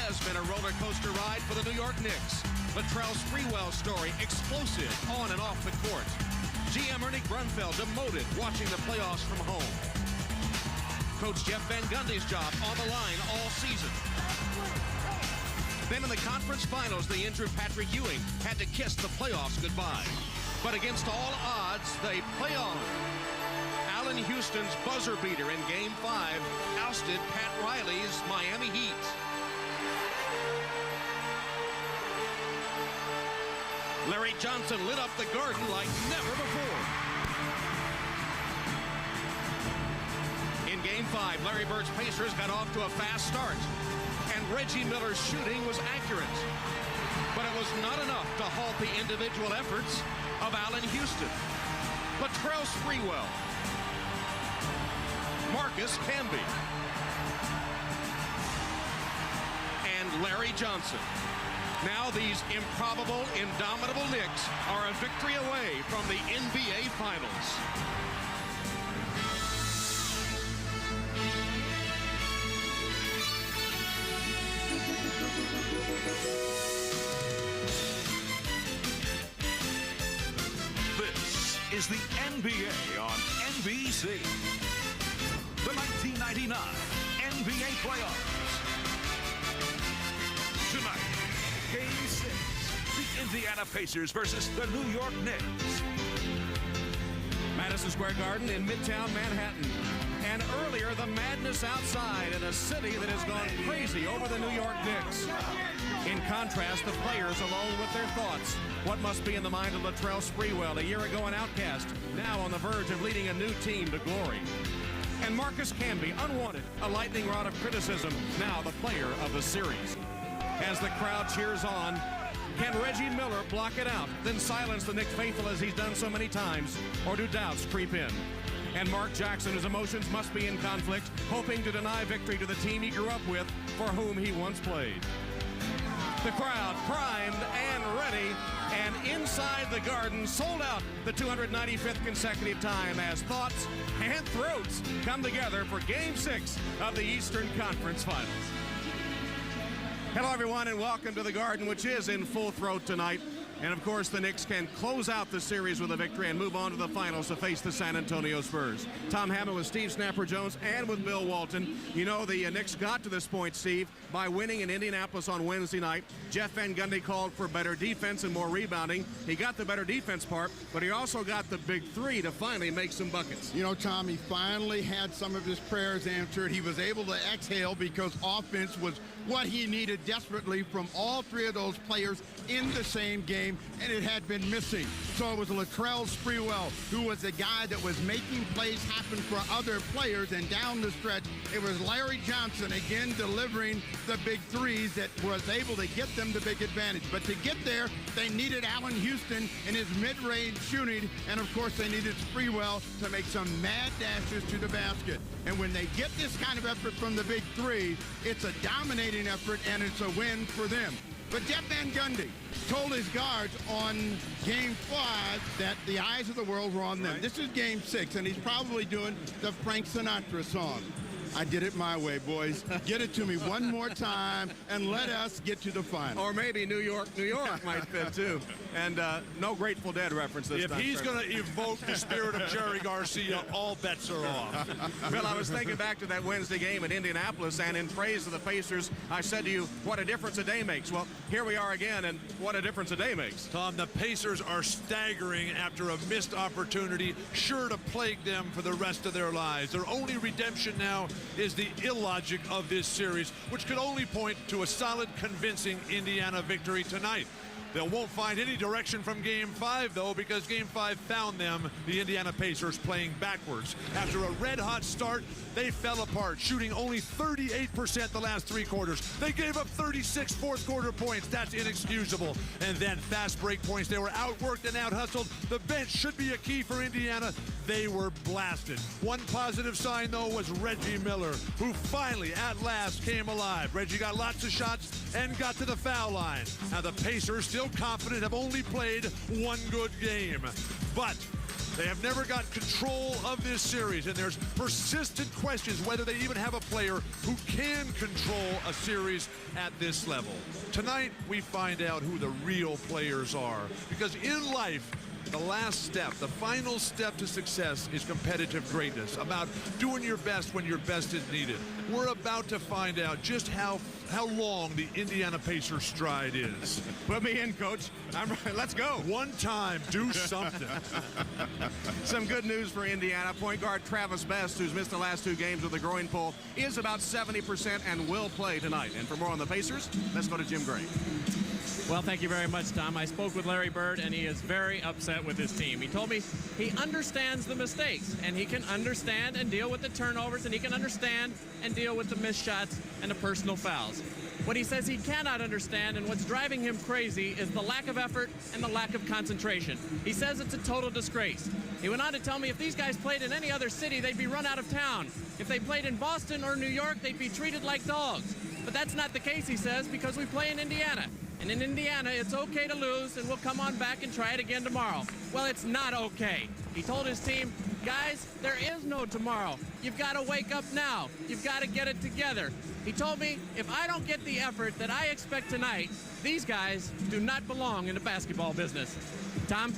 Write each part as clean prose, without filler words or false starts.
has been a roller coaster ride for the New York Knicks. Latrell Sprewell's story, explosive on and off the court. GM Ernie Grunfeld demoted watching the playoffs from home. Coach Jeff Van Gundy's job on the line all season. Then in the conference finals, the injured Patrick Ewing had to kiss the playoffs goodbye. But against all odds, they play on. Allen Houston's buzzer beater in Game 5 ousted Pat Riley's Miami Heat. Larry Johnson lit up the Garden like never before. In Game 5, Larry Bird's Pacers got off to a fast start, and Reggie Miller's shooting was accurate. But it was not enough to halt the individual efforts of Allen Houston. Latrell Sprewell, Marcus Camby, and Larry Johnson. Now these improbable, indomitable Knicks are a victory away from the NBA Finals. This is the NBA on NBC. The 1999 NBA Playoffs. Tonight, Game 6, the Indiana Pacers versus the New York Knicks. Madison Square Garden in Midtown Manhattan. And earlier, the madness outside in a city that has gone crazy over the New York Knicks. In contrast, the players alone with their thoughts. What must be in the mind of Latrell Sprewell, a year ago an outcast, now on the verge of leading a new team to glory. And Marcus Camby, unwanted, a lightning rod of criticism, now the player of the series. As the crowd cheers on, can Reggie Miller block it out, then silence the Knicks faithful as he's done so many times, or do doubts creep in? And Mark Jackson, whose emotions must be in conflict, hoping to deny victory to the team he grew up with, for whom he once played. The crowd primed and ready, and inside the Garden, sold out the 295th consecutive time as thoughts and throats come together for Game 6 of the Eastern Conference Finals. Hello, everyone, and welcome to the Garden, which is in full throat tonight. And, of course, the Knicks can close out the series with a victory and move on to the finals to face the San Antonio Spurs. Tom Hammond with Steve Snapper Jones and with Bill Walton. You know, the Knicks got to this point, Steve, by winning in Indianapolis on Wednesday night. Jeff Van Gundy called for better defense and more rebounding. He got the better defense part, but he also got the big three to finally make some buckets. You know, Tom, he finally had some of his prayers answered. He was able to exhale because offense was what he needed desperately from all three of those players in the same game, and it had been missing. So it was Latrell Sprewell who was the guy that was making plays happen for other players, and down the stretch, it was Larry Johnson again delivering the big threes that was able to get them the big advantage. But to get there, they needed Allen Houston in his mid-range shooting, and of course they needed Sprewell to make some mad dashes to the basket. And when they get this kind of effort from the big three, it's a dominating effort, and it's a win for them. But Jeff Van Gundy told his guards on Game 5 that the eyes of the world were on them. Right. This is Game 6, and he's probably doing the Frank Sinatra song. I did it my way, boys. Get it to me one more time, and let us get to the final. Or maybe New York, New York might fit, too. And no Grateful Dead reference this time. If he's going to evoke the spirit of Jerry Garcia, all bets are off. Bill, I was thinking back to that Wednesday game in Indianapolis, and in praise of the Pacers, I said to you, what a difference a day makes. Well, here we are again, and what a difference a day makes. Tom, the Pacers are staggering after a missed opportunity, sure to plague them for the rest of their lives. Their only redemption now is the illogic of this series, which could only point to a solid, convincing Indiana victory tonight. They won't find any direction from Game 5, though, because Game 5 found them, the Indiana Pacers, playing backwards. After a red-hot start, they fell apart, shooting only 38% the last three quarters. They gave up 36 fourth-quarter points. That's inexcusable. And then fast break points. They were outworked and out-hustled. The bench should be a key for Indiana. They were blasted. One positive sign, though, was Reggie Miller, who finally, at last, came alive. Reggie got lots of shots and got to the foul line. Now, the Pacers, still confident, have only played one good game. But They have never got control of this series, and there's persistent questions whether they even have a player who can control a series at this level. Tonight, we find out who the real players are, because in life, the last step, the final step to success is competitive greatness, about doing your best when your best is needed. We're about to find out just how long the Indiana Pacers stride is. We'll be in, Coach. Let's go. One time, do something. Some good news for Indiana. Point guard Travis Best, who's missed the last 2 games with a groin pull, is about 70% and will play tonight. And for more on the Pacers, let's go to Jim Gray. Well, thank you very much, Tom. I spoke with Larry Bird, and he is very upset with his team. He told me he understands the mistakes, and he can understand and deal with the turnovers, and he can understand and deal with the missed shots and the personal fouls. What he says he cannot understand and what's driving him crazy is the lack of effort and the lack of concentration. He says it's a total disgrace. He went on to tell me if these guys played in any other city, they'd be run out of town. If they played in Boston or New York, they'd be treated like dogs. But that's not the case, he says, because we play in Indiana. And in Indiana, it's okay to lose, and we'll come on back and try it again tomorrow. Well, it's not okay. He told his team, guys, there is no tomorrow. You've got to wake up now. You've got to get it together. He told me, if I don't get the effort that I expect tonight, these guys do not belong in the basketball business. Tom?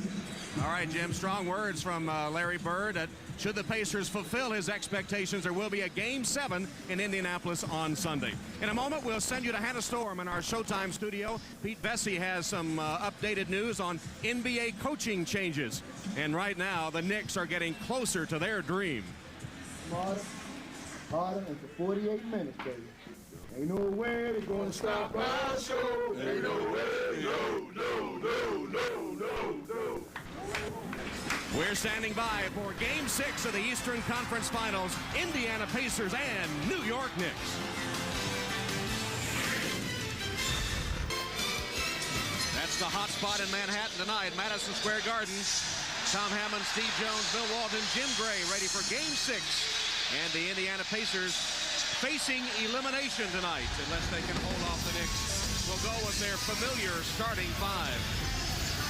All right, Jim, strong words from Larry Bird. Should the Pacers fulfill his expectations, there will be a Game 7 in Indianapolis on Sunday. In a moment, we'll send you to Hannah Storm in our Showtime studio. Pete Vesey has some updated news on NBA coaching changes. And right now, the Knicks are getting closer to their dream. Harder, and for 48 minutes, baby. Ain't no way they're going to stop our show. Ain't no way, no. We're standing by for Game 6 of the Eastern Conference Finals, Indiana Pacers and New York Knicks. That's the hot spot in Manhattan tonight, Madison Square Garden. Tom Hammond, Steve Jones, Bill Walton, Jim Gray ready for Game 6. And the Indiana Pacers facing elimination tonight, unless they can hold off the Knicks. Will go with their familiar starting 5.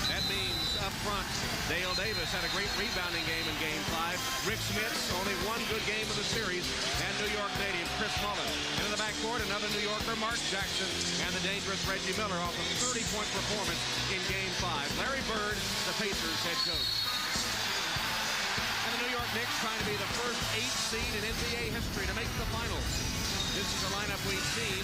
That means up front, Dale Davis had a great rebounding game in Game 5. Rick Smits, only one good game of the series, and New York native Chris Mullin. And in the backcourt, another New Yorker, Mark Jackson, and the dangerous Reggie Miller off a 30-point performance in Game 5. Larry Bird, the Pacers head coach. And the New York Knicks trying to be the first 8 seed in NBA history to make the finals. This is the lineup we've seen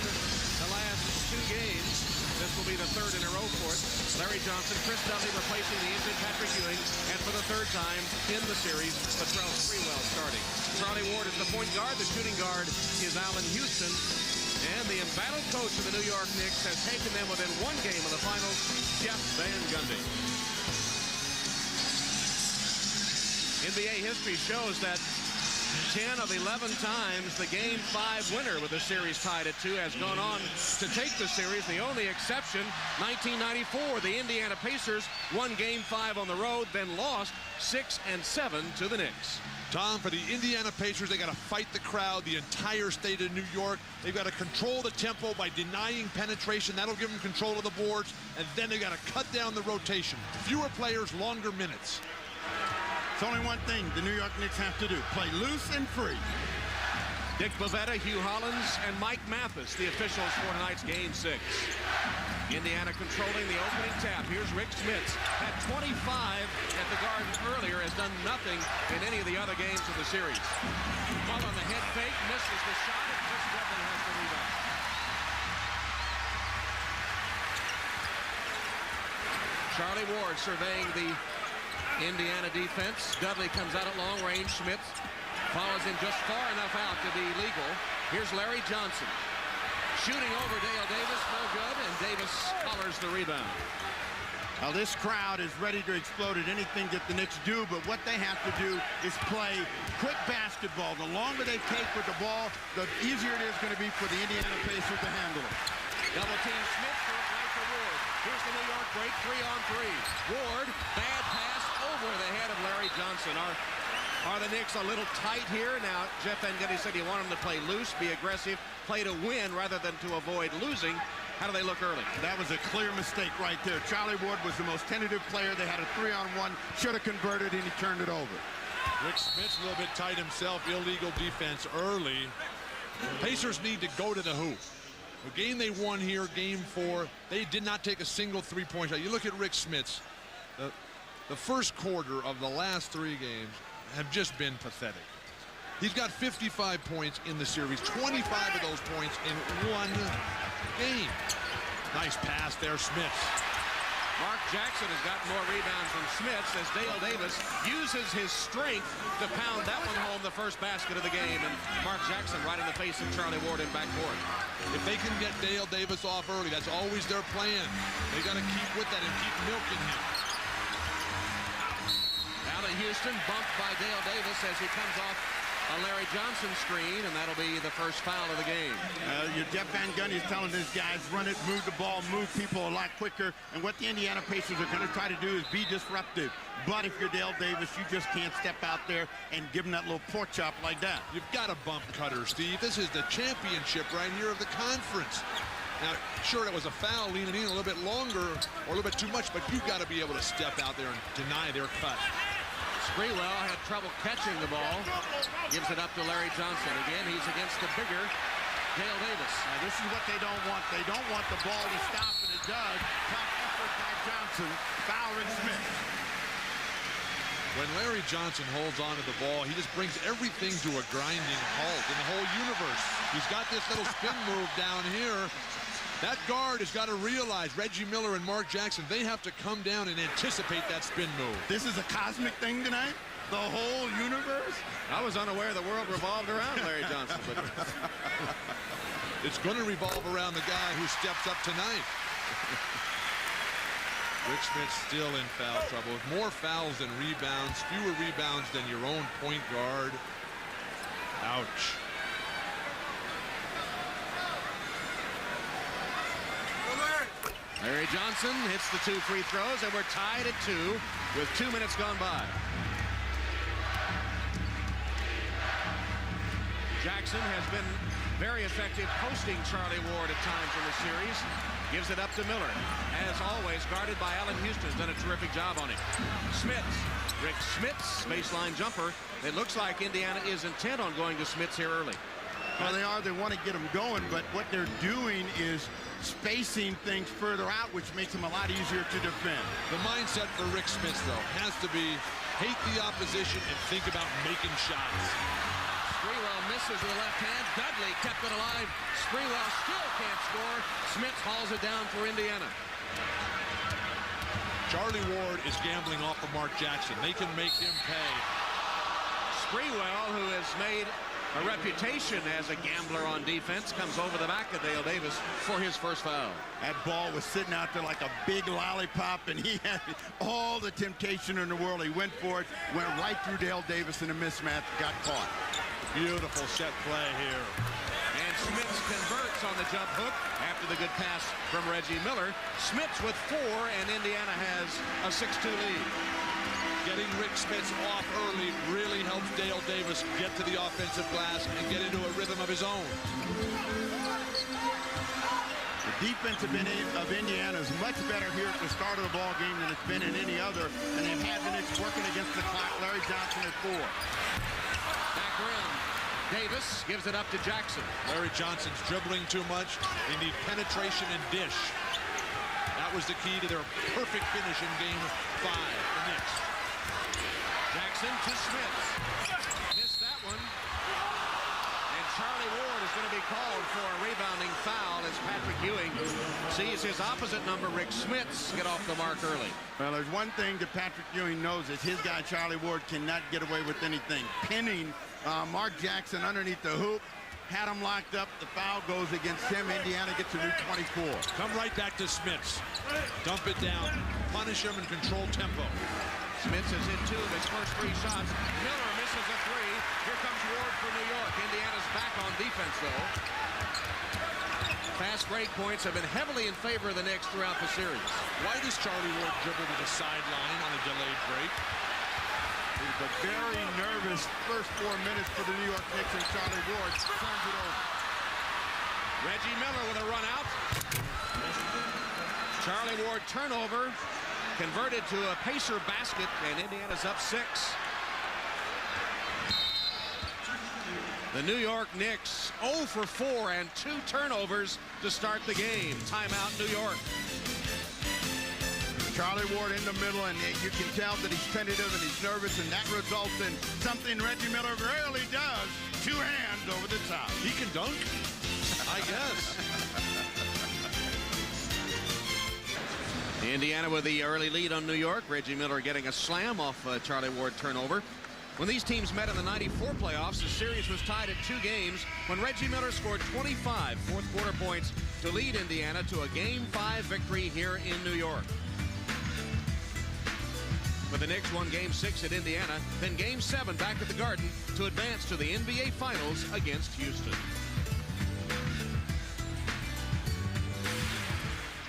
the last 2 games. This will be the 3rd in a row for it. Larry Johnson, Chris Dudley replacing the injured Patrick Ewing, and for the 3rd time in the series, Latrell Sprewell starting. Charlie Ward is the point guard. The shooting guard is Allen Houston. And the embattled coach of the New York Knicks has taken them within 1 game of the finals, Jeff Van Gundy. NBA history shows that 10 of 11 times the Game 5 winner with the series tied at 2 has gone on to take the series. The only exception, 1994, the Indiana Pacers won Game 5 on the road, then lost 6-7 to the Knicks. Tom, for the Indiana Pacers, they got to fight the crowd, the entire state of New York. They've got to control the tempo by denying penetration. That'll give them control of the boards. And then they've got to cut down the rotation. Fewer players, longer minutes. It's only one thing the New York Knicks have to do: play loose and free. Dick Bavetta, Hugh Hollins, and Mike Mathis, the officials for tonight's Game 6. Indiana controlling the opening tap. Here's Rick Smits. Had 25 at the Garden earlier, has done nothing in any of the other games of the series. Ball on the head fake, misses the shot, and Chris Dudley has the rebound. Charlie Ward surveying the Indiana defense. Dudley comes out at long range. Smits follows him just far enough out to be legal. Here's Larry Johnson. Shooting over Dale Davis, no good, and Davis collars the rebound. Now this crowd is ready to explode at anything that the Knicks do, but what they have to do is play quick basketball. The longer they take with the ball, the easier it is going to be for the Indiana Pacers to handle it. Double team Smith, right for Ward. Here's the New York break, 3-on-3. Ward, bad pass over the head of Larry Johnson. Are the Knicks a little tight here? Now, Jeff Van Gundy said he wanted them to play loose, be aggressive, play to win rather than to avoid losing. How do they look early? That was a clear mistake right there. Charlie Ward was the most tentative player. They had a 3-on-1, should have converted, and he turned it over. Rick Smith's a little bit tight himself. Illegal defense early. Pacers need to go to the hoop. The game they won here, game 4, they did not take a single three-point shot. You look at Rick Smith's, the first quarter of the last 3 games have just been pathetic. He's got 55 points in the series, 25 of those points in 1 game. Nice pass there, Smiths. Mark Jackson has gotten more rebounds than Smiths as Dale Davis uses his strength to pound that one home, the first basket of the game. And Mark Jackson right in the face of Charlie Ward in backcourt. If they can get Dale Davis off early, that's always their plan. They got to keep with that and keep milking him. Allen Houston bumped by Dale Davis as he comes off a Larry Johnson screen, and that'll be the first foul of the game. Your Jeff Van Gundy is telling his guys, run it, move the ball, move people a lot quicker. And what the Indiana Pacers are going to try to do is be disruptive. But if you're Dale Davis, you just can't step out there and give him that little pork chop like that. You've got a bump cutter, Steve. This is the championship right here of the conference. Now, sure, that was a foul, leaning in a little bit longer or a little bit too much, but you've got to be able to step out there and deny their cut. Sprewell had trouble catching the ball. Gives it up to Larry Johnson. Again, he's against the bigger Dale Davis. Now, this is what they don't want. They don't want the ball to stop, and it does. Top effort by Johnson. Foul Rick Smith. When Larry Johnson holds on to the ball, he just brings everything to a grinding halt in the whole universe. He's got this little spin move down here. That guard has got to realize, Reggie Miller and Mark Jackson, they have to come down and anticipate that spin move. This is a cosmic thing tonight? The whole universe? I was unaware the world revolved around Larry Johnson. But it's going to revolve around the guy who steps up tonight. Rick Smith still in foul trouble. With more fouls than rebounds, fewer rebounds than your own point guard. Ouch. Larry Johnson hits the 2 free throws, and we're tied at 2 with 2 minutes gone by. Jackson has been very effective posting Charlie Ward at times in the series. Gives it up to Miller. As always, guarded by Allen Houston. Has done a terrific job on him. Smiths. Rick Smiths, baseline jumper. It looks like Indiana is intent on going to Smiths here early. Well, they are. They want to get them going, but what they're doing is spacing things further out, which makes them a lot easier to defend. The mindset for Rick Smith, though, has to be hate the opposition and think about making shots. Sprewell misses with the left hand. Dudley kept it alive. Sprewell still can't score. Smith hauls it down for Indiana. Charlie Ward is gambling off of Mark Jackson. They can make him pay. Sprewell, who has made a reputation as a gambler on defense, comes over the back of Dale Davis for his first foul. That ball was sitting out there like a big lollipop, and he had all the temptation in the world. He went for it, went right through Dale Davis in a mismatch, got caught. Beautiful set play here. And Smiths converts on the jump hook after the good pass from Reggie Miller. Smiths with 4, and Indiana has a 6-2 lead. Getting Rick Smiths off early really helps Dale Davis get to the offensive glass and get into a rhythm of his own. The defense of Indiana is much better here at the start of the ball game than it's been in any other, and they've had minutes working against the clock. Larry Johnson at 4. Back rim. Davis gives it up to Jackson. Larry Johnson's dribbling too much. They need penetration and dish. That was the key to their perfect finish in game 5, the Knicks. Jackson to Smith. Missed that one. And Charlie Ward is going to be called for a rebounding foul as Patrick Ewing sees his opposite number, Rick Smiths, get off the mark early. Well, there's one thing that Patrick Ewing knows is his guy, Charlie Ward, cannot get away with anything. Pinning Mark Jackson underneath the hoop. Had him locked up. The foul goes against him. Indiana gets a new 24. Come right back to Smiths. Dump it down. Punish him and control tempo. Smiths has hit 2 of his first 3 shots. Miller misses a 3. Here comes Ward for New York. Indiana's back on defense, though. Fast break points have been heavily in favor of the Knicks throughout the series. Why does Charlie Ward dribble to the sideline on a delayed break? It was a very nervous first 4 minutes for the New York Knicks, and Charlie Ward turns it over. Reggie Miller with a run out. Charlie Ward turnover, converted to a Pacer basket, and Indiana's up 6. The New York Knicks 0 for 4 and 2 turnovers to start the game. Timeout, New York. Charlie Ward in the middle, and you can tell that he's tentative and he's nervous, and that results in something Reggie Miller rarely does. 2 hands over the top. He can dunk, I guess. Indiana with the early lead on New York. Reggie Miller getting a slam off Charlie Ward turnover. When these teams met in the '94 playoffs, the series was tied at 2 games when Reggie Miller scored 25 fourth-quarter points to lead Indiana to a Game 5 victory here in New York. But the Knicks won Game 6 at Indiana, then Game 7 back at the Garden to advance to the NBA Finals against Houston.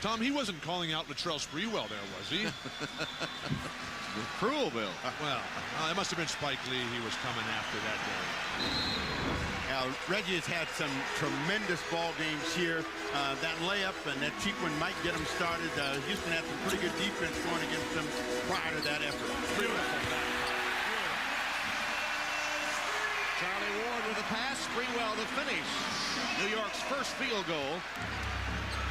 Tom, he wasn't calling out Latrell Sprewell there, was he? Cruel, Bill. Well, it must have been Spike Lee he was coming after that day. Now, Reggie has had some tremendous ball games here. That layup and that cheap one might get him started. Houston had some pretty good defense going against them prior to that effort. Beautiful. Charlie Ward with a pass. Sprewell the finish. New York's first field goal.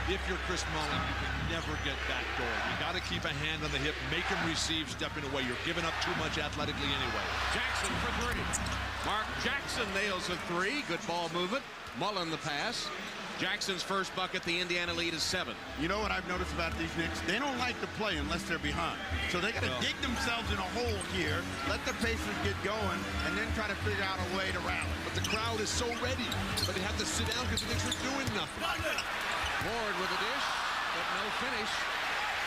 If you're Chris Mullin, you can never get backdoor. You got to keep a hand on the hip, make him receive, stepping away. You're giving up too much athletically anyway. Jackson for 3. Mark Jackson nails a 3. Good ball movement. Mullin the pass. Jackson's first bucket. The Indiana lead is 7. You know what I've noticed about these Knicks? They don't like to play unless they're behind. So they got to dig themselves in a hole here, let the Pacers get going, and then try to figure out a way to rally. But the crowd is so ready. But they have to sit down because the Knicks are doing nothing. Ward with a dish, but no finish.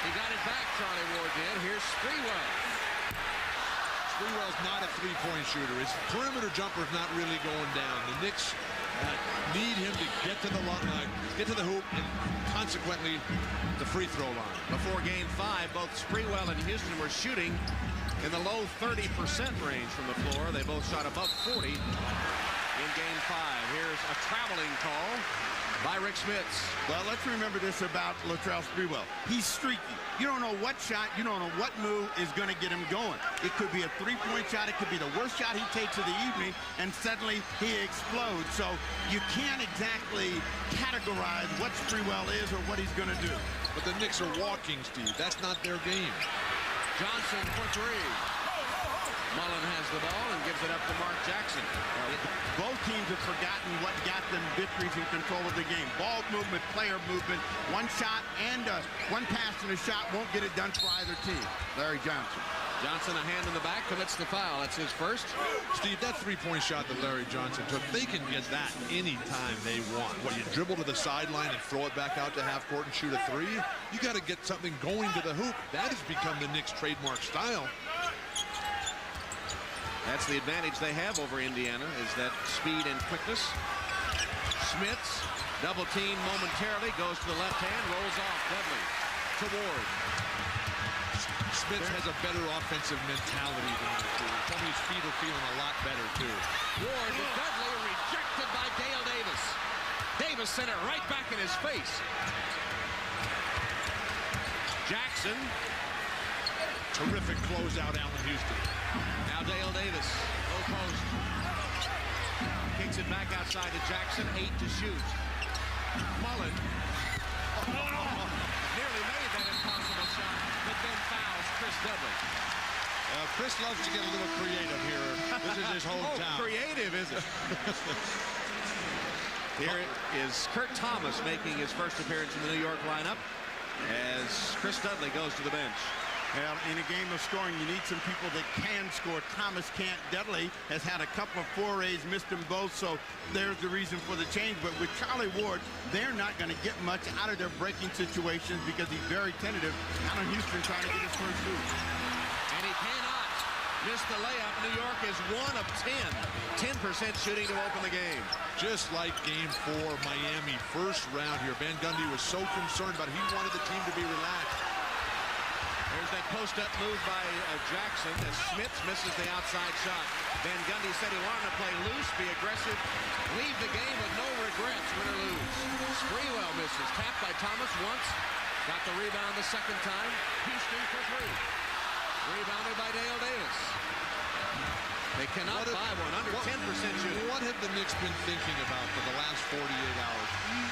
He got it back, Charlie Ward did. Here's Sprewell. Sprewell's not a three-point shooter. His perimeter jumper's not really going down. The Knicks need him to get to the line, get to the hoop, and consequently the free throw line. Before Game 5, both Sprewell and Houston were shooting in the low 30% range from the floor. They both shot above 40 in Game 5. Here's a traveling call by Rick Smits. Well, let's remember this about Latrell Sprewell. He's streaky. You don't know what shot, you don't know what move is going to get him going. It could be a three-point shot. It could be the worst shot he takes of the evening, and suddenly he explodes. So you can't exactly categorize what Sprewell is or what he's going to do. But the Knicks are walking, Steve. That's not their game. Johnson for 3. Mullin has the ball and gives it up to Mark Jackson. Both teams have forgotten what got them victories and control of the game. Ball movement, player movement, one shot and one pass and a shot won't get it done for either team. Larry Johnson. Johnson, a hand in the back, commits the foul. That's his first. Steve, that three-point shot that Larry Johnson took, they can get that anytime they want. What, you dribble to the sideline and throw it back out to half court and shoot a 3? You got to get something going to the hoop. That has become the Knicks' trademark style. That's the advantage they have over Indiana, is that speed and quickness. Smits, double team momentarily, goes to the left hand, rolls off Dudley to Ward. Smits has a better offensive mentality than the two. Tell me his feet are feeling a lot better, too. Ward to Dudley, rejected by Dale Davis. Davis sent it right back in his face. Jackson. Terrific closeout, Allen Houston. Now Dale Davis, low post. Kicks it back outside to Jackson, 8 to shoot. Mullin. Nearly made that impossible shot, but then fouls Chris Dudley. Chris loves to get a little creative here. This is his hometown. Oh, creative, is it? Here is Kurt Thomas making his first appearance in the New York lineup as Chris Dudley goes to the bench. Well, in a game of scoring, you need some people that can score. Thomas can't. Dudley has had a couple of forays, missed them both, so there's the reason for the change. But with Charlie Ward, they're not going to get much out of their breaking situations because he's very tentative. Allen Houston trying to get his first shoot. And he cannot miss the layup. New York is 1 of 10. 10% shooting to open the game. Just like Game 4, Miami, first round here. Van Gundy was so concerned about it. He wanted the team to be relaxed. There's that post-up move by Jackson as Smits misses the outside shot. Van Gundy said he wanted to play loose, be aggressive, leave the game with no regrets, win or lose. Sprewell misses. Tapped by Thomas once. Got the rebound the second time. Houston for three. Rebounded by Dale Davis. They cannot buy one. Under 10% shooting. What have the Knicks been thinking about for the last 48 hours?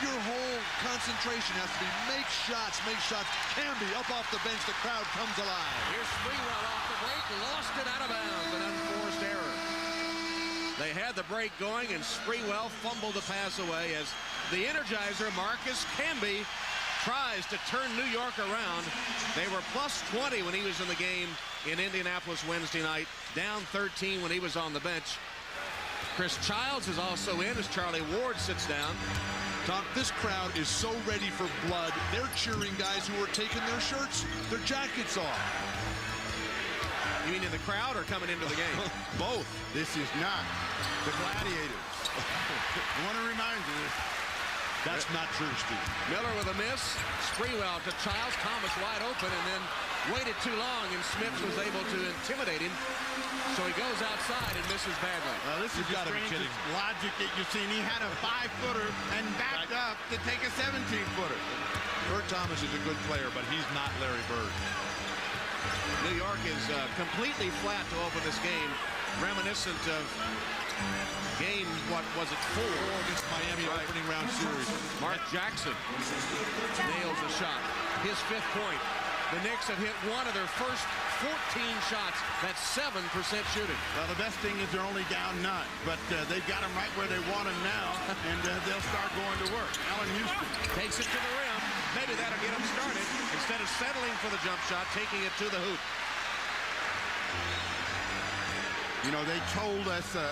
Your whole concentration has to be make shots, make shots. Camby up off the bench. The crowd comes alive. Here's Sprewell off the break. Lost it out of bounds. An unforced error. They had the break going, and Sprewell fumbled the pass away as the Energizer, Marcus Camby, tries to turn New York around. They were plus 20 when he was in the game in Indianapolis Wednesday night. Down 13 when he was on the bench. Chris Childs is also in as Charlie Ward sits down. Tom, this crowd is so ready for blood. They're cheering guys who are taking their shirts, their jackets off. You mean in the crowd or coming into the game? Both. This is not the Gladiators. I want to remind you this. That's not true, Steve. Miller with a miss. Sprewell to Childs. Thomas wide open and then waited too long, and Smith was able to intimidate him. So he goes outside and misses badly. This is the strangest logic that you've seen. He had a 5-footer and backed up to take a 17-footer. Bird Thomas is a good player, but he's not Larry Bird. New York is completely flat to open this game, reminiscent of game, what was it, 4 against Miami opening round series. Mark Jackson nails a shot, his 5th point. The Knicks have hit one of their first 14 shots. That's 7% shooting. Well, the best thing is they're only down 9, but they've got them right where they want them now, and they'll start going to work. Allen Houston takes it to the rim. Maybe that'll get him started. Instead of settling for the jump shot, taking it to the hoop. You know, they told us 1,000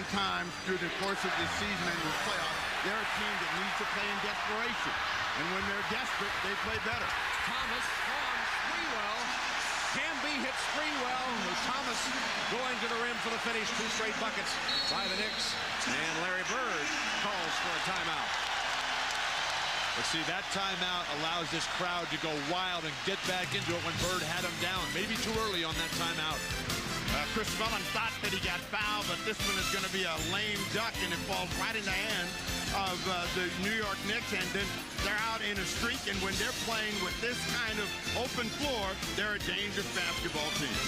times through the course of this season and the playoffs, they're a team that needs to play in desperation. And when they're desperate, they play better. Thomas from Sprewell. Camby hits Sprewell. Thomas going to the rim for the finish. 2 straight buckets by the Knicks. And Larry Bird calls for a timeout. But see, that timeout allows this crowd to go wild and get back into it when Bird had him down. Maybe too early on that timeout. Chris Mullin thought that he got fouled, but this one is going to be a lame duck, and it falls right in the hands of the New York Knicks, and then they're out in a streak, and when they're playing with this kind of open floor, they're a dangerous basketball team.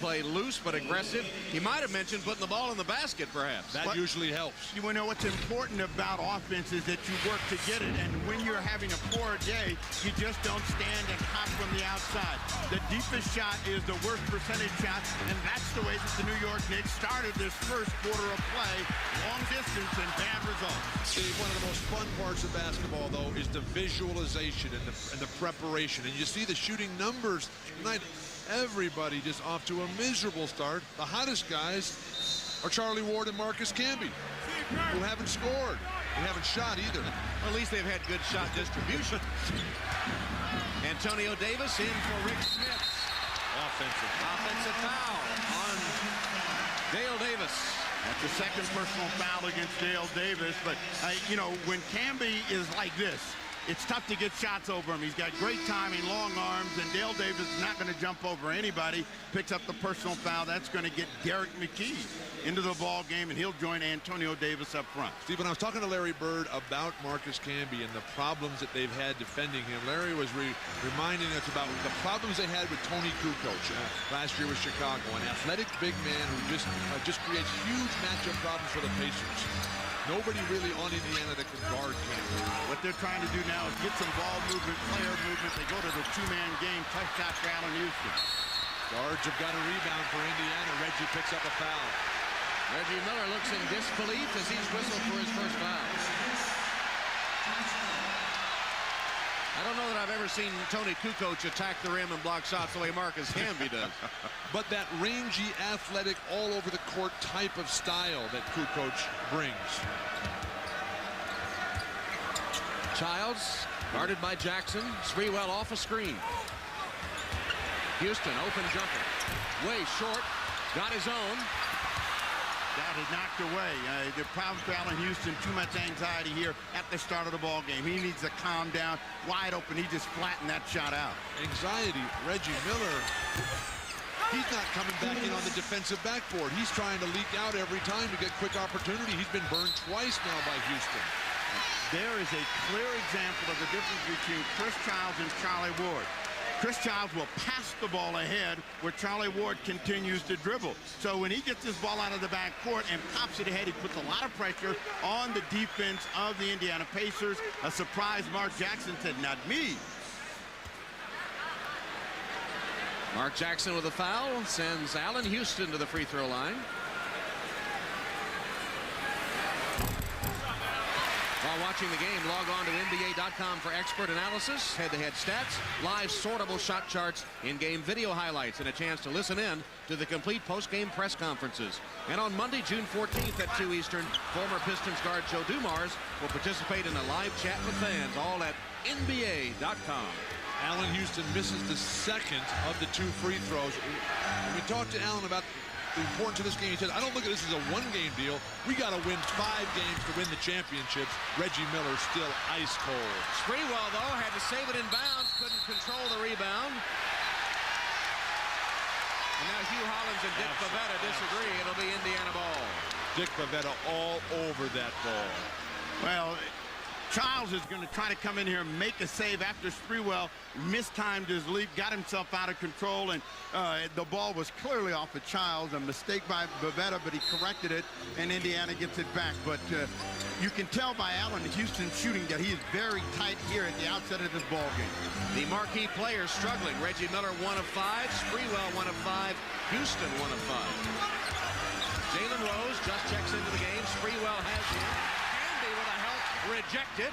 Play loose but aggressive. He might have mentioned putting the ball in the basket, perhaps. That usually helps. You know what's important about offense is that you work to get it, and when you're having a poor day, you just don't stand and hop from the outside. The deepest shot is the worst percentage shot, and that's the way that the New York Knicks started this first quarter of play. Long distance and bad results. Steve, one of the most fun parts of basketball, though, is the visualization and the preparation. And you see the shooting numbers tonight. Everybody just off to a miserable start. The hottest guys are Charlie Ward and Marcus Camby, who haven't scored. They haven't shot either. Well, at least they've had good shot distribution. Antonio Davis in for Rick Smith. Offensive foul on Dale Davis. That's the second personal foul against Dale Davis. But, you know, when Camby is like this, it's tough to get shots over him. He's got great timing, long arms, and Dale Davis is not going to jump over anybody. Picks up the personal foul. That's going to get Derek McKee into the ball game, and he'll join Antonio Davis up front. Steve, when I was talking to Larry Bird about Marcus Camby and the problems that they've had defending him, Larry was reminding us about the problems they had with Tony Kukoc last year with Chicago, an athletic big man who just creates huge matchup problems for the Pacers. Nobody really on Indiana that can guard Camby. What they're trying to do now is get some ball movement, player movement. They go to the 2-man game, tough shot for Allen Houston. Guards have got a rebound for Indiana. Reggie picks up a foul. Reggie Miller looks in disbelief as he's whistled for his first foul. I don't know that I've ever seen Tony Kukoc attack the rim and block shots the way Marcus Camby does. But that rangy, athletic, all over the court type of style that Kukoc brings. Childs guarded by Jackson. Sprewell off a screen. Houston open jumper. Way short. Got his own. Got it knocked away. The problem for Allen Houston, too much anxiety here at the start of the ball game. He needs to calm down. Wide open, he just flattened that shot out. Anxiety. Reggie Miller He's not coming back in on the defensive backboard. He's trying to leak out every time to get quick opportunity. He's been burned twice now by Houston. There is a clear example of the difference between Chris Childs and Charlie Ward. Chris Childs will pass the ball ahead where Charlie Ward continues to dribble. So when he gets this ball out of the backcourt and pops it ahead, he puts a lot of pressure on the defense of the Indiana Pacers. A surprise, Mark Jackson said, "Not me." Mark Jackson with a foul sends Allen Houston to the free throw line. While watching the game, log on to NBA.com for expert analysis, head-to-head stats, live sortable shot charts, in-game video highlights, and a chance to listen in to the complete post-game press conferences. And on Monday, June 14th at 2 Eastern, former Pistons guard Joe Dumars will participate in a live chat with fans, all at NBA.com. Allen Houston misses the second of the 2 free throws. When we talked to Allen about the importance of this game, he said, "I don't look at this as a one-game deal. We got to win 5 games to win the championships." Reggie Miller still ice cold. Sprewell, though, had to save it in bounds, couldn't control the rebound. And now Hugh Hollins and Dick Pavetta disagree. It'll be Indiana ball. Dick Pavetta all over that ball. Well, Childs is going to try to come in here and make a save after Sprewell mistimed his leap, got himself out of control, and the ball was clearly off of Childs. A mistake by Pavetta, but he corrected it, and Indiana gets it back. But you can tell by Allen Houston shooting that he is very tight here at the outset of this ball game. The marquee players struggling. Reggie Miller 1 of 5, Sprewell 1 of 5, Houston 1 of 5. Jalen Rose just checks into the game. Sprewell has him. Canby with a help rejected.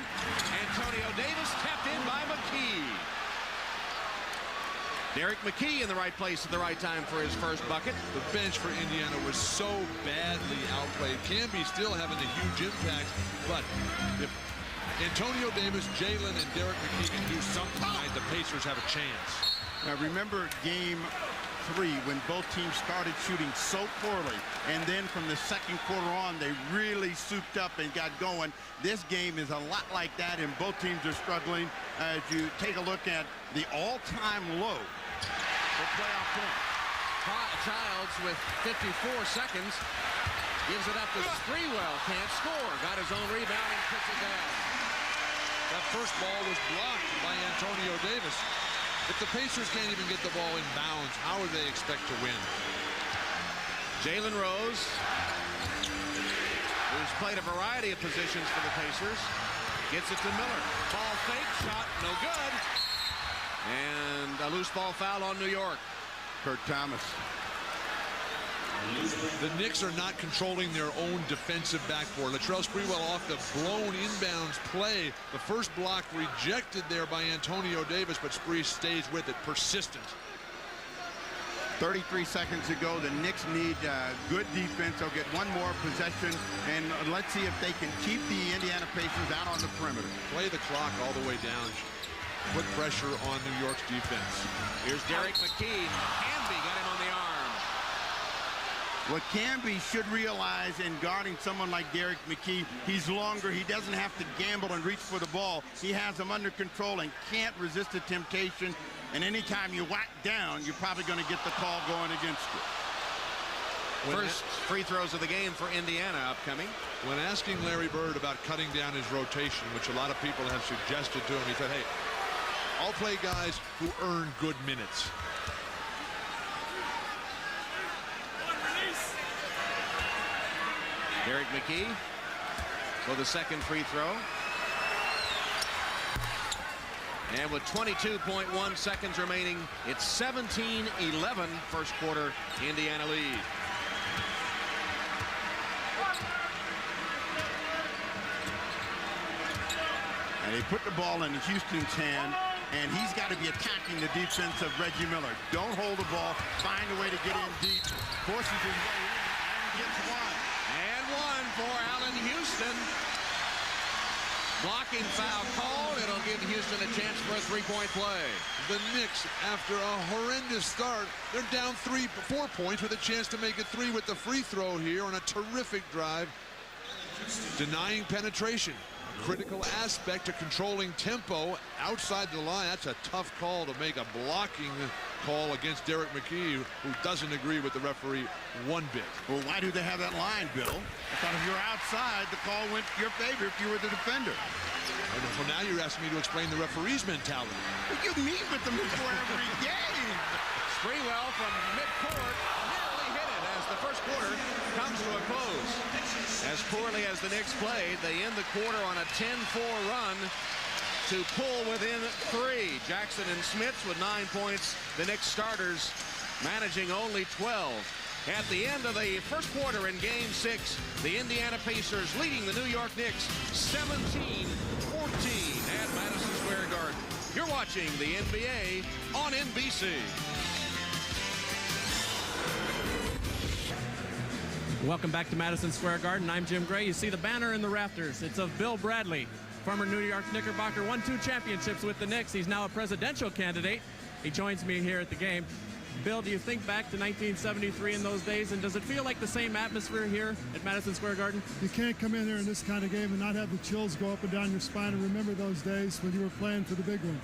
Antonio Davis tapped in by McKee. Derek McKee in the right place at the right time for his first bucket. The bench for Indiana was so badly outplayed. Canby still having a huge impact, but if Antonio Davis, Jalen, and Derek McKee can do something tonight, the Pacers have a chance. Now remember game 3 when both teams started shooting so poorly, and then from the second quarter on they really souped up and got going. This game is a lot like that, and both teams are struggling. As you take a look at the all-time low for playoff points. Childs with 54 seconds gives it up to Sprewell. Can't score. Got his own rebound and puts it down. That first ball was blocked by Antonio Davis. If the Pacers can't even get the ball in bounds, how would they expect to win? Jalen Rose, who's played a variety of positions for the Pacers, gets it to Miller. Ball fake, shot no good. And a loose ball foul on New York. Kurt Thomas. The Knicks are not controlling their own defensive backboard. Latrell Sprewell off the blown inbounds play. The first block rejected there by Antonio Davis, but Spree stays with it, persistent. 33 seconds to go. The Knicks need good defense. They'll get one more possession, and let's see if they can keep the Indiana Pacers out on the perimeter. Play the clock all the way down. Put pressure on New York's defense. Here's Derek McKee. Canby got him on the arm. What Canby should realize in guarding someone like Derek McKee, he's longer. He doesn't have to gamble and reach for the ball. He has him under control and can't resist the temptation. And anytime you whack down, you're probably going to get the call going against you. First free throws of the game for Indiana upcoming. When asking Larry Bird about cutting down his rotation, which a lot of people have suggested to him, he said, "Hey, I'll play guys who earn good minutes." Derek McKee for the second free throw. And with 22.1 seconds remaining, it's 17-11 first quarter Indiana lead. And they put the ball in Houston's hand, and he's got to be attacking the defense of Reggie Miller. Don't hold the ball. Find a way to get in deep. Forces his way in and gets one. And one for Allen Houston. Blocking foul called. It'll give Houston a chance for a three-point play. The Knicks, after a horrendous start, they're down 4 points with a chance to make it 3 with the free throw here on a terrific drive. Denying penetration. Critical aspect to controlling tempo outside the line. That's a tough call to make, a blocking call against Derek McKee, who doesn't agree with the referee one bit. Well, why do they have that line, Bill? I thought if you were outside, the call went to your favor if you were the defender. Well, now you're asking me to explain the referee's mentality. Well, you meet with them before every game. Sprewell from midcourt nearly hit it as the first quarter comes to a close. As poorly as the Knicks played, they end the quarter on a 10-4 run to pull within 3. Jackson and Smits with 9 points. The Knicks starters managing only 12. At the end of the first quarter in Game 6, the Indiana Pacers leading the New York Knicks 17-14 at Madison Square Garden. You're watching the NBA on NBC. Welcome back to Madison Square Garden. I'm Jim Gray. You see the banner in the rafters. It's of Bill Bradley, former New York Knickerbocker, won 2 championships with the Knicks. He's now a presidential candidate. He joins me here at the game. Bill, do you think back to 1973 in those days, and does it feel like the same atmosphere here at Madison Square Garden? You can't come in here in this kind of game and not have the chills go up and down your spine and remember those days when you were playing for the big one.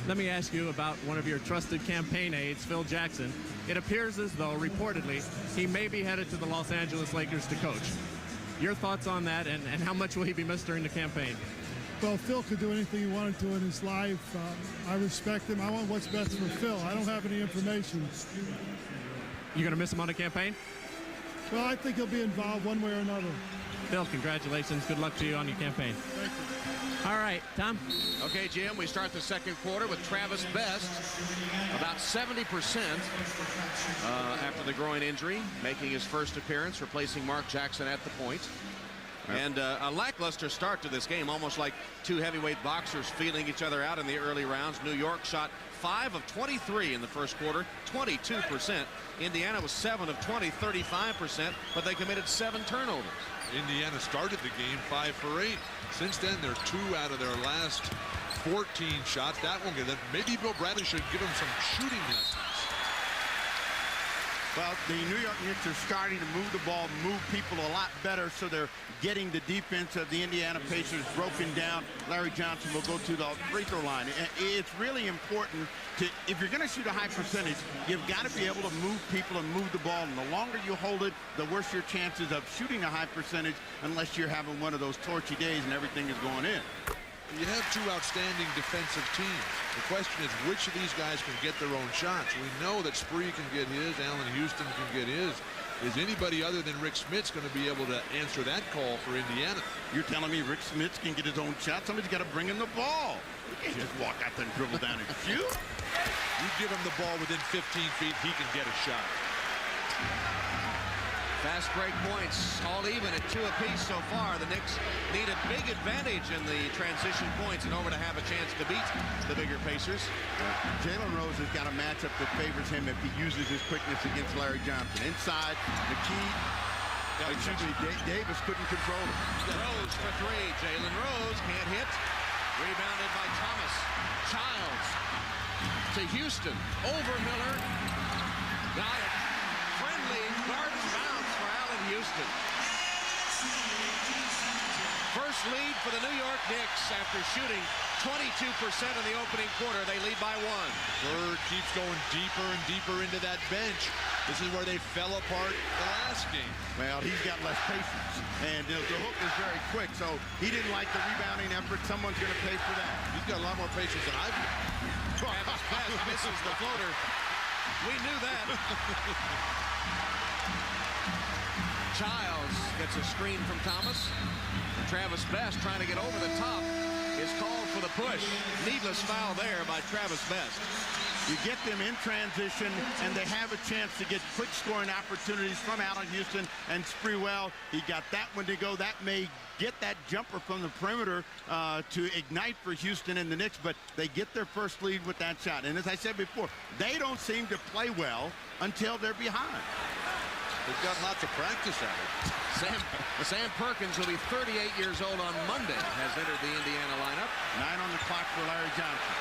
Let me ask you about one of your trusted campaign aides, Phil Jackson. It appears as though, reportedly, he may be headed to the Los Angeles Lakers to coach. Your thoughts on that, and how much will he be missed during the campaign? Well, Phil could do anything he wanted to in his life. I respect him. I want what's best for Phil. I don't have any information. You going to miss him on the campaign? Well, I think he'll be involved one way or another. Phil, congratulations. Good luck to you on your campaign. Thank you. All right, Tom. Okay, Jim, we start the second quarter with Travis Best, about 70% after the groin injury, making his first appearance, replacing Mark Jackson at the point. And a lackluster start to this game, almost like 2 heavyweight boxers feeling each other out in the early rounds. New York shot 5 of 23 in the first quarter, 22%. Indiana was 7 of 20, 35%, but they committed 7 turnovers. Indiana started the game 5 for 8. Since then, they're 2 out of their last 14 shots. That won't get them. Maybe Bill Bradley should give them some shooting lessons. Well, the New York Knicks are starting to move the ball, move people a lot better, so they're getting the defense of the Indiana Pacers broken down. Larry Johnson will go to the free throw line. It's really important to, if you're going to shoot a high percentage, you've got to be able to move people and move the ball. And the longer you hold it, the worse your chances of shooting a high percentage, unless you're having one of those torchy days and everything is going in. You have 2 outstanding defensive teams. The question is which of these guys can get their own shots. We know that Spree can get his, Allen Houston can get his. Is anybody other than Rick Smits going to be able to answer that call for Indiana? You're telling me Rick Smits can get his own shot? Somebody's got to bring him the ball. You can't just walk out there and dribble down and shoot. You give him the ball within 15 feet, he can get a shot. Fast break points, all even at 2 apiece so far. The Knicks need a big advantage in the transition points in order to have a chance to beat the bigger Pacers. Jalen Rose has got a matchup that favors him if he uses his quickness against Larry Johnson. Inside, McKee, Davis couldn't control him. Rose for 3. Jalen Rose can't hit. Rebounded by Thomas. Childs to Houston. Over Miller. Got it. Friendly garden bounce for Allen Houston. First lead for the New York Knicks after shooting 22% in the opening quarter. They lead by 1. Bird keeps going deeper and deeper into that bench. This is where they fell apart the last game. Well, he's got less patience, and the hook is very quick, so he didn't like the rebounding effort. Someone's going to pay for that. He's got a lot more patience than I've got. Travis Best misses the floater. We knew that. Childs gets a screen from Thomas. Travis Best trying to get over the top is called for the push. Needless foul there by Travis Best. You get them in transition, and they have a chance to get quick scoring opportunities from Allen Houston and Sprewell. He got that one to go. That may get that jumper from the perimeter to ignite for Houston and the Knicks, but they get their first lead with that shot. And as I said before, they don't seem to play well until they're behind. They've got lots of practice at it. Sam Perkins, who'll be 38 years old on Monday, has entered the Indiana lineup. 9 on the clock for Larry Johnson.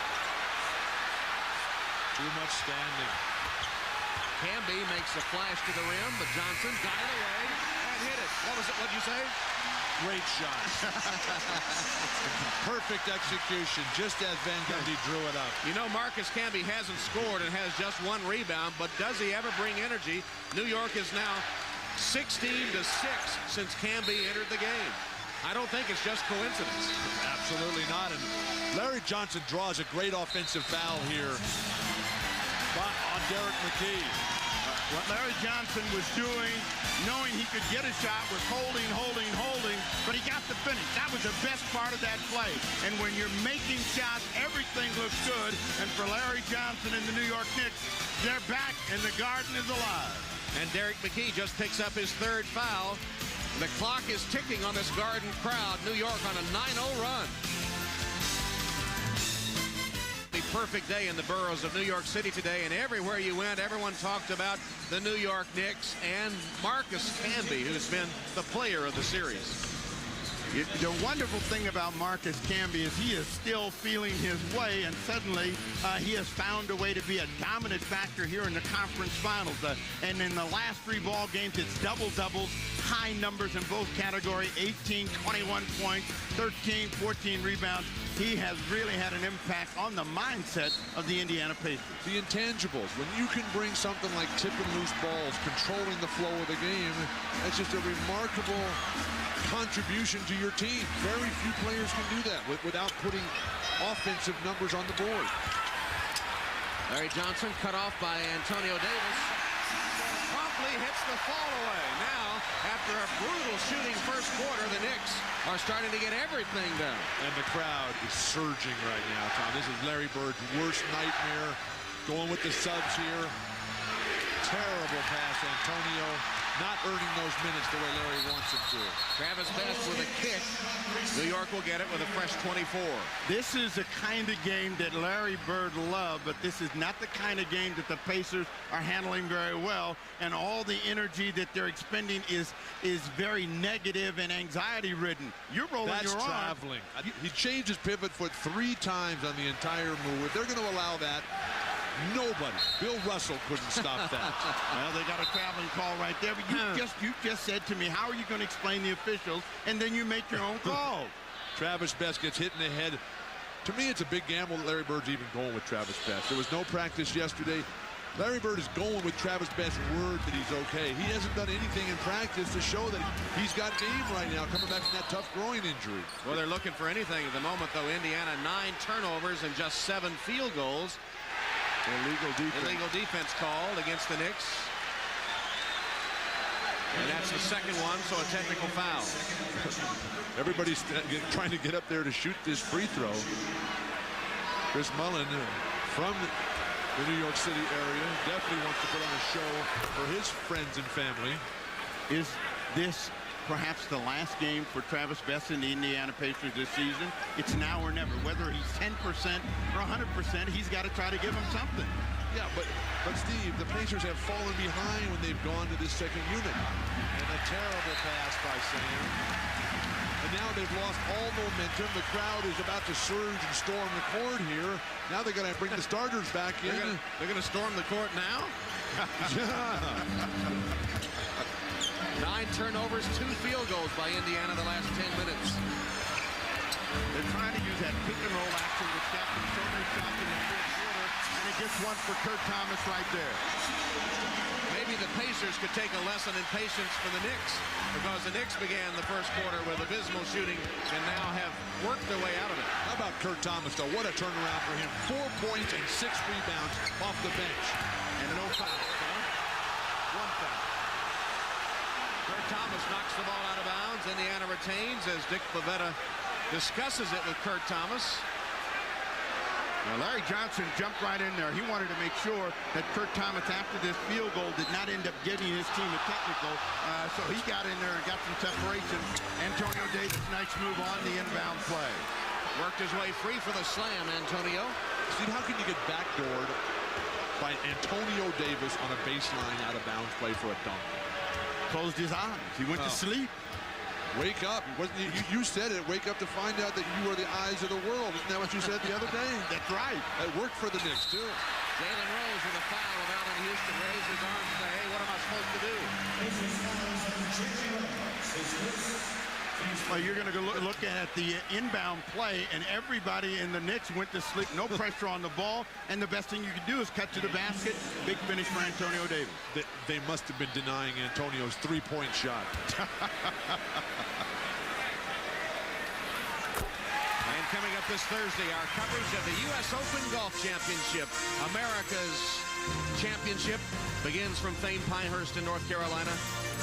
Too much standing. Camby makes a flash to the rim, but Johnson got it away and hit it. What'd you say? Great shot. Perfect execution, just as Van Gundy drew it up. You know, Marcus Camby hasn't scored and has just 1 rebound, but does he ever bring energy? New York is now 16-6 since Camby entered the game. I don't think it's just coincidence. Absolutely not. And Larry Johnson draws a great offensive foul here on Derek McKee. What Larry Johnson was doing, knowing he could get a shot, was holding, but he got the finish. That was the best part of that play. And when you're making shots, everything looks good. And for Larry Johnson and the New York Knicks, they're back and the Garden is alive. And Derek McKee just picks up his 3rd foul. The clock is ticking on this Garden crowd. New York on a 9-0 run. A perfect day in the boroughs of New York City today, and everywhere you went, everyone talked about the New York Knicks and Marcus Camby, who's been the player of the series. The wonderful thing about Marcus Camby is he is still feeling his way, and suddenly he has found a way to be a dominant factor here in the conference finals. And in the last 3 ball games, it's double-doubles, high numbers in both categories, 18, 21 points, 13, 14 rebounds. He has really had an impact on the mindset of the Indiana Pacers. The intangibles, when you can bring something like tipping loose balls, controlling the flow of the game, that's just a remarkable contribution to your team. Very few players can do that without putting offensive numbers on the board. Larry Johnson cut off by Antonio Davis. Promptly hits the fall away. Now, after a brutal shooting first quarter, the Knicks are starting to get everything done. And the crowd is surging right now, Tom. This is Larry Bird's worst nightmare. Going with the subs here. Terrible pass, Antonio. Not earning those minutes the way Larry wants him to. Travis Best with a kick. New York will get it with a fresh 24. This is the kind of game that Larry Bird loved, but this is not the kind of game that the Pacers are handling very well. And all the energy that they're expending is very negative and anxiety-ridden. You're rolling your arm. That's traveling. He changed his pivot foot 3 times on the entire move. If they're going to allow that, nobody. Bill Russell couldn't stop that. Well, they got a traveling call right there. But you just said to me, how are you going to explain the officials? And then you make your own call. Travis Best gets hit in the head. To me, it's a big gamble that Larry Bird's even going with Travis Best. There was no practice yesterday. Larry Bird is going with Travis Best's word that he's okay. He hasn't done anything in practice to show that he's got game right now, coming back from that tough groin injury. Well, they're looking for anything at the moment, though. Indiana 9 turnovers and just 7 field goals. Illegal defense called against the Knicks. And that's the second one, so a technical foul. Everybody's trying to get up there to shoot this free throw. Chris Mullin from the New York City area definitely wants to put on a show for his friends and family. Is this perhaps the last game for Travis Best and the Indiana Pacers this season? It's now or never. Whether he's 10% or 100%, he's got to try to give them something. Yeah, but Steve, the Pacers have fallen behind when they've gone to this second unit. And a terrible pass by Sam. And now they've lost all momentum. The crowd is about to surge and storm the court here. Now they're going to bring the starters back in. They're going to storm the court now? 9 turnovers, 2 field goals by Indiana the last 10 minutes. They're trying to use that pick and roll action with Captain so many shots in the fourth quarter, and it gets one for Kurt Thomas right there. Maybe the Pacers could take a lesson in patience for the Knicks, because the Knicks began the first quarter with abysmal shooting and now have worked their way out of it. How about Kurt Thomas, though? What a turnaround for him. 4 points and 6 rebounds off the bench. And no foul. One foul. Kurt Thomas knocks the ball out of bounds. Indiana retains as Dick Pavetta discusses it with Kurt Thomas. Now, Larry Johnson jumped right in there. He wanted to make sure that Kurt Thomas, after this field goal, did not end up giving his team a technical. So he got in there and got some separation. Antonio Davis, nice move on the inbound play. Worked his way free for the slam, Antonio. Steve, how can you get backdoored by Antonio Davis on a baseline out-of-bounds play for a dunk? Closed his eyes. He went to sleep. Wake up. You said it. Wake up to find out that you are the eyes of the world. Isn't that what you said the other day? That's right. That worked for the Knicks, too. Jalen Rose with a foul of Allen Houston. Raised his arms and say, hey, what am I supposed to do? Well, you're going to look at the inbound play, and everybody in the Knicks went to sleep. No pressure on the ball, and the best thing you can do is cut to the basket. Big finish for Antonio Davis. They must have been denying Antonio's three-point shot. And coming up this Thursday, our coverage of the U.S. Open Golf Championship. America's championship begins from famed Pinehurst in North Carolina.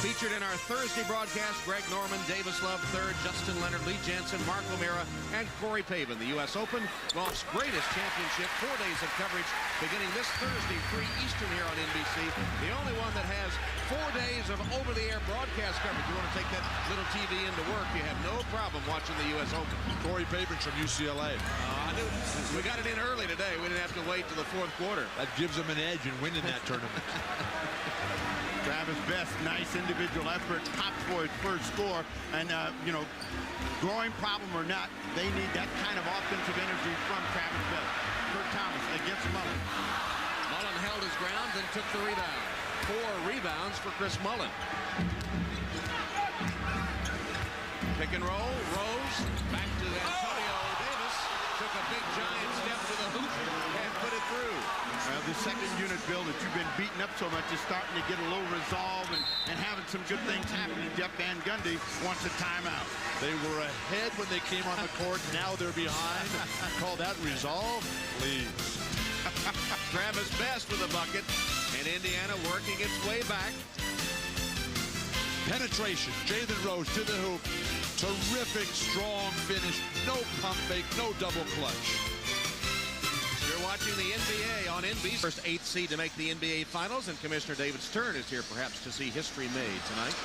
Featured in our Thursday broadcast, Greg Norman, Davis Love III, Justin Leonard, Lee Jansen, Mark O'Meara, and Corey Pavin. The U.S. Open, golf's greatest championship. 4 days of coverage beginning this Thursday, 3 Eastern here on NBC. The only one that has 4 days of over-the-air broadcast coverage. You want to take that little TV into work, you have no problem watching the U.S. Open. Corey Pavin from UCLA. I knew we got it in early today. We didn't have to wait till the fourth quarter. That gives them an edge in winning that tournament. Travis Best, nice individual effort, popped for his first score. And, you know, growing problem or not, they need that kind of offensive energy from Travis Best. Kurt Thomas against Mullen. Mullen held his ground, then took the rebound. 4 rebounds for Chris Mullen. Pick and roll, Rose, back to Antonio Davis. Took a big giant step to the hoop and put it through. The second unit, Bill, that you've been beaten up so much is starting to get a little resolve and having some good things happening. Jeff Van Gundy wants a timeout. They were ahead when they came on the court. Now they're behind. Call that resolve, please. Travis Best with a bucket, and Indiana working its way back. Penetration. Jalen Rose to the hoop. Terrific, strong finish. No pump fake, no double clutch. You're watching the NBA on NBC. First 8th seed to make the NBA Finals, and Commissioner David Stern is here perhaps to see history made tonight.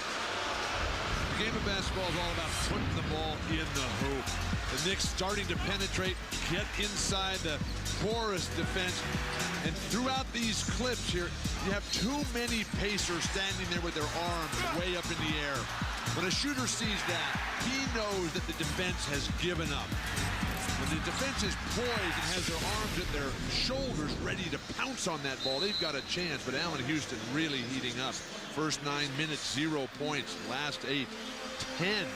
The game of basketball is all about putting the ball in the hoop. The Knicks starting to penetrate, get inside the porous defense. And throughout these clips here, you have too many Pacers standing there with their arms way up in the air. When a shooter sees that, he knows that the defense has given up. When the defense is poised and has their arms at their shoulders ready to pounce on that ball, they've got a chance. But Allen Houston really heating up. First 9 minutes, 0 points. Last 8, 10.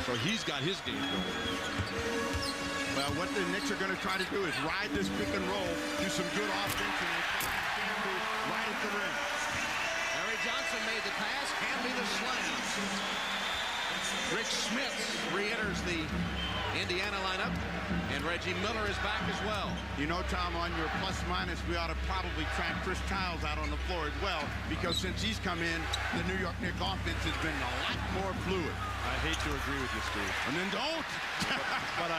So he's got his game going. Well, what the Knicks are going to try to do is ride this pick and roll, do some good offense, and right at the rim. Larry Johnson made the pass, Canby the slam. Rick Smith re-enters the Indiana lineup, and Reggie Miller is back as well. You know, Tom, on your plus-minus, we ought to probably track Chris Childs out on the floor as well, because since he's come in, the New York Knicks offense has been a lot more fluid. I hate to agree with you, Steve. And then don't. but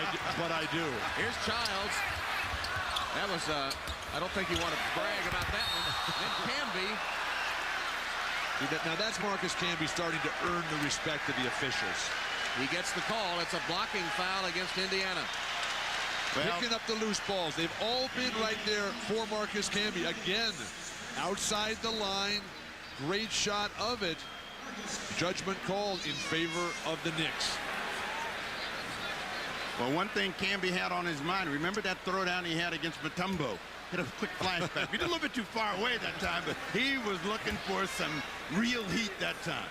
I do. Here's Childs. That was, I don't think you want to brag about that one. Then Canby. Now that's Marcus Camby starting to earn the respect of the officials. He gets the call. It's a blocking foul against Indiana. Well, picking up the loose balls. They've all been right there for Marcus Camby. Again, outside the line. Great shot of it. Judgment called in favor of the Knicks. well, one thing Canby had on his mind, remember that throwdown he had against Mutombo? Hit a quick flashback. We did a little bit too far away that time, but he was looking for some real heat that time.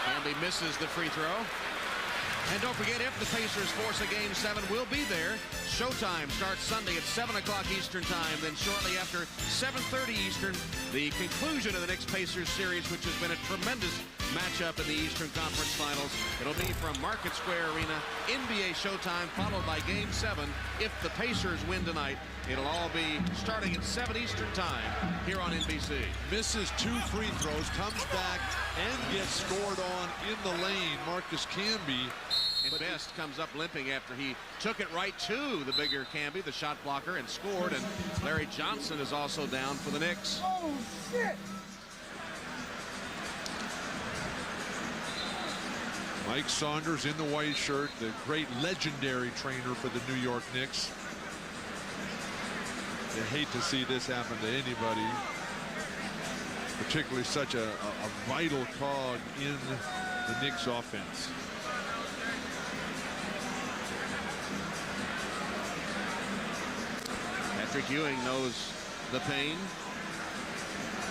Canby misses the free throw. And don't forget, if the Pacers force a Game 7, we'll be there. Showtime starts Sunday at 7 o'clock Eastern Time. Then shortly after 7:30 Eastern, the conclusion of the Knicks-Pacers series, which has been a tremendous matchup in the Eastern Conference Finals. It'll be from Market Square Arena, NBA Showtime, followed by Game 7. If the Pacers win tonight, it'll all be starting at 7 Eastern Time here on NBC. Misses 2 free throws, comes back and gets scored on in the lane. Marcus Camby. And Best comes up limping after he took it right to the bigger Canby, the shot blocker, and scored. And Larry Johnson is also down for the Knicks. Oh, shit! Mike Saunders in the white shirt, the great legendary trainer for the New York Knicks. They hate to see this happen to anybody, particularly such a vital cog in the Knicks offense. Patrick Ewing knows the pain.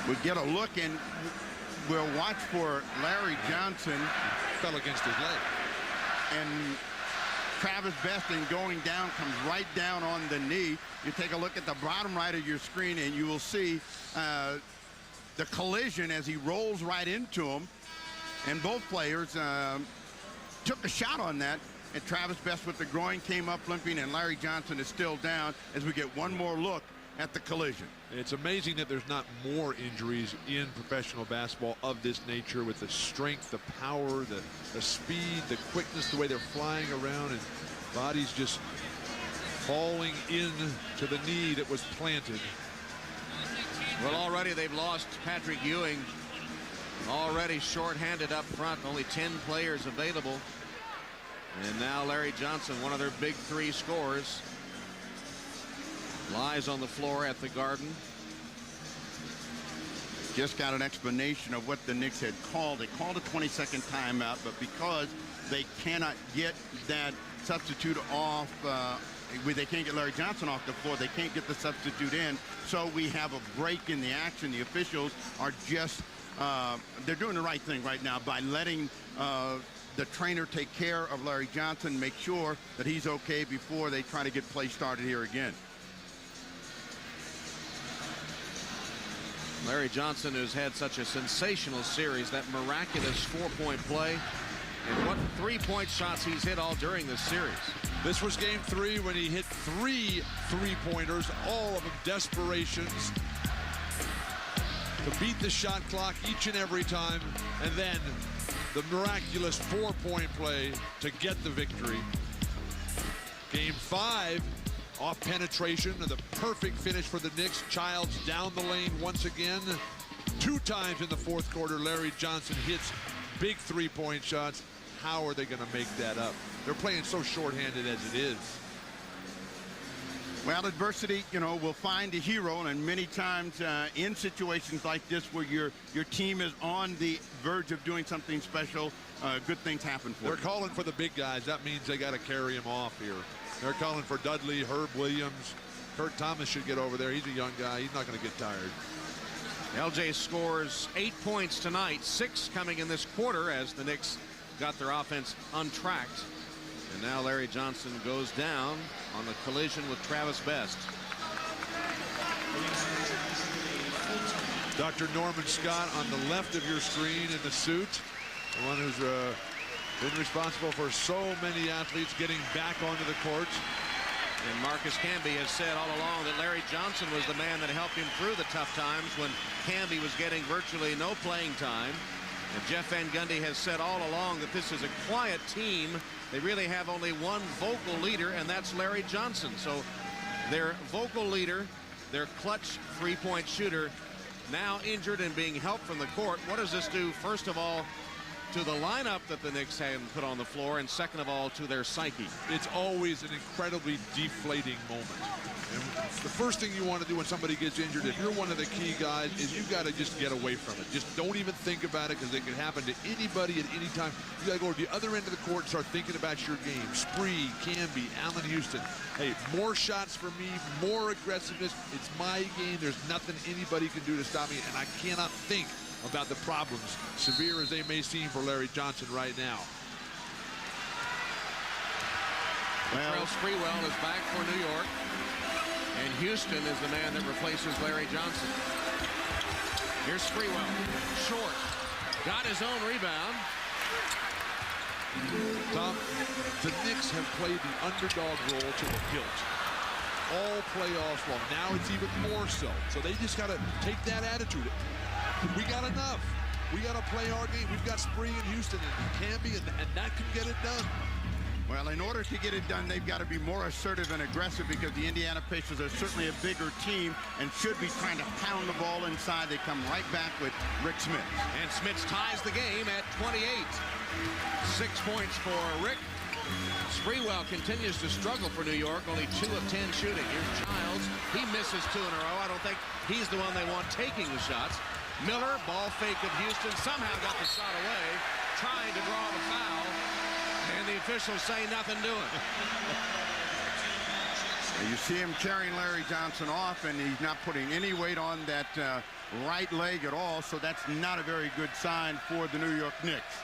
We get a look, and we'll watch for Larry Johnson. Fell against his leg. And Travis Best, in going down, comes right down on the knee. You take a look at the bottom right of your screen, and you will see the collision as he rolls right into him. And both players took a shot on that. And Travis Best with the groin came up limping, and Larry Johnson is still down as we get one more look at the collision. It's amazing that there's not more injuries in professional basketball of this nature, with the strength, the power, the speed, the quickness, the way they're flying around, and bodies just falling in to the knee that was planted. Well, already they've lost Patrick Ewing. Already shorthanded up front, only 10 players available. And now Larry Johnson, one of their big three scorers, lies on the floor at the Garden. Just got an explanation of what the Knicks had called. They called a 20-second timeout, but because they cannot get that substitute off, they can't get Larry Johnson off the floor, they can't get the substitute in, so we have a break in the action. The officials are just, they're doing the right thing right now by letting the trainer take care of Larry Johnson, make sure that he's okay before they try to get play started here again. Larry Johnson, who's had such a sensational series, that miraculous four-point play, and what three-point shots he's hit all during this series. This was game 3 when he hit 3 three-pointers, all of them desperations, to beat the shot clock each and every time, and then the miraculous 4-point play to get the victory. Game 5, off penetration, and the perfect finish for the Knicks. Childs down the lane once again. 2 times in the fourth quarter, Larry Johnson hits big three-point shots. How are they going to make that up? They're playing so shorthanded as it is. Well, adversity, you know, will find a hero, and many times in situations like this where your team is on the verge of doing something special, good things happen for them. They're calling for the big guys. That means they got to carry him off here. They're calling for Dudley, Herb Williams. Kurt Thomas should get over there. He's a young guy. He's not going to get tired. LJ scores 8 points tonight, 6 coming in this quarter as the Knicks got their offense untracked. And now Larry Johnson goes down on the collision with Travis Best. Dr. Norman Scott on the left of your screen in the suit, the one who's been responsible for so many athletes getting back onto the court. And Marcus Camby has said all along that Larry Johnson was the man that helped him through the tough times when Camby was getting virtually no playing time. And Jeff Van Gundy has said all along that this is a quiet team. They really have only one vocal leader, and that's Larry Johnson. So their vocal leader, their clutch three-point shooter, now injured and being helped from the court. What does this do, first of all, to the lineup that the Knicks had put on the floor, and second of all, to their psyche? It's always an incredibly deflating moment. And the first thing you want to do when somebody gets injured, if you're one of the key guys, is you got to just get away from it. Just don't even think about it, because it can happen to anybody at any time. You got to go to the other end of the court and start thinking about your game. Spree, Camby, Allen Houston. Hey, more shots for me, more aggressiveness. It's my game. There's nothing anybody can do to stop me, and I cannot think about the problems, severe as they may seem for Larry Johnson right now. Well, Sprewell is back for New York, and Houston is the man that replaces Larry Johnson. Here's Sprewell, short, got his own rebound. Tom, the Knicks have played the underdog role to the hilt all playoffs long. Now it's even more so. So they just got to take that attitude. We got enough. We got to play our game. We've got Spree and Houston and Camby, and that can get it done. Well, in order to get it done, they've got to be more assertive and aggressive, because the Indiana Pacers are certainly a bigger team and should be trying to pound the ball inside. They come right back with Rick Smith. And Smith ties the game at 28. 6 points for Rick. Sprewell continues to struggle for New York, only 2 of 10 shooting. Here's Childs. He misses 2 in a row. I don't think he's the one they want taking the shots. Miller, ball fake of Houston, somehow got the shot away, trying to draw the foul, and the officials say nothing doing. You see him carrying Larry Johnson off, and he's not putting any weight on that right leg at all, so that's not a very good sign for the New York Knicks.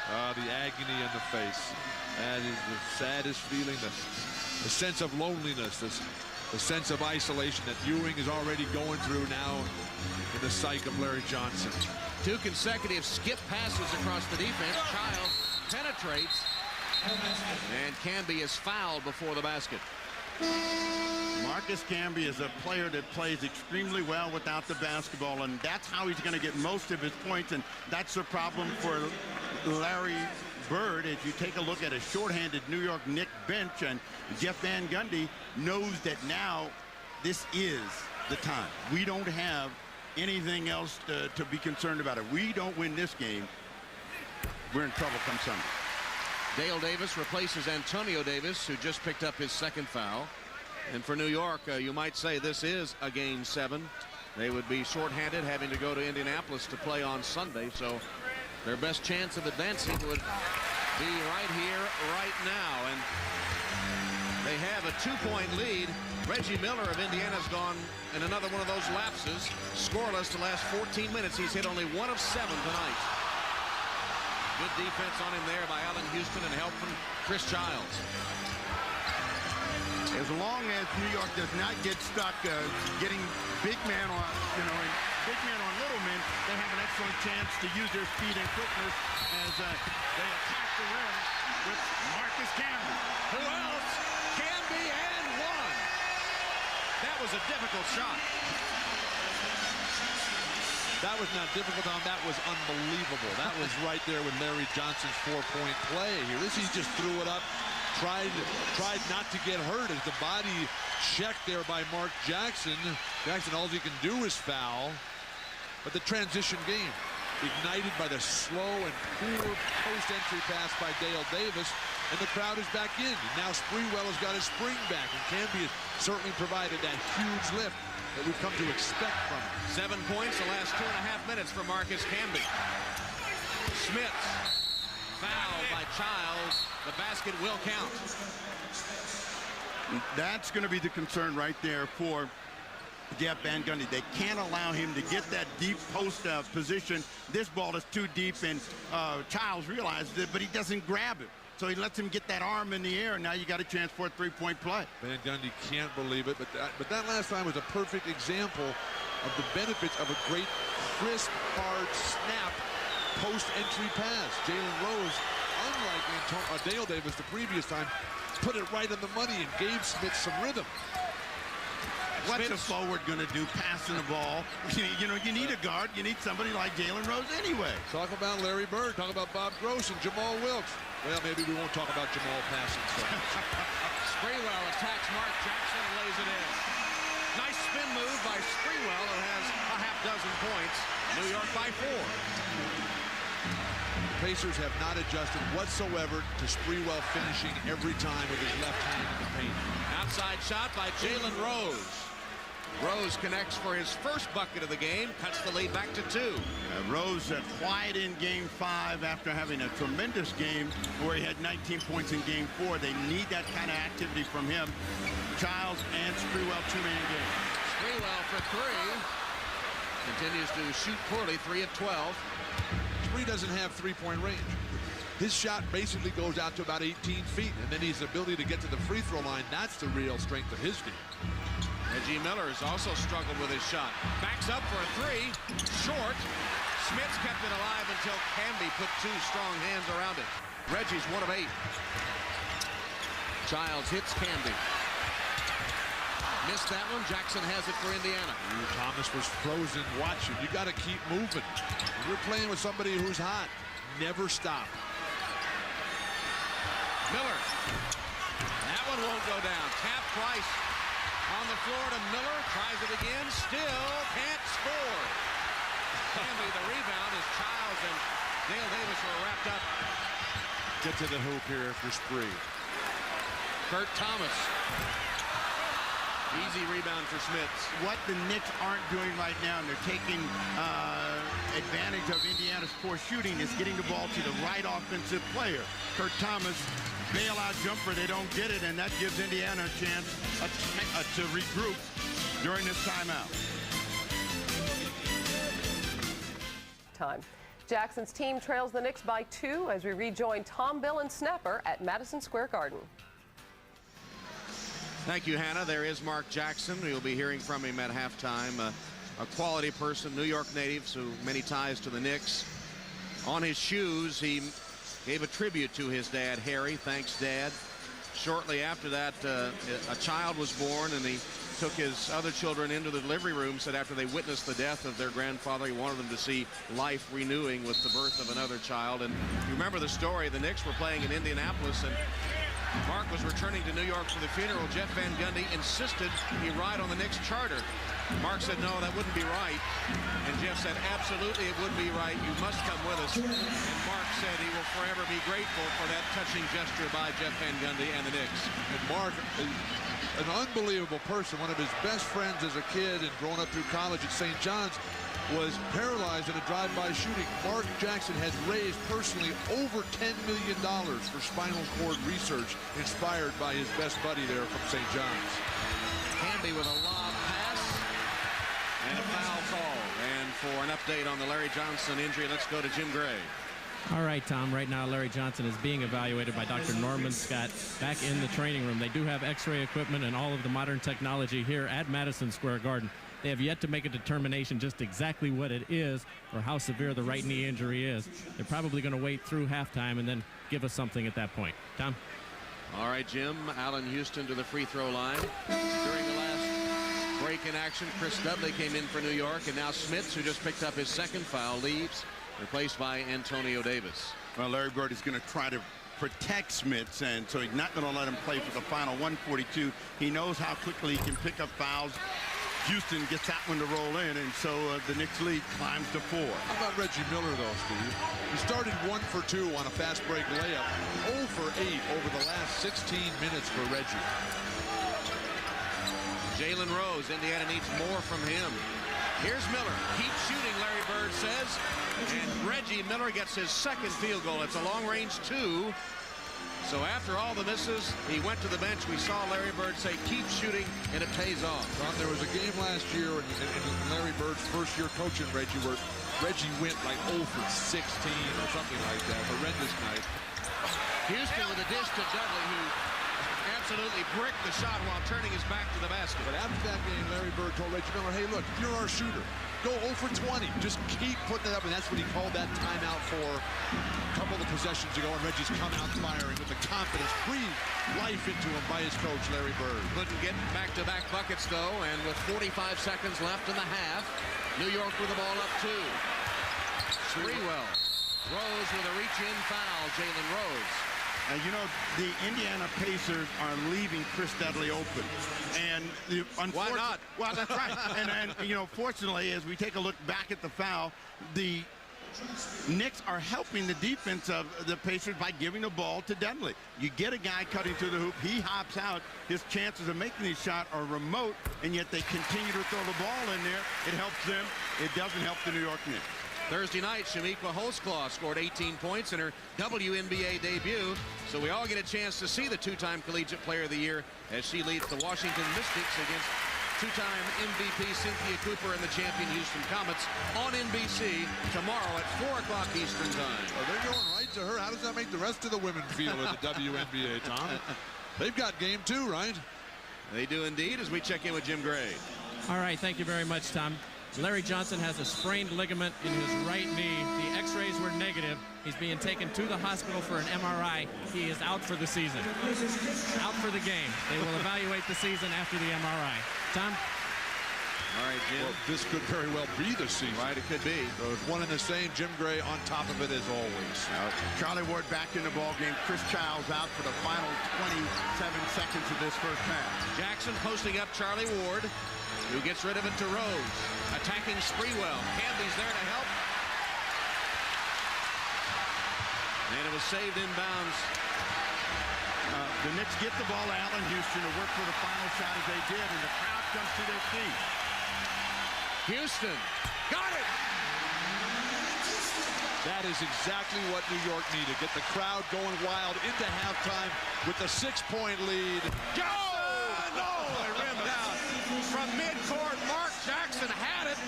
The agony on the face. That is the saddest feeling, the sense of loneliness, the sense of isolation that Ewing is already going through now in the psyche of Larry Johnson. 2 consecutive skip passes across the defense. Childs penetrates, and Camby is fouled before the basket. Marcus Camby is a player that plays extremely well without the basketball, and that's how he's going to get most of his points, and that's the problem for Larry Bird. As you take a look at a shorthanded New York Knicks bench, and Jeff Van Gundy knows that now this is the time. We don't have anything else to be concerned about. If we don't win this game, we're in trouble come Sunday. Dale Davis replaces Antonio Davis, who just picked up his 2nd foul. And for New York, you might say this is a Game 7. They would be shorthanded, having to go to Indianapolis to play on Sunday. So their best chance of advancing would be right here, right now. And they have a 2-point lead. Reggie Miller of Indiana's gone in another one of those lapses. Scoreless the last 14 minutes. He's hit only 1 of 7 tonight. Good defense on him there by Allen Houston and help from Chris Childs. As long as New York does not get stuck getting big man on, big man on little men, they have an excellent chance to use their speed and quickness as they attack the rim with Marcus Camby. Who else? Camby and 1. That was a difficult shot. That was not difficult, Tom. That was unbelievable. That was right there with Larry Johnson's 4-point play here. He just threw it up, tried not to get hurt as the body checked there by Mark Jackson. Jackson, all he can do is foul. But the transition game, ignited by the slow and poor post-entry pass by Dale Davis, and the crowd is back in. And now Sprewell has got his spring back, and Camby has certainly provided that huge lift that we've come to expect from him. 7 points the last 2.5 minutes for Marcus Camby. Smits fouled by Childs. The basket will count. That's going to be the concern right there for Jeff Van Gundy. They can't allow him to get that deep post position. This ball is too deep, and Childs realizes it, but he doesn't grab it. So he lets him get that arm in the air. Now you got a chance for a 3-point play. Van Gundy can't believe it, but that last time was a perfect example of the benefits of a great, crisp, hard snap post-entry pass. Jalen Rose, unlike Dale Davis the previous time, put it right on the money and gave Smith some rhythm. What's a forward going to do passing the ball? You need a guard. You need somebody like Jalen Rose anyway. Talk about Larry Bird. Talk about Bob Gross and Jamal Wilkes. Well, maybe we won't talk about Jamal passing. So. Sprewell attacks Mark Jackson and lays it in. Nice spin move by Sprewell, who has a half dozen points. New York by 4. The Pacers have not adjusted whatsoever to Sprewell finishing every time with his left hand in the paint. Outside shot by Jalen Rose. Rose connects for his first bucket of the game, cuts the lead back to 2. Rose quiet in Game 5 after having a tremendous game where he had 19 points in Game 4. They need that kind of activity from him. Childs and Sprewell, 2-man game. Sprewell for 3. Continues to shoot poorly, 3 of 12. Spree doesn't have three-point range. His shot basically goes out to about 18 feet, and then his ability to get to the free throw line, that's the real strength of his game. Reggie Miller has also struggled with his shot. Backs up for a 3. Short. Smits kept it alive until Camby put 2 strong hands around it. Reggie's 1 of 8. Childs hits Camby. Missed that one. Jackson has it for Indiana. Thomas was frozen watching. You got to keep moving. You're playing with somebody who's hot. Never stop. Miller. That one won't go down. Tap twice. On the floor to Miller, tries it again, still can't score. Camby the rebound as Childs and Dale Davis were wrapped up. Get to the hoop here for Spree. Kurt Thomas. Easy rebound for Smits. What the Knicks aren't doing right now, and they're taking advantage of Indiana's poor shooting, is getting the ball to the right offensive player. Kurt Thomas, bailout jumper, they don't get it, and that gives Indiana a chance to regroup during this timeout. halftime. Jackson's team trails the Knicks by 2 as we rejoin Tom, Bill, and Snapper at Madison Square Garden. Thank you, Hannah. There is Mark Jackson. We'll be hearing from him at halftime. A quality person, New York native, so many ties to the Knicks. On his shoes, he gave a tribute to his dad, Harry. Thanks, Dad. Shortly after that, a child was born, and he took his other children into the delivery room, said after they witnessed the death of their grandfather, he wanted them to see life renewing with the birth of another child. And you remember the story, the Knicks were playing in Indianapolis, and Mark was returning to New York for the funeral. Jeff Van Gundy insisted he ride on the Knicks charter. Mark said, no, that wouldn't be right. And Jeff said, absolutely, it would be right. You must come with us. And Mark said he will forever be grateful for that touching gesture by Jeff Van Gundy and the Knicks. And Mark, an unbelievable person, one of his best friends as a kid and growing up through college at St. John's, was paralyzed in a drive-by shooting. Mark Jackson has raised personally over $10 million for spinal cord research, inspired by his best buddy there from St. John's. Hamby with a lob pass and a foul call. And for an update on the Larry Johnson injury, let's go to Jim Gray. All right, Tom. Right now, Larry Johnson is being evaluated by Dr. Norman Scott back in the training room. They do have x-ray equipment and all of the modern technology here at Madison Square Garden. They have yet to make a determination just exactly what it is or how severe the right knee injury is. They're probably going to wait through halftime and then give us something at that point. Tom? All right, Jim. Allen Houston to the free throw line. During the last break in action, Chris Dudley came in for New York, and now Smits, who just picked up his second foul, leaves, replaced by Antonio Davis. Well, Larry Bird is going to try to protect Smits, and so he's not going to let him play for the final 142. He knows how quickly he can pick up fouls. Houston gets that one to roll in, and so the Knicks lead climbs to 4. How about Reggie Miller, though, Steve? He started 1 for 2 on a fast break layup. 0 for 8 over the last 16 minutes for Reggie. Jalen Rose, Indiana needs more from him. Here's Miller. Keep shooting, Larry Bird says. And Reggie Miller gets his second field goal. It's a long-range 2. So after all the misses, he went to the bench. We saw Larry Bird say, keep shooting, and it pays off. Well, there was a game last year in Larry Bird's first year coaching Reggie where Reggie went like 0 for 16 or something like that. Horrendous night. Houston with a dish to Dudley, who absolutely bricked the shot while turning his back to the basket. But after that game, Larry Bird told Reggie Miller, hey, look, you're our shooter. Go 0 for 20. Just keep putting it up, and that's what he called that timeout for a couple of possessions ago, and Reggie's come out firing with the confidence, breathed life into him by his coach, Larry Bird. Couldn't get back-to-back buckets, though, and with 45 seconds left in the half, New York with the ball up 2. Sprewell. Rose with a reach-in foul, Jalen Rose. And you know, the Indiana Pacers are leaving Chris Dudley open. And why not? Well, that's right. and you know, fortunately, as we take a look back at the foul, the Knicks are helping the defense of the Pacers by giving the ball to Dudley. You get a guy cutting to the hoop, he hops out. His chances of making his shot are remote, and yet they continue to throw the ball in there. It helps them. It doesn't help the New York Knicks. Thursday night, Shamiqua Holtzclaw scored 18 points in her WNBA debut, so we all get a chance to see the two-time Collegiate Player of the Year as she leads the Washington Mystics against two-time MVP Cynthia Cooper and the champion Houston Comets on NBC tomorrow at 4 o'clock Eastern Time. Oh, they're going right to her. How does that make the rest of the women feel in the WNBA, Tom? They've got game 2, right? They do indeed, as we check in with Jim Gray. All right, thank you very much, Tom. Larry Johnson has a sprained ligament in his right knee. The x-rays were negative. He's being taken to the hospital for an MRI. He is out for the season. Out for the game. They will evaluate the season after the MRI. Tom? All right, Jim. Well, this could very well be the season. Right, it could be. So it's one and the same. Jim Gray on top of it as always. Charlie Ward back in the ball game. Chris Childs out for the final 27 seconds of this first half. Jackson posting up Charlie Ward, who gets rid of it to Rose. Attacking Sprewell. Hamby's there to help. And it was saved inbounds. The Knicks get the ball to Allen Houston to work for the final shot as they did, and the crowd comes to their feet. Houston got it. That is exactly what New York needed. Get the crowd going wild into halftime with a 6-point lead. Go! No! It rimmed out. From midcourt, Mark Jackson had it,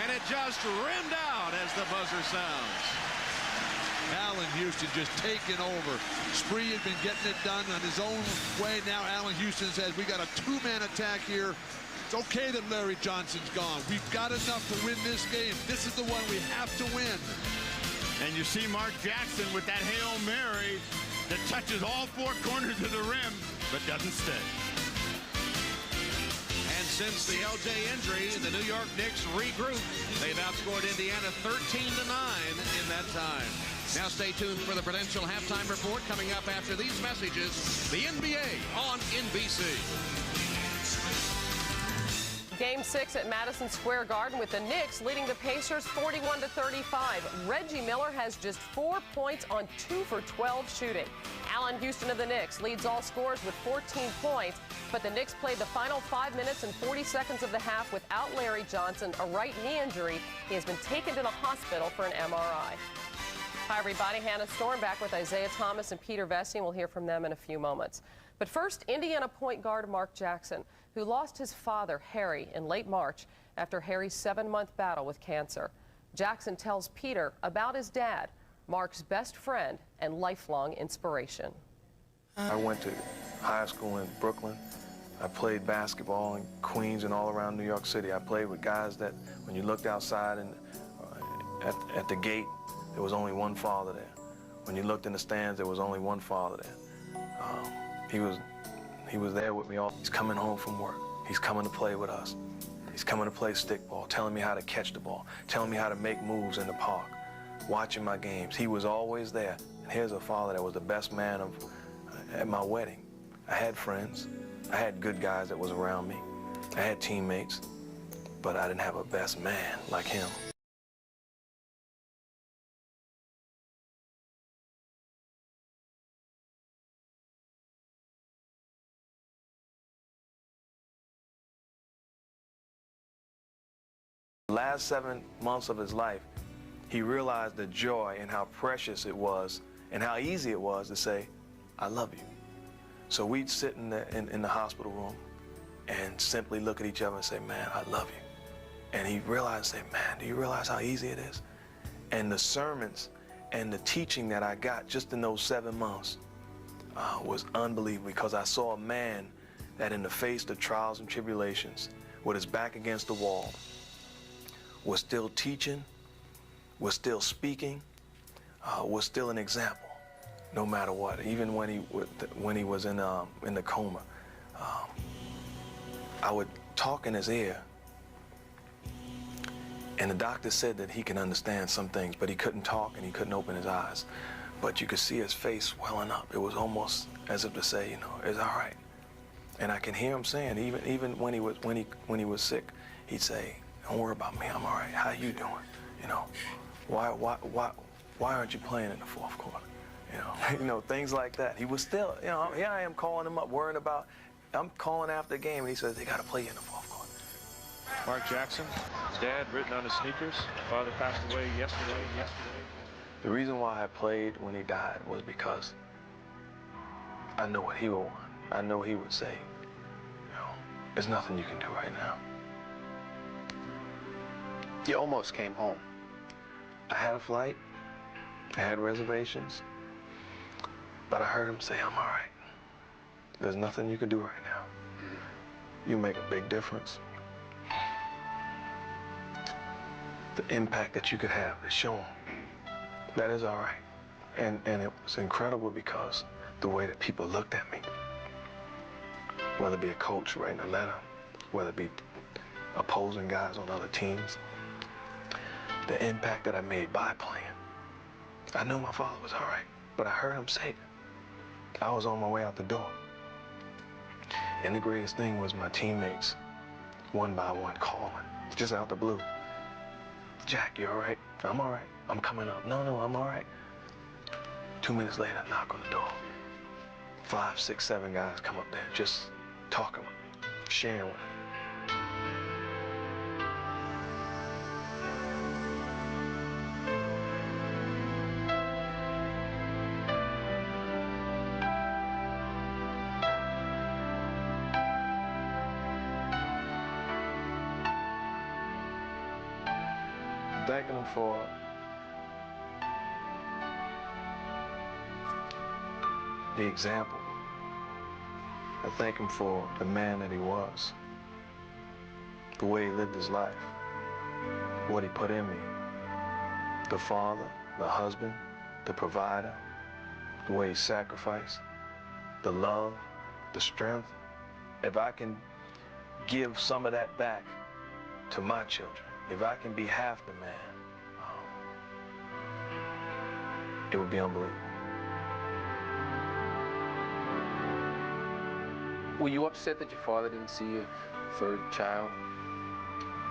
and it just rimmed out as as the buzzer sounds. Allen Houston just taking over. Spree had been getting it done on his own way. Now Allen Houston says, we got a two-man attack here. It's okay that Larry Johnson's gone. We've got enough to win this game. This is the one we have to win. And you see Mark Jackson with that Hail Mary that touches all four corners of the rim, but doesn't stay. And since the LJ injury, the New York Knicks regroup. They've outscored Indiana 13-9 in that time. Now stay tuned for the Prudential Halftime Report coming up after these messages. The NBA on NBC. Game 6 at Madison Square Garden with the Knicks leading the Pacers 41-35. Reggie Miller has just 4 points on 2 for 12 shooting. Allen Houston of the Knicks leads all scorers with 14 points, but the Knicks played the final 5 minutes and 40 seconds of the half without Larry Johnson, a right knee injury. He has been taken to the hospital for an MRI. Hi, everybody. Hannah Storm back with Isaiah Thomas and Peter Vesey. We'll hear from them in a few moments. But first, Indiana point guard Mark Jackson, who lost his father, Harry, in late March after Harry's 7-month battle with cancer. Jackson tells Peter about his dad, Mark's best friend and lifelong inspiration. I went to high school in Brooklyn. I played basketball in Queens and all around New York City. I played with guys that when you looked outside and at the gate, there was only one father there. When you looked in the stands, there was only one father there. He was there with me all. He's coming home from work. He's coming to play with us. He's coming to play stickball, telling me how to catch the ball, telling me how to make moves in the park, watching my games. He was always there. And here's a father that was the best man at my wedding. I had friends. I had good guys that was around me. I had teammates, but I didn't have a best man like him. The last 7 months of his life, he realized the joy and how precious it was and how easy it was to say, I love you. So we'd sit in the hospital room and simply look at each other and say, man, I love you. And he realized, say, man, do you realize how easy it is? And the sermons and the teaching that I got just in those 7 months was unbelievable, because I saw a man that in the face of trials and tribulations, with his back against the wall, was still teaching, was still speaking, was still an example, no matter what. Even when he was in the coma, I would talk in his ear, and the doctor said that he can understand some things, but he couldn't talk and he couldn't open his eyes. But you could see his face swelling up. It was almost as if to say, you know, it's all right. And I can hear him saying, even when he was sick, he'd say, don't worry about me, I'm all right. How you doing? You know, why aren't you playing in the fourth quarter? You know, things like that. He was still, you know, here I am calling him up, worrying about, I'm calling after the game, and he says, they got to play you in the fourth quarter. Mark Jackson, dad written on his sneakers. Father passed away yesterday. The reason why I played when he died was because I know what he would want. I know he would say, you know, there's nothing you can do right now. You almost came home. I had a flight, I had reservations, but I heard him say, I'm all right. There's nothing you can do right now. You make a big difference. The impact that you could have is shown. That is all right. And it was incredible because the way that people looked at me, whether it be a coach writing a letter, whether it be opposing guys on other teams, the impact that I made by playing. I knew my father was all right, but I heard him say it. I was on my way out the door. And the greatest thing was my teammates, one by one, calling, just out the blue. Jack, you all right? I'm all right. I'm coming up. No, I'm all right. 2 minutes later, knock on the door. 5, 6, 7 guys come up there, just talking with me, sharing with me. Thanking him for the example. I thank him for the man that he was, the way he lived his life, what he put in me, the father, the husband, the provider, the way he sacrificed, the love, the strength. If I can give some of that back to my children, if I can be half the man, it would be unbelievable. Were you upset that your father didn't see your third child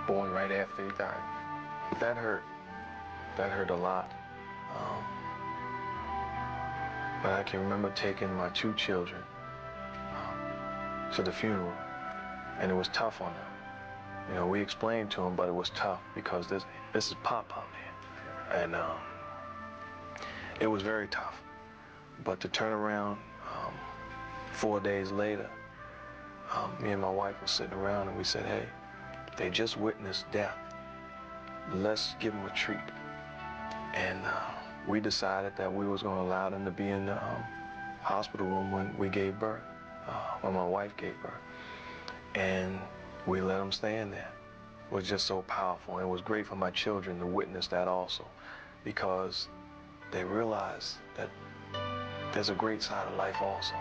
born right after he died? That hurt. That hurt a lot. But I can remember taking my 2 children to the funeral, and it was tough on them. You know, we explained to them, but it was tough because this is Papa, man. And it was very tough. But to turn around 4 days later, me and my wife were sitting around and we said, hey, they just witnessed death. Let's give them a treat. And we decided that we was gonna allow them to be in the hospital room when we gave birth, when my wife gave birth. And we let them stay in there. It was just so powerful. And it was great for my children to witness that also, because they realized that there's a great side of life also.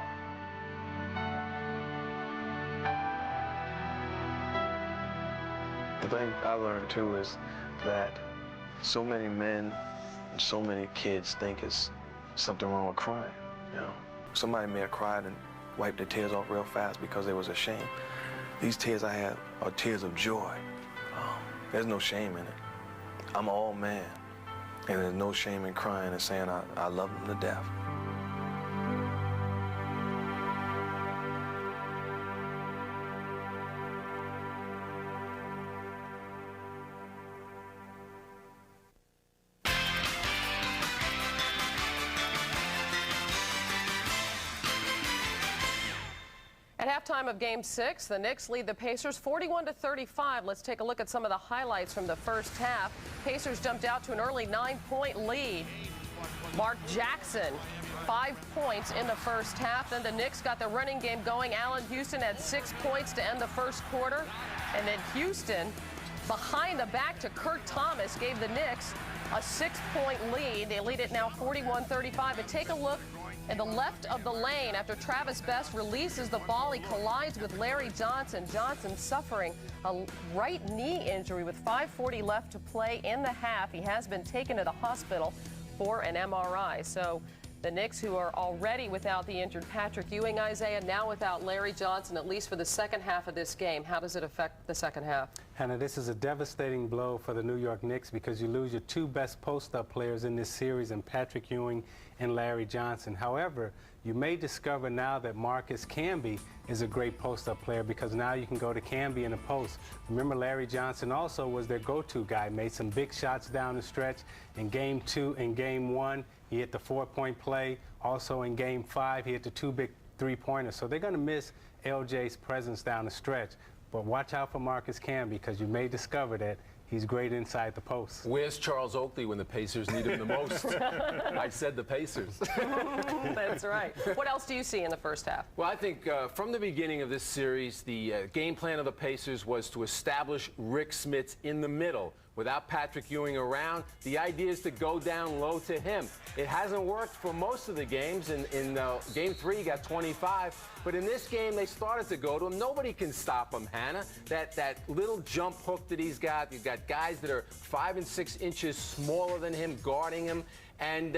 The thing I learned too is that so many men and so many kids think it's something wrong with crying, you know. Somebody may have cried and wiped their tears off real fast because they was ashamed. These tears I have are tears of joy. There's no shame in it. I'm an all man, and there's no shame in crying and saying I love them to death. At halftime of Game 6, the Knicks lead the Pacers 41-35. Let's take a look at some of the highlights from the first half. Pacers jumped out to an early 9-point lead. Mark Jackson, 5 points in the first half. Then the Knicks got the running game going. Allen Houston had 6 points to end the first quarter. And then Houston, behind the back to Kurt Thomas, gave the Knicks a 6-point lead. They lead it now 41-35. And take a look in the left of the lane after Travis Best releases the ball. He collides with Larry Johnson. Johnson suffering a right knee injury with 5:40 left to play in the half. He has been taken to the hospital for an MRI. So the Knicks, who are already without the injured Patrick Ewing, Isaiah, now without Larry Johnson, at least for the second half of this game. How does it affect the second half? Hannah, this is a devastating blow for the New York Knicks because you lose your 2 best post-up players in this series in Patrick Ewing and Larry Johnson. However, you may discover now that Marcus Camby is a great post-up player because now you can go to Camby in the post. Remember, Larry Johnson also was their go-to guy, made some big shots down the stretch. In Game 2 and Game 1, he hit the 4-point play. Also in Game 5, he hit the 2 big 3-pointers. So they're going to miss LJ's presence down the stretch. But watch out for Marcus Camby because you may discover that he's great inside the post. Where's Charles Oakley when the Pacers need him the most? I said the Pacers. That's right. What else do you see in the first half? Well, I think from the beginning of this series, the game plan of the Pacers was to establish Rick Smits in the middle. Without Patrick Ewing around, the idea is to go down low to him. It hasn't worked for most of the games. In Game 3, he got 25. But in this game, they started to go to him. Nobody can stop him, Hannah. That little jump hook that he's got, you've got guys that are 5 and 6 inches smaller than him guarding him. And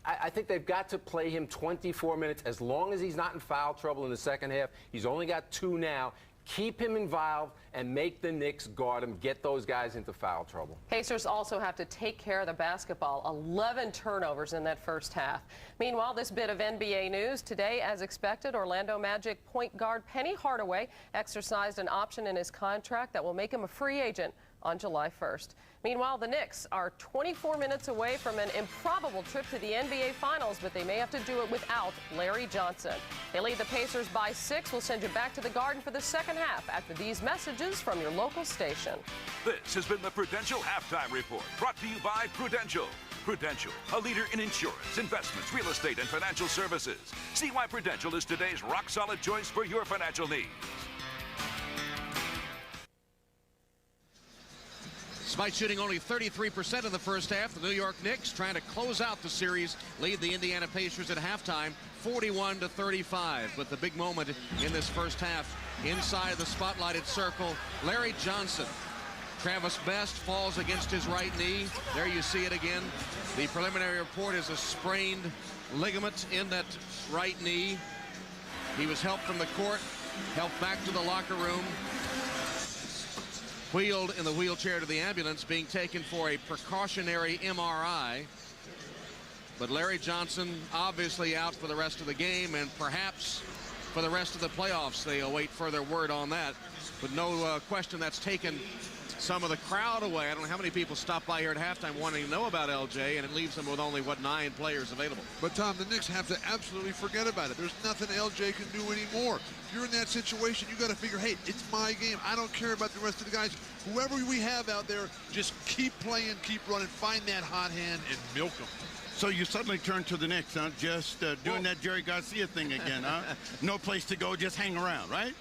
I think they've got to play him 24 minutes as long as he's not in foul trouble in the second half. He's only got 2 now. Keep him involved and make the Knicks guard him, get those guys into foul trouble. Pacers also have to take care of the basketball. 11 turnovers in that first half. Meanwhile, this bit of NBA news today, as expected, Orlando Magic point guard Penny Hardaway exercised an option in his contract that will make him a free agent on July 1st. Meanwhile, the Knicks are 24 minutes away from an improbable trip to the NBA Finals, but they may have to do it without Larry Johnson. They lead the Pacers by 6. We'll send you back to the Garden for the second half after these messages from your local station. This has been the Prudential Halftime Report, brought to you by Prudential. Prudential, a leader in insurance, investments, real estate, and financial services. See why Prudential is today's rock-solid choice for your financial needs. Despite shooting only 33% in the first half, the New York Knicks trying to close out the series, lead the Indiana Pacers at halftime, 41-35. But the big moment in this first half, inside the spotlighted circle, Larry Johnson. Travis Best falls against his right knee. There you see it again. The preliminary report is a sprained ligament in that right knee. He was helped from the court, helped back to the locker room, wheeled in the wheelchair to the ambulance, being taken for a precautionary MRI. But Larry Johnson obviously out for the rest of the game and perhaps for the rest of the playoffs. They await further word on that. But no question that's taken some of the crowd away. I don't know how many people stopped by here at halftime wanting to know about LJ, and it leaves them with only, what, 9 players available. But, Tom, the Knicks have to absolutely forget about it. There's nothing LJ can do anymore. If you're in that situation, you got to figure, hey, it's my game. I don't care about the rest of the guys. Whoever we have out there, just keep playing, keep running, find that hot hand, and milk them. So you suddenly turn to the Knicks, huh? Just doing that Jerry Garcia thing again, huh? No place to go, just hang around, right?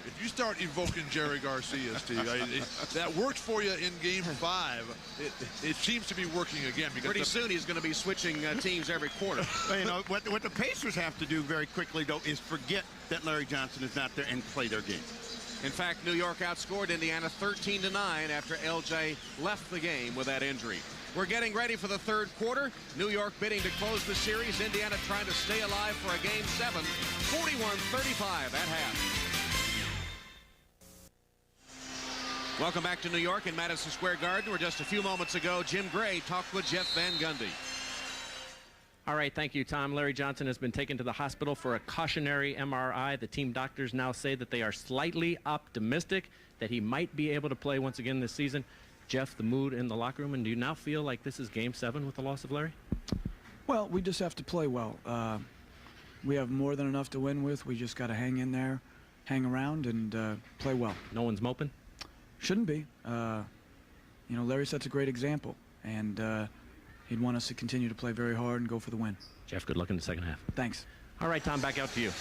If you start evoking Jerry Garcia, Steve, that worked for you in Game 5. It seems to be working again. Because pretty soon he's going to be switching teams every quarter. Well, you know, what the Pacers have to do very quickly, though, is forget that Larry Johnson is not there and play their game. In fact, New York outscored Indiana 13-9 after LJ left the game with that injury. We're getting ready for the third quarter. New York bidding to close the series. Indiana trying to stay alive for a Game 7. 41-35 at half. Welcome back to New York in Madison Square Garden, where just a few moments ago, Jim Gray talked with Jeff Van Gundy. All right, thank you, Tom. Larry Johnson has been taken to the hospital for a cautionary MRI. The team doctors now say that they are slightly optimistic that he might be able to play once again this season. Jeff, the mood in the locker room, and do you now feel like this is Game 7 with the loss of Larry? Well, we just have to play well. We have more than enough to win with. We just got to hang in there, hang around, and play well. No one's moping? Shouldn't be. You know, Larry sets a great example, and he'd want us to continue to play very hard and go for the win. Jeff, good luck in the second half. Thanks. All right, Tom, back out to you.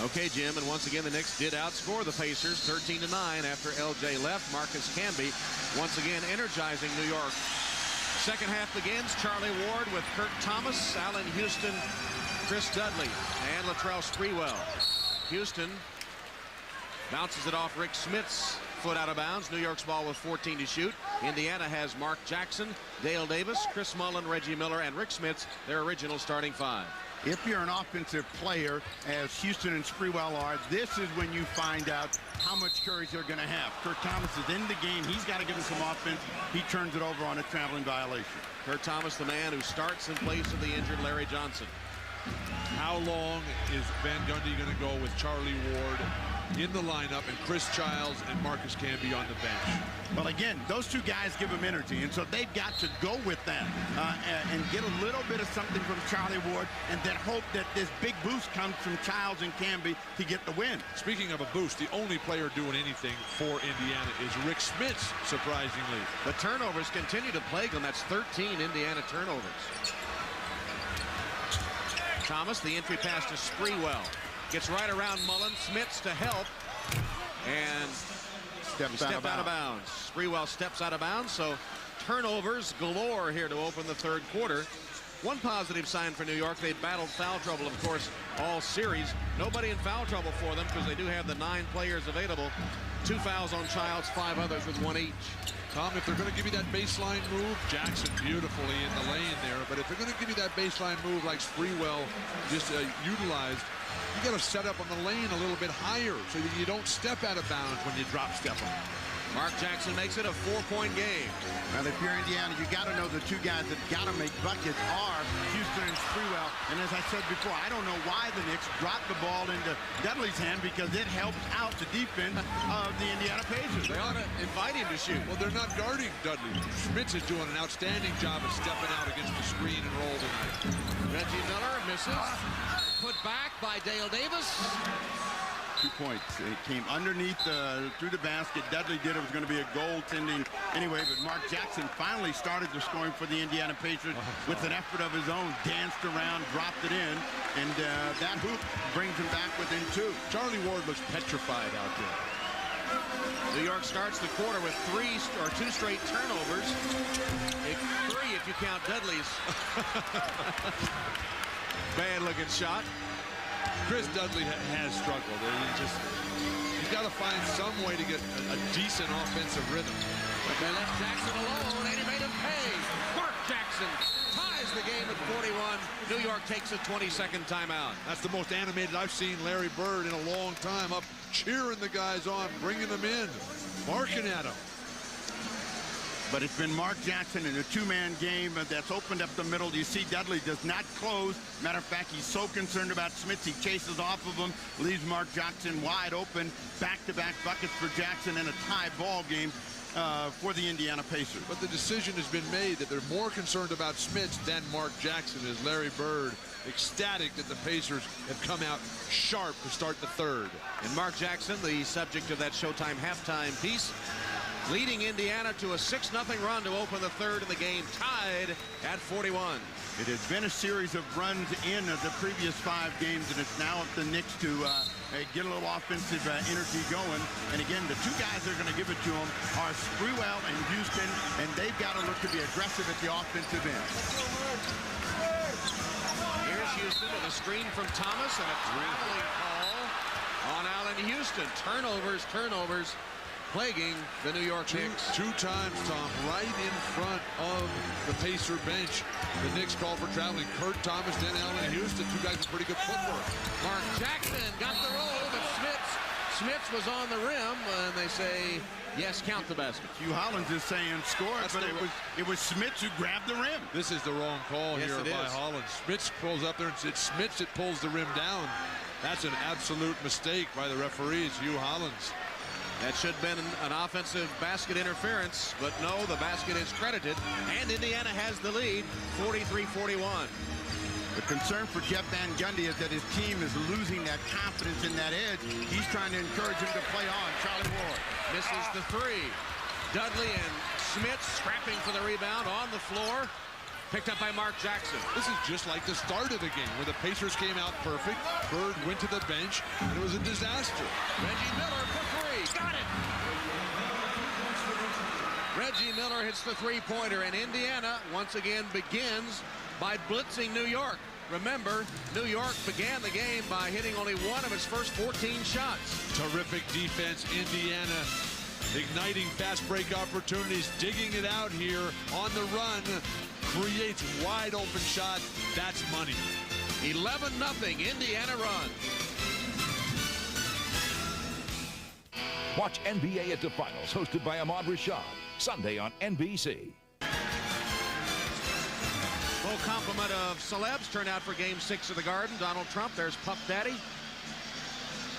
Okay, Jim, and once again, the Knicks did outscore the Pacers 13-9 after LJ left. Marcus Camby once again energizing New York. Second half begins. Charlie Ward with Kurt Thomas, Allen Houston, Chris Dudley, and Latrell Sprewell. Houston bounces it off Rick Smith's foot out of bounds. New York's ball with 14 to shoot. Indiana has Mark Jackson, Dale Davis, Chris Mullin, Reggie Miller, and Rick Smith's their original starting 5. If you're an offensive player, as Houston and Sprewell are, this is when you find out how much courage they're going to have. Kurt Thomas is in the game. He's got to give him some offense. He turns it over on a traveling violation. Kurt Thomas, the man who starts in place of the injured Larry Johnson. How long is Van Gundy going to go with Charlie Ward in the lineup and Chris Childs and Marcus Camby on the bench? Well, again, those two guys give him energy, and so they've got to go with that and get a little bit of something from Charlie Ward and then hope that this big boost comes from Childs and Camby to get the win. Speaking of a boost, the only player doing anything for Indiana is Rick Smits, surprisingly. The turnovers continue to plague them. That's 13 Indiana turnovers. Thomas, the entry pass to Sprewell. Gets right around Mullin. Smits to help. And steps out of bounds. Sprewell steps out of bounds, so turnovers galore here to open the third quarter. One positive sign for New York, they battled foul trouble, of course, all series. Nobody in foul trouble for them because they do have the 9 players available. 2 fouls on Childs, 5 others with 1 each. Tom, if they're going to give you that baseline move, Jackson beautifully in the lane there, but if they're going to give you that baseline move like Sprewell just utilized, you got to set up on the lane a little bit higher so that you don't step out of bounds when you drop step them. Mark Jackson makes it a 4-point game. Well, if you're Indiana, you got to know the 2 guys that got to make buckets are Houston and Sprewell. And as I said before, I don't know why the Knicks dropped the ball into Dudley's hand, because it helps out the defense of the Indiana Pacers. They ought to invite him to shoot. Well, they're not guarding Dudley. Smits is doing an outstanding job of stepping out against the screen and roll tonight. Reggie Miller misses. Put back by Dale Davis. 2 points. It came underneath through the basket. Dudley did. It was going to be a goaltending anyway, but Mark Jackson finally started the scoring for the Indiana Pacers with an effort of his own. Danced around, dropped it in, and that hoop brings him back within 2. Charlie Ward looks petrified out there. New York starts the quarter with 2 straight turnovers. 3 if you count Dudley's. Bad-looking shot. Chris Dudley has struggled. He's got to find some way to get a decent offensive rhythm. But they left Jackson alone, and he made him pay. Mark Jackson ties the game at 41. New York takes a 20-second timeout. That's the most animated I've seen Larry Bird in a long time, up cheering the guys on, bringing them in, marking at them. But it's been Mark Jackson in a 2-man game that's opened up the middle. You see Dudley does not close. Matter of fact, he's so concerned about Smits, he chases off of him, leaves Mark Jackson wide open. Back-to-back buckets for Jackson in a tie ball game for the Indiana Pacers. But the decision has been made that they're more concerned about Smits than Mark Jackson. Is Larry Bird ecstatic that the Pacers have come out sharp to start the third. And Mark Jackson, the subject of that Showtime halftime piece, leading Indiana to a 6-0 run to open the third, and the game tied at 41. It has been a series of runs in the previous 5 games, and it's now up to the Knicks to get a little offensive energy going. And again, the 2 guys that are going to give it to them are Sprewell and Houston, and they've got to look to be aggressive at the offensive end. Here's Houston with a screen from Thomas and a traveling call on Allen Houston. Turnovers plaguing the New York Knicks. 2 times, Tom, right in front of the Pacer bench. The Knicks called for traveling. Kurt Thomas, then Allen Houston. 2 guys with pretty good footwork. Mark Jackson got the roll, but Smits was on the rim, and they say, yes, count the basket. Hugh Hollins is saying score, but it was Smits who grabbed the rim. This is the wrong call yes, here by Hollins. Smits pulls up there, and it's Smits that pulls the rim down. That's an absolute mistake by the referees, Hugh Hollins. That should have been an offensive basket interference, but no, the basket is credited, and Indiana has the lead, 43-41. The concern for Jeff Van Gundy is that his team is losing that confidence in that edge. He's trying to encourage him to play on. Charlie Ward misses the 3. Dudley and Smits scrapping for the rebound on the floor. Picked up by Mark Jackson. This is just like the start of the game, where the Pacers came out perfect. Bird went to the bench, and it was a disaster. Reggie Miller for 3. Got it! Reggie Miller hits the 3-pointer, and Indiana once again begins by blitzing New York. Remember, New York began the game by hitting only 1 of its first 14 shots. Terrific defense, Indiana. Igniting fast break opportunities, digging it out here on the run. Creates wide open shots. That's money. 11-0 Indiana run. Watch NBA at the Finals, hosted by Ahmad Rashad, Sunday on NBC. Full complement of celebs turned out for Game 6 of the Garden. Donald Trump, there's Puff Daddy,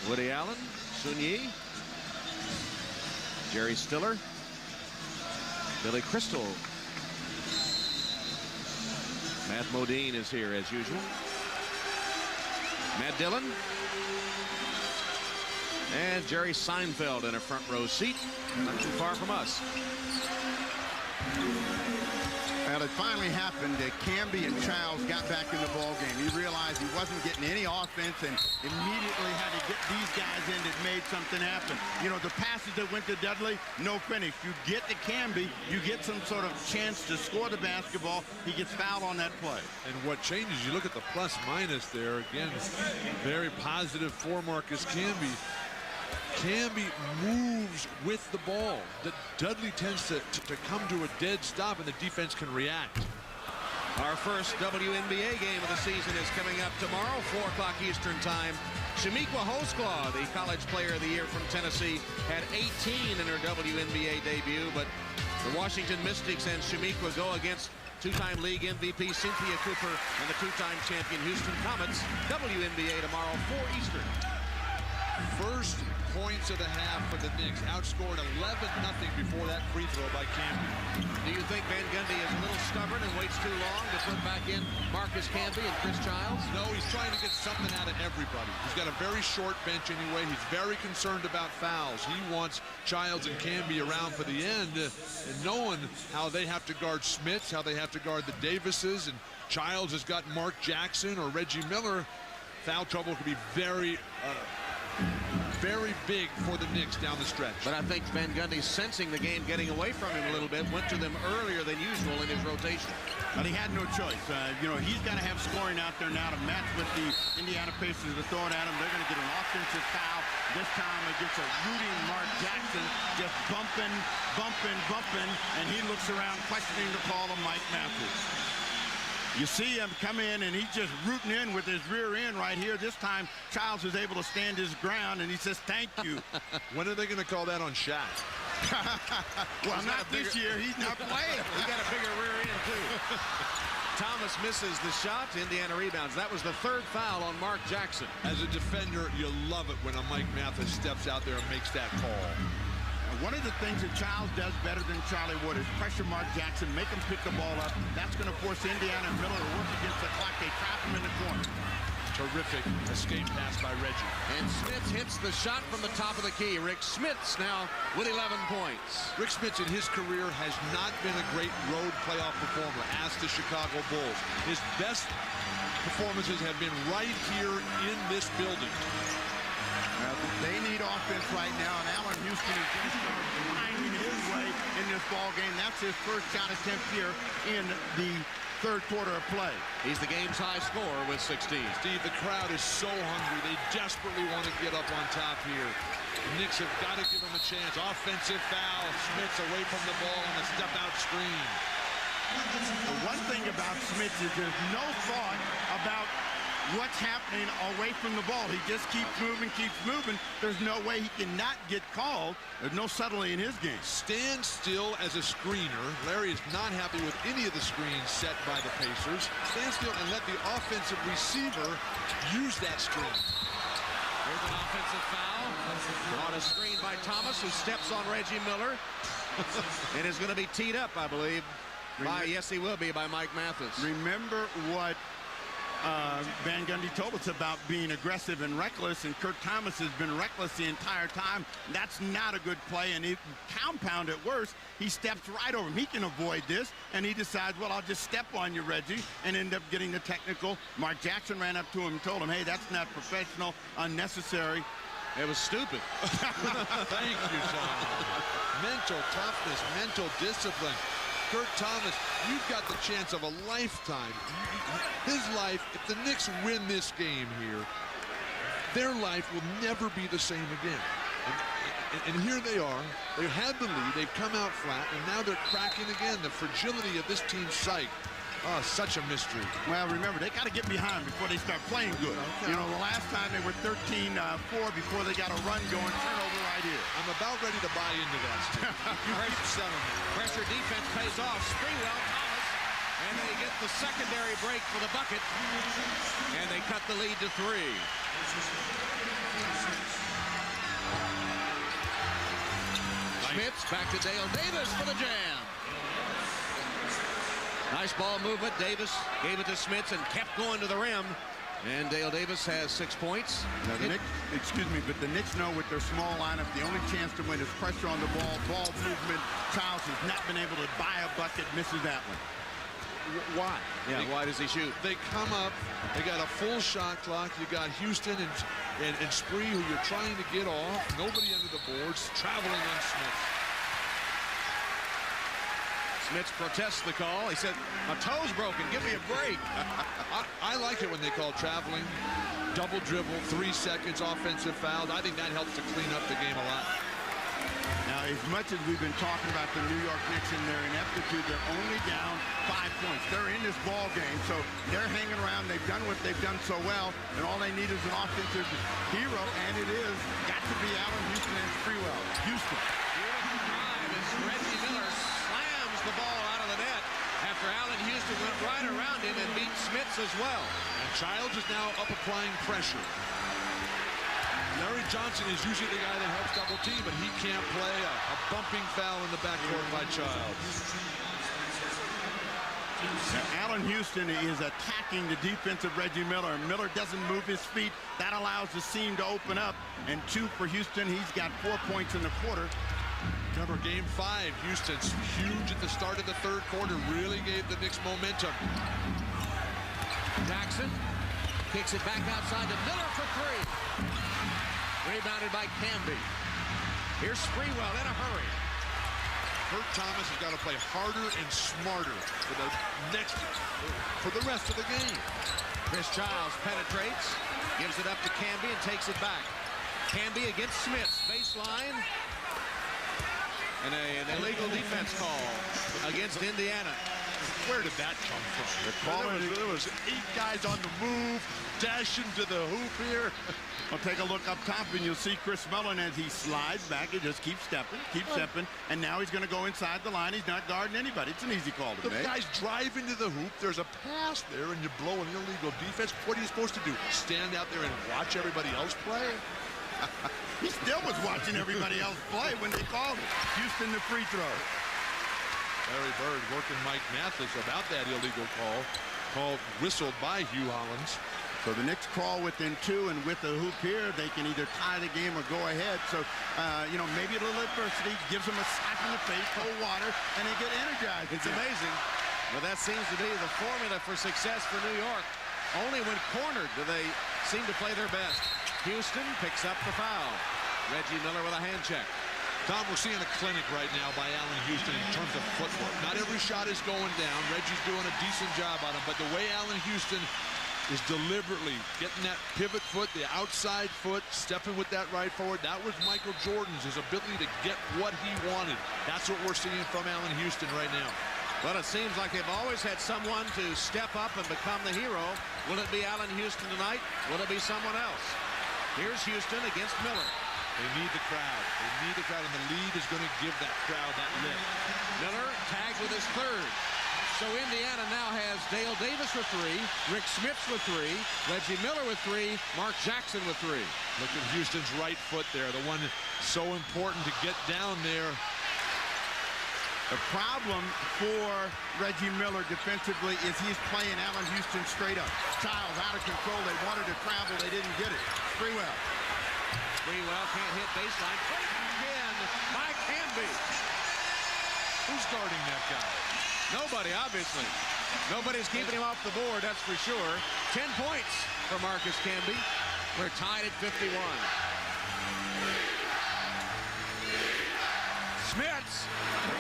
Woody Allen, Sun Yi, Jerry Stiller, Billy Crystal. Matt Modine is here as usual. Matt Dillon. And Jerry Seinfeld in a front row seat, not too far from us. Well, it finally happened. Camby and Childs got back in the ball game. He realized he wasn't getting any offense and immediately had to get these guys in that made something happen. You know, the passes that went to Dudley, no finish. You get to Camby, you get some sort of chance to score the basketball. He gets fouled on that play. And what changes, you look at the plus minus there. Again, very positive for Marcus Camby. Camby moves with the ball. Dudley tends to come to a dead stop, and the defense can react. Our first WNBA game of the season is coming up tomorrow, 4 o'clock Eastern time. Shamiqua Hosklaw, the College Player of the Year from Tennessee, had 18 in her WNBA debut, but the Washington Mystics and Shamiqua go against two-time league MVP Cynthia Cooper and the two-time champion Houston Comets. WNBA tomorrow, 4 Eastern. First points of the half for the Knicks. Outscored 11-0 before that free throw by Camby. Do you think Van Gundy is a little stubborn and waits too long to put back in Marcus Camby and Chris Childs? No, he's trying to get something out of everybody. He's got a very short bench anyway. He's very concerned about fouls. He wants Childs and Camby around for the end, and knowing how they have to guard Smits, how they have to guard the Davises, and Childs has got Mark Jackson or Reggie Miller. Foul trouble could be very big for the Knicks down the stretch. But I think Van Gundy, sensing the game getting away from him a little bit, went to them earlier than usual in his rotation. But he had no choice. You know, he's got to have scoring out there now to match with the Indiana Pacers to throw it at him. They're going to get an offensive foul. This time against a rooting Mark Jackson, just bumping, and he looks around questioning the call of Mike Matthews. You see him come in, and he's just rooting in with his rear end right here. This time, Childs is able to stand his ground, and he says, thank you. When are they going to call that on Shaq? Well, not this year. He's not playing. He got a bigger rear end, too. Thomas misses the shot. Indiana rebounds. That was the third foul on Mark Jackson. As a defender, you love it when a Mike Mathis steps out there and makes that call. One of the things that Childs does better than Charlie Wood is pressure Mark Jackson, make him pick the ball up. That's going to force Indiana and Miller to work against the clock. They trap him in the corner. Terrific escape pass by Reggie. And Smits hits the shot from the top of the key. Rick Smits now with 11 points. Rick Smits in his career has not been a great road playoff performer, as the Chicago Bulls. His best performances have been right here in this building. They need offense right now, and Allen Houston is going to start finding his way in this ball game. That's his first shot attempt here in the third quarter of play. He's the game's high scorer with 16. Steve, the crowd is so hungry. They desperately want to get up on top here. The Knicks have got to give them a chance. Offensive foul. Smits away from the ball on a step-out screen. The one thing about Smits is there's no thought about what's happening away from the ball. He just keeps moving. There's no way he cannot get called. There's no subtlety in his game. Stand still as a screener. Larry is not happy with any of the screens set by the Pacers. Stand still and let the offensive receiver use that screen. There's an offensive foul on a screen by Thomas, who steps on Reggie Miller and is going to be teed up, I believe. Yes, he will be, by Mike Mathis. Remember what Van Gundy told us about being aggressive and reckless, and Kurt Thomas has been reckless the entire time. That's not a good play, and he compound it worse. He steps right over him. He can avoid this, and he decides, well, I'll just step on you, Reggie, and end up getting the technical. Mark Jackson ran up to him and told him, hey, that's not professional, unnecessary. It was stupid. Thank you, John. Mental toughness, mental discipline. Kurt Thomas, you've got the chance of a lifetime. His life, if the Knicks win this game here, their life will never be the same again. And here they are. They had the lead. They've come out flat, and now they're cracking again. The fragility of this team's psyche. Oh, such a mystery. Well, remember, they got to get behind before they start playing good. Okay. You know, the last time they were 13-4 before they got a run going. Turnover right here. I'm about ready to buy into that, Steve. You keep selling me. Pressure defense pays off. Sprewell, Thomas, and they get the secondary break for the bucket. And they cut the lead to 3. Smits back to Dale Davis for the jam. Nice ball movement. Davis gave it to Smits and kept going to the rim. And Dale Davis has 6 points. Now the Knicks, excuse me, but the Knicks know with their small lineup, the only chance to win is pressure on the ball movement. Childs has not been able to buy a bucket, misses that one. Why? Yeah, why does he shoot? They come up, they got a full shot clock. You got Houston and Spree, who you're trying to get off. Nobody under the boards, traveling on Smits. Smits protests the call. He said, my toe's broken. Give me a break. I like it when they call traveling, double dribble, 3 seconds, offensive fouls. I think that helps to clean up the game a lot. Now, as much as we've been talking about the New York Knicks and their ineptitude, they're only down 5 points. They're in this ball game, so they're hanging around. They've done what they've done so well, and all they need is an offensive hero, and it is got to be Allen Houston and Sprewell. Houston. Beautiful drive as Reggie Miller slams the ball out of the net after Allen Houston went right around him and beat Smits as well. And Childs is now up applying pressure. Larry Johnson is usually the guy that helps double team, but he can't play. A bumping foul in the backcourt by Childs. Now, Allen Houston is attacking the defense of Reggie Miller. Miller doesn't move his feet. That allows the seam to open up. And 2 for Houston. He's got 4 points in the quarter. Remember, Game 5, Houston's huge at the start of the third quarter. Really gave the Knicks momentum. Jackson kicks it back outside to Miller for 3. Rebounded by Camby. Here's Sprewell in a hurry. Kurt Thomas has got to play harder and smarter for the rest of the game. Chris Childs penetrates, gives it up to Camby and takes it back. Camby against Smits, baseline. And an illegal defense call against Indiana. Where did that come from? There was 8 guys on the move, dashing to the hoop here. Well, take a look up top, and you'll see Chris Mullin as he slides back. He just keeps stepping, and now he's going to go inside the line. He's not guarding anybody. It's an easy call to make. The guys drive into the hoop. There's a pass there, and you blow an illegal defense. What are you supposed to do? Stand out there and watch everybody else play? He still was watching everybody else play when they called it. Houston the free throw. Larry Bird working Mike Mathis about that illegal call whistled by Hugh Hollins. So the Knicks crawl within 2, and with the hoop here, they can either tie the game or go ahead. So, maybe a little adversity gives them a slap in the face, cold water, and they get energized. It's amazing. Well, that seems to be the formula for success for New York. Only when cornered do they seem to play their best. Houston picks up the foul. Reggie Miller with a hand check. Tom, we're seeing a clinic right now by Allen Houston in terms of footwork. Not every shot is going down. Reggie's doing a decent job on him, but the way Allen Houston is deliberately getting that pivot foot, the outside foot, stepping with that right forward, that was Michael Jordan's, his ability to get what he wanted. That's what we're seeing from Allen Houston right now. Well, it seems like they've always had someone to step up and become the hero. Will it be Allen Houston tonight? Will it be someone else? Here's Houston against Miller. They need the crowd. They need the crowd, and the lead is going to give that crowd that lift. Miller tagged with his 3rd. So Indiana now has Dale Davis with 3, Rick Smits with 3, Reggie Miller with 3, Mark Jackson with 3. Look at Houston's right foot there, the one so important to get down there. The problem for Reggie Miller defensively is he's playing Allen Houston straight up. Childs out of control. They wanted to travel. They didn't get it. Sprewell can't hit baseline. Again by Camby. Who's guarding that guy? Nobody, obviously. Nobody's keeping him off the board, that's for sure. 10 points for Marcus Camby. We're tied at 51. Smits,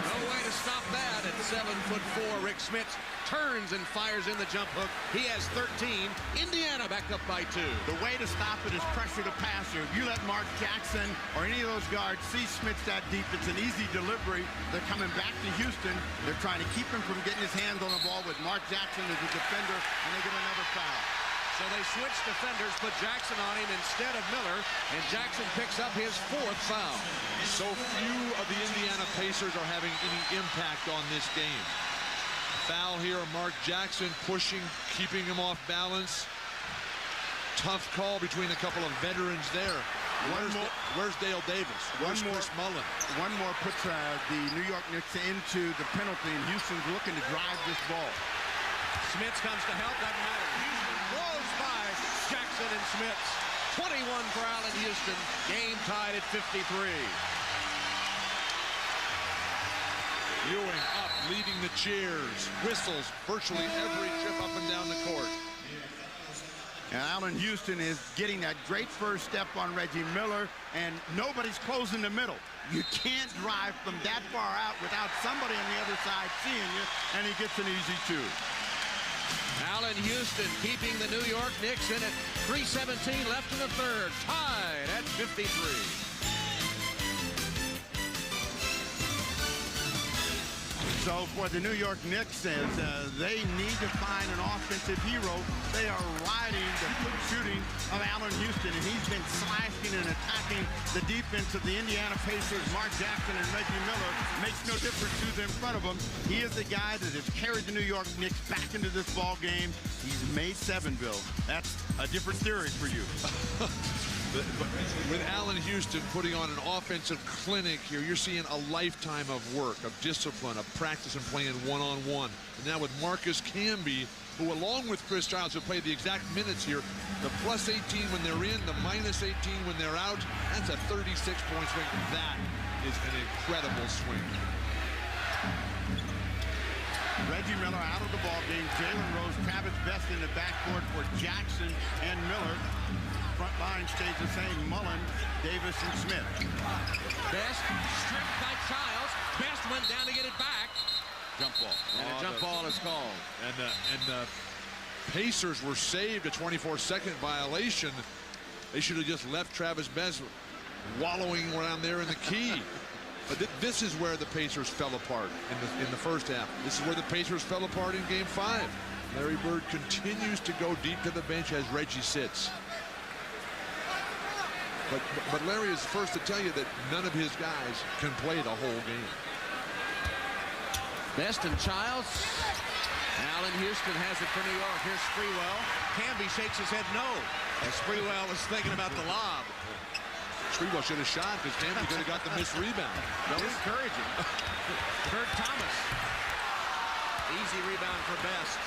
no way to stop that at 7'4". Rick Smits turns and fires in the jump hook. He has 13. Indiana back up by 2. The way to stop it is pressure the passer. If you let Mark Jackson or any of those guards see Smits that deep, it's an easy delivery. They're coming back to Houston. They're trying to keep him from getting his hands on the ball with Mark Jackson as a defender, and they get another foul. So they switch defenders, put Jackson on him instead of Miller, and Jackson picks up his 4th foul. So few of the Indiana Pacers are having any impact on this game. Foul here, Mark Jackson pushing, keeping him off balance. Tough call between a couple of veterans there. Where's Dale Davis? Where's Chris Mullin? One more puts the New York Knicks into the penalty, and Houston's looking to drive this ball. Smits comes to help, doesn't matter. Houston blows by Jackson and Smits. 21 for Allen Houston. Game tied at 53. Ewing up, leading the cheers. Whistles virtually every trip up and down the court. And Allen Houston is getting that great first step on Reggie Miller, and nobody's closing the middle. You can't drive from that far out without somebody on the other side seeing you, and he gets an easy 2. Allen Houston keeping the New York Knicks in it. 3:17 left in the 3rd. Tied at 53. So for the New York Knicks, as they need to find an offensive hero, they are riding the quick shooting of Allen Houston, and he's been slashing and attacking the defense of the Indiana Pacers. Mark Jackson and Reggie Miller makes no difference who's in front of him. He is the guy that has carried the New York Knicks back into this ball game. He's made 7, Bill. That's a different theory for you. with Allen Houston putting on an offensive clinic here, you're seeing a lifetime of work, of discipline, of practice and playing one-on-one. And now with Marcus Camby, who along with Chris Childs have played the exact minutes here, the plus 18 when they're in, the minus 18 when they're out, that's a 36-point swing. That is an incredible swing. Reggie Miller out of the ball game. Jalen Rose, Travis Best in the backcourt for Jackson and Miller. Front line stays the same. Mullen, Davis, and Smith. Best stripped by Childs. Best went down to get it back. Jump ball. And a jump ball is called. And the Pacers were saved a 24-second violation. They should have just left Travis Best wallowing around there in the key. But this is where the Pacers fell apart in the first half. This is where the Pacers fell apart in Game 5. Larry Bird continues to go deep to the bench as Reggie sits. But Larry is first to tell you that none of his guys can play the whole game. Best and Childs. Allen Houston has it for New York. Here's Sprewell. Camby shakes his head no, as Sprewell is thinking about the lob. Sprewell should have shot because Camby could have got the missed rebound. That was encouraging. Kurt Thomas. Easy rebound for Best.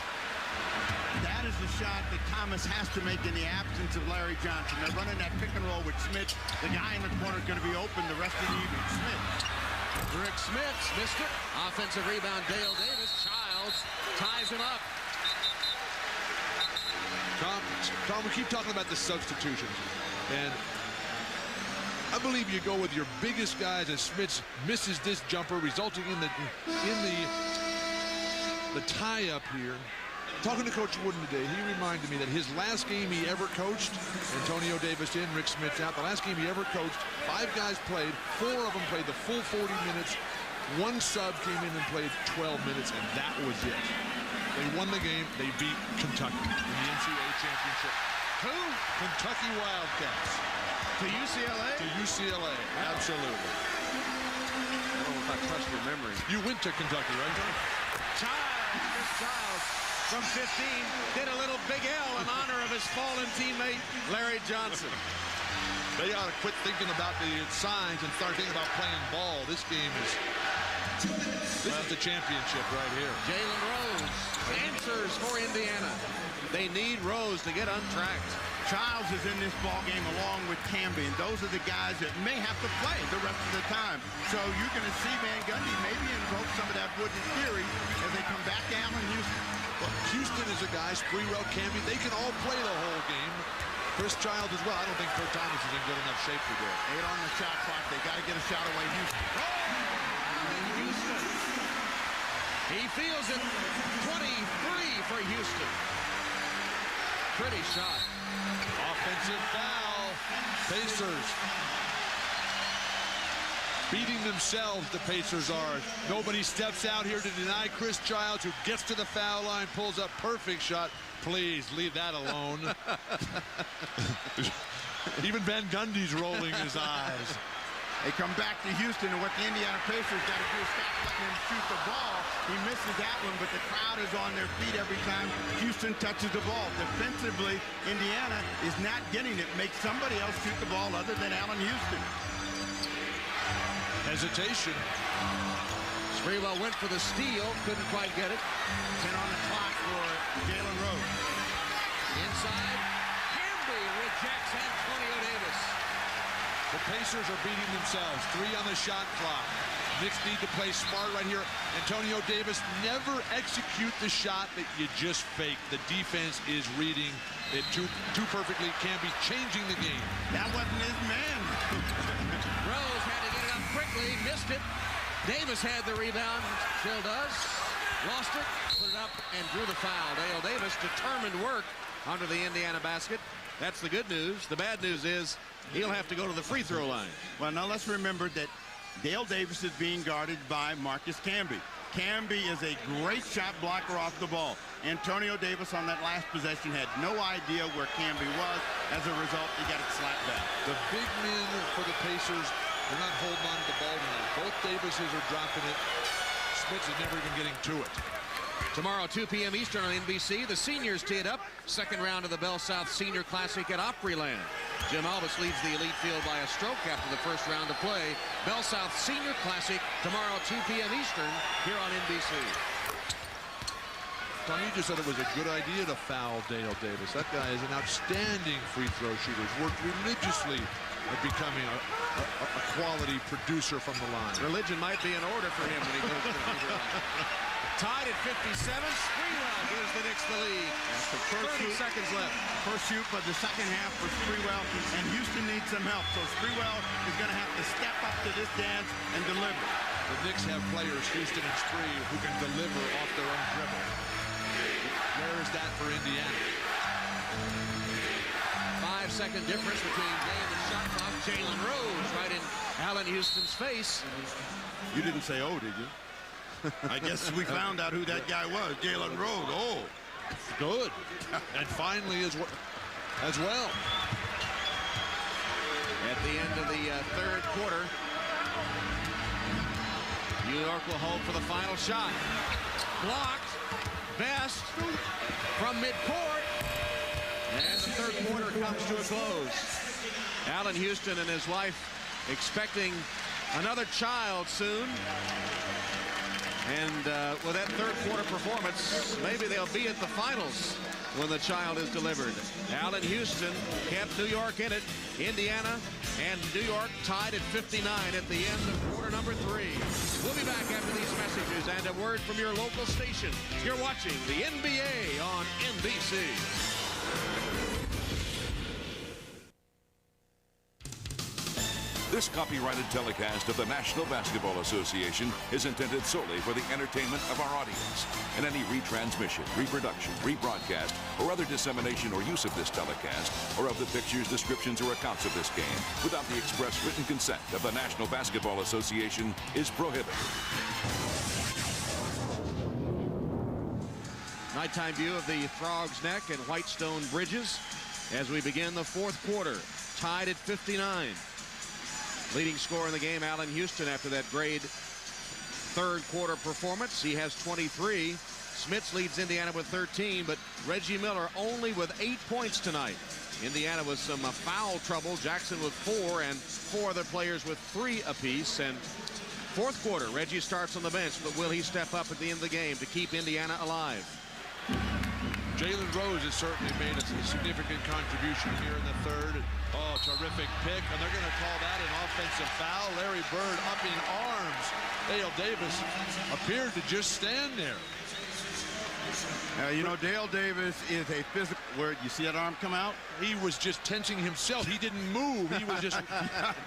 That is the shot that Thomas has to make in the absence of Larry Johnson. They're running that pick and roll with Smith. The guy in the corner is going to be open the rest of the evening. Smith. Rick Smith missed it. Offensive rebound, Dale Davis. Childs ties him up. Tom, we keep talking about the substitutions. And I believe you go with your biggest guys as Smith misses this jumper, resulting in the tie-up here. Talking to Coach Wooden today, he reminded me that his last game he ever coached, Antonio Davis in, Rick Smith out, the last game he ever coached, 5 guys played, 4 of them played the full 40 minutes, 1 sub came in and played 12 minutes, and that was it. They won the game, they beat Kentucky in the NCAA championship. Who? Kentucky Wildcats. To UCLA? To UCLA, absolutely. I don't know if I trust your memory. You went to Kentucky, right? Childs from 15 did a little Big L in honor of his fallen teammate Larry Johnson. They ought to quit thinking about the signs and start thinking about playing ball. This game is the championship right here. Jalen Rose answers for Indiana. They need Rose to get untracked. Childs is in this ball game along with Camby, and those are the guys that may have to play the rest of the time. So you're going to see Van Gundy maybe invoke some of that Wooden theory as they come back down in Houston. Well, Houston is a guy, Sprewell, Camby, they can all play the whole game. Chris Childs as well. I don't think Kurt Thomas is in good enough shape to do it. 8 on the shot clock. They got to get a shot away, Houston. Houston. He feels it. 23 for Houston. Pretty shot. Offensive foul. Pacers. Beating themselves, the Pacers are. Nobody steps out here to deny Chris Childs, who gets to the foul line, pulls up perfect shot. Please leave that alone. Even Van Gundy's rolling his eyes. They come back to Houston, and what the Indiana Pacers got to do is stop letting him shoot the ball. He misses that one, but the crowd is on their feet every time Houston touches the ball. Defensively, Indiana is not getting it. Make somebody else shoot the ball other than Allen Houston. Hesitation. Sprewell went for the steal, couldn't quite get it. 10 on the clock for Jalen Rose. Inside, Camby rejects Antonio Davis. The Pacers are beating themselves. 3 on the shot clock. Knicks need to play smart right here. Antonio Davis, never execute the shot that you just fake. The defense is reading it too perfectly. Camby changing the game. That wasn't his man. Rose had to get it up quickly, missed it. Davis had the rebound, still does. Lost it, put it up, and drew the foul. Dale Davis determined work under the Indiana basket. That's the good news. The bad news is he'll have to go to the free throw line. Well, now let's remember that Dale Davis is being guarded by Marcus Camby. Camby is a great shot blocker off the ball. Antonio Davis on that last possession had no idea where Camby was. As a result, he got it slapped back. The big men for the Pacers, they're not holding on to the ball tonight. Both Davises are dropping it. Smith is never even getting to it. Tomorrow, 2 p.m. Eastern on NBC, the seniors tee it up. Second round of the Bell South Senior Classic at Opryland. Jim Albus leads the elite field by a stroke after the first round of play. Bell South Senior Classic tomorrow, 2 p.m. Eastern, here on NBC. Tom, you just said it was a good idea to foul Dale Davis. That guy is an outstanding free throw shooter. He's worked religiously at becoming a quality producer from the line. Religion might be in order for him when he goes to the free throw line. Tied at 57. Sprewell gives the Knicks the lead. That's the first 30 seconds left. First shoot, but the second half for Sprewell, and Houston needs some help. So Sprewell is going to have to step up to this dance and deliver. The Knicks have players, Houston and Spree, who can deliver off their own dribble. Where is that for Indiana? 5-second difference between game and shot clock. Jalen Rose right in Allen Houston's face. You didn't say, oh, did you? I guess we found out who that guy was, Jalen Rose. Oh, good. And finally as well. At the end of the third quarter, New York will hold for the final shot. Blocked. Best from midcourt. And the third quarter comes to a close. Allen Houston and his wife expecting another child soon. And with that third quarter performance, maybe they'll be at the finals when the child is delivered. Allen Houston kept New York in it. Indiana and New York tied at 59 at the end of quarter number 3. We'll be back after these messages and a word from your local station. You're watching the NBA on NBC. This copyrighted telecast of the National Basketball Association is intended solely for the entertainment of our audience. And any retransmission, reproduction, rebroadcast, or other dissemination or use of this telecast, or of the pictures, descriptions, or accounts of this game, without the express written consent of the National Basketball Association, is prohibited. Nighttime view of the Frog's Neck and Whitestone Bridges as we begin the fourth quarter. Tied at 59. Leading scorer in the game, Allen Houston, after that great third quarter performance. He has 23. Smits leads Indiana with 13, but Reggie Miller only with 8 points tonight. Indiana with some foul trouble. Jackson with 4, and 4 other players with 3 apiece. And fourth quarter, Reggie starts on the bench, but will he step up at the end of the game to keep Indiana alive? Jalen Rose has certainly made a significant contribution here in the third. Oh, terrific pick, and they're going to call that an offensive foul. Larry Bird up in arms. Dale Davis appeared to just stand there. You know, Dale Davis is a physical word. You see that arm come out? He was just tensing himself. He didn't move. He was just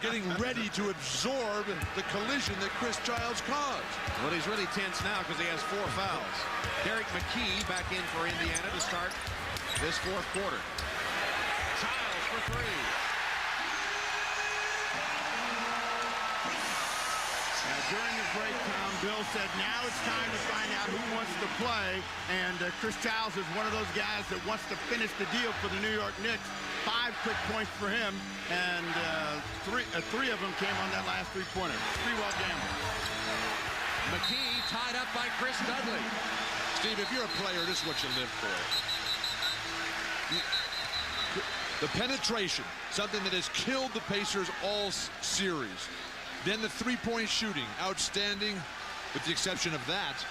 getting ready to absorb the collision that Chris Childs caused. Well, he's really tense now because he has 4 fouls. Derek McKee back in for Indiana to start this fourth quarter. Childs for 3. During the break, Tom, Bill said now it's time to find out who wants to play, and Chris Childs is one of those guys that wants to finish the deal for the New York Knicks. 5 quick points for him, and three of them came on that last three-pointer. Sprewell gamble. McKee tied up by Chris Dudley. Steve, if you're a player, this is what you live for. The penetration, something that has killed the Pacers all series. Then the three-point shooting, outstanding, with the exception of that.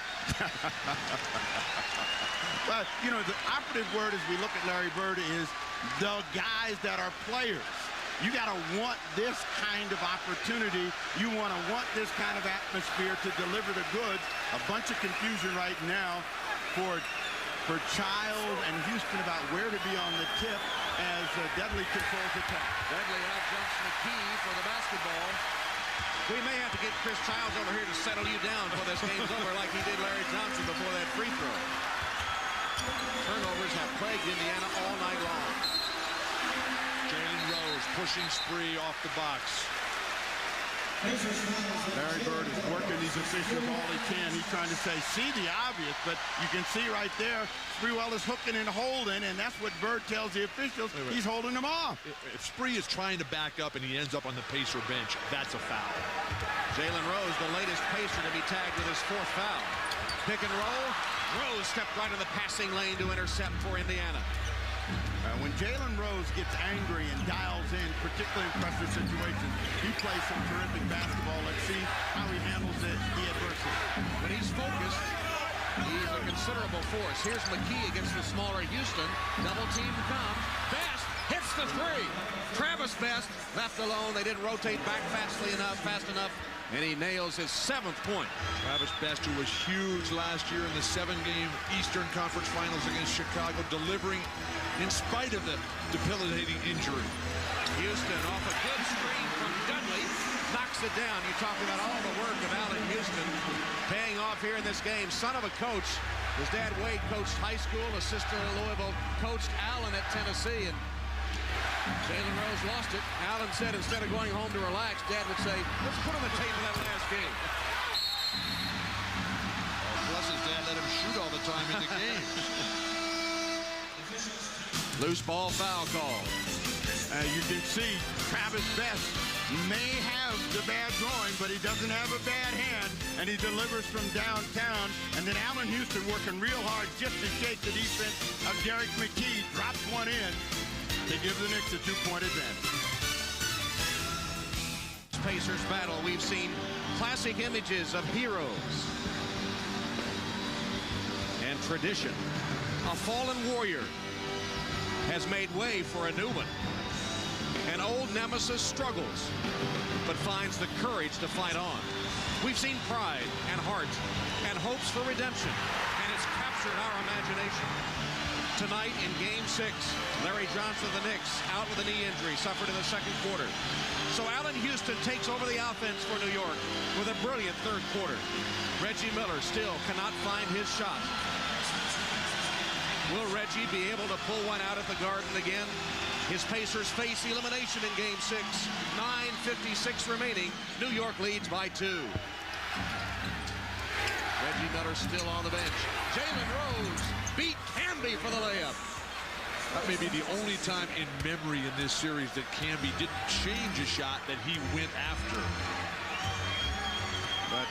But, you know, the operative word as we look at Larry Bird is the guys that are players. You got to want this kind of opportunity. You want to want this kind of atmosphere to deliver the goods. A bunch of confusion right now for Child and Houston about where to be on the tip as Dudley controls the top. Dudley out-jumps McKee for the basketball. We may have to get Chris Childs over here to settle you down before this game's over like he did Larry Johnson before that free throw. Turnovers have plagued Indiana all night long. Jalen Rose pushing Spree off the box. Larry Bird is working these officials all he can. He's trying to say, see the obvious, but you can see right there, Sprewell is hooking and holding, and that's what Bird tells the officials. He's holding them off. If Spree is trying to back up and he ends up on the Pacer bench, that's a foul. Jalen Rose, the latest Pacer to be tagged with his 4th foul. Pick and roll. Rose stepped right in the passing lane to intercept for Indiana. When Jalen Rose gets angry and dials in, particularly in pressure situations, he plays some terrific basketball. Let's see how he handles the adversity. When he's focused, he's a considerable force. Here's McKee against the smaller Houston. Double team comes. Best hits the three. Travis Best left alone. They didn't rotate back fast enough. And he nails his 7th point. Travis Best, who was huge last year in the 7-game Eastern Conference Finals against Chicago, delivering in spite of the debilitating injury. Houston off a good screen from Dudley. Knocks it down. You talk about all the work of Allen Houston paying off here in this game. Son of a coach. His dad, Wade, coached high school, assistant at Louisville, coached Allen at Tennessee, and Jalen Rose lost it. Allen said instead of going home to relax, Dad would say, let's put him a tape of that last game. Plus his dad let him shoot all the time in the game. Loose ball foul call. You can see Travis Best may have the bad groin, but he doesn't have a bad hand, and he delivers from downtown. And then Allen Houston working real hard just to shake the defense of Derek McKee. Drops one in. They give the Knicks a 2-point advantage. Pacers battle. We've seen classic images of heroes and tradition. A fallen warrior has made way for a new one. An old nemesis struggles, but finds the courage to fight on. We've seen pride and heart and hopes for redemption, and it's captured our imagination. Tonight in Game 6, Larry Johnson of the Knicks out with a knee injury suffered in the 2nd quarter. So Allen Houston takes over the offense for New York with a brilliant 3rd quarter. Reggie Miller still cannot find his shot. Will Reggie be able to pull one out at the Garden again? His Pacers face elimination in Game 6. 9:56 remaining. New York leads by 2. Reggie Miller still on the bench. Jalen Rose beat Camby for the layup. That may be the only time in memory in this series that Camby didn't change a shot that he went after. But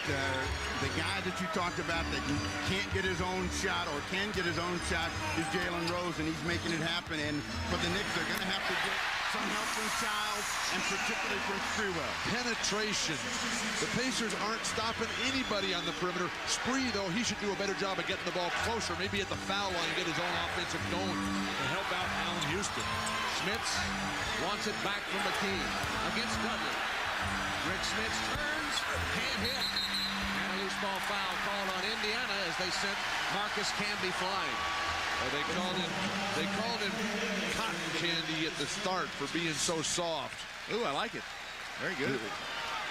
the guy that you talked about that can't get his own shot or can get his own shot is Jalen Rose, and he's making it happen. And for the Knicks, they're going to have to get some help from Childs and particularly from Sprewell. Penetration. The Pacers aren't stopping anybody on the perimeter. Spree, though, he should do a better job of getting the ball closer, maybe at the foul line, and get his own offensive going to help out Allen Houston. Smits wants it back from McKee against Dudley. Rick Smits turns, can't hit. And a loose ball foul called on Indiana as they sent Marcus Camby flying. Well, they called him cotton candy at the start for being so soft. Ooh, I like it. Very good.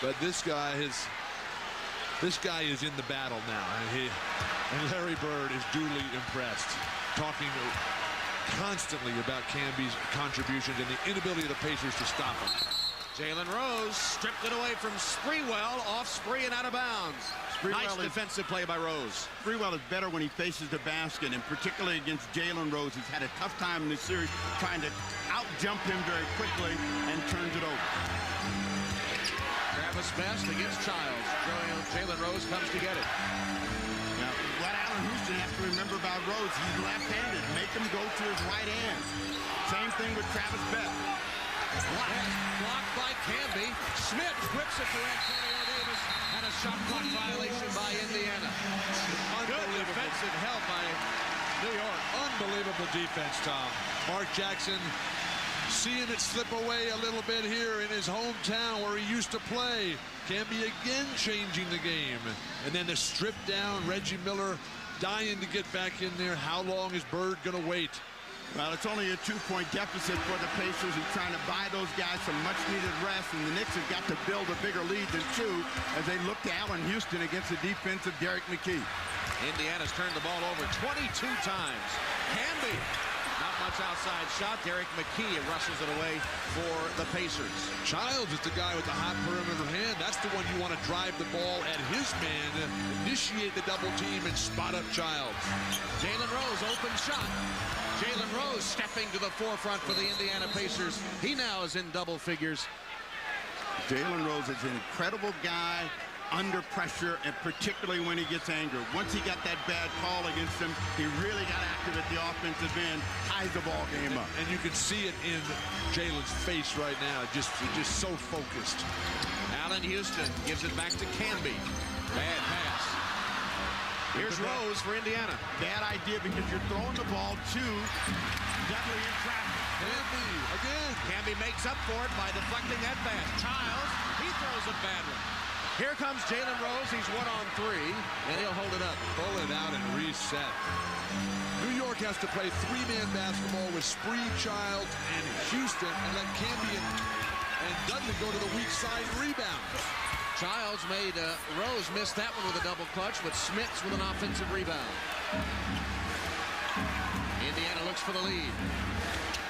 But this guy is in the battle now, and Larry Bird is duly impressed, talking constantly about Camby's contributions and the inability of the Pacers to stop him. Jalen Rose stripped it away from Sprewell, off Spree and out of bounds. Nice defensive play by Rose. Sprewell is better when he faces the basket, and particularly against Jalen Rose. He's had a tough time in this series trying to out-jump him very quickly and turns it over. Travis Best against Childs. Jalen Rose comes to get it. Now, what Allen Houston has to remember about Rose, he's left-handed. Make him go to his right hand. Same thing with Travis Best. Blocked by Camby. Smith whips it to Antonio Davis, and a shot clock violation by Indiana. Good defensive help by New York. Unbelievable defense, Tom. Mark Jackson seeing it slip away a little bit here in his hometown where he used to play. Camby again changing the game. And then the strip down, Reggie Miller dying to get back in there. How long is Bird going to wait? Well, it's only a 2-point deficit for the Pacers, and trying to buy those guys some much-needed rest, and the Knicks have got to build a bigger lead than 2 as they look to Allen Houston against the defense of Derek McKee. Indiana's turned the ball over 22 times. Camby, not much outside shot. Derek McKee rushes it away for the Pacers. Childs is the guy with the hot perimeter hand. That's the one you want to drive the ball at his man, initiate the double team, and spot up Childs. Jalen Rose, open shot. Jalen Rose stepping to the forefront for the Indiana Pacers. He now is in double figures. Jalen Rose is an incredible guy. under pressure, and particularly when he gets angry. Once he got that bad call against him, he really got active at the offensive end, ties the ball game up. And you can see it in Jalen's face right now, just so focused. Allen Houston gives it back to Canby. Bad pass. Here's Rose for Indiana. Bad idea because you're throwing the ball to Dudley in traffic. Canby again. Canby makes up for it by deflecting that pass. Childs, he throws it badly. Here comes Jalen Rose. He's 1-on-3, and he'll hold it up. Pull it out and reset. New York has to play three-man basketball with Spree, Childs, and Houston, and let Canby and Dudley go to the weak side rebound. Childs made Rose miss that one with a double clutch, but Smits with an offensive rebound. Indiana looks for the lead.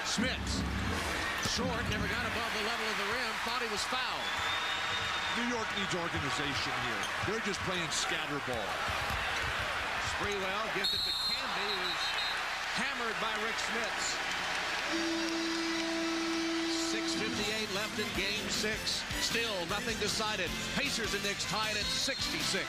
Smits, short, never got above the level of the rim, thought he was fouled. New York needs organization here. They're just playing scatter ball. Sprewell gives it to Canby, who's hammered by Rick Smits. 6:58 left in game 6. Still nothing decided. Pacers and Knicks tied at 66.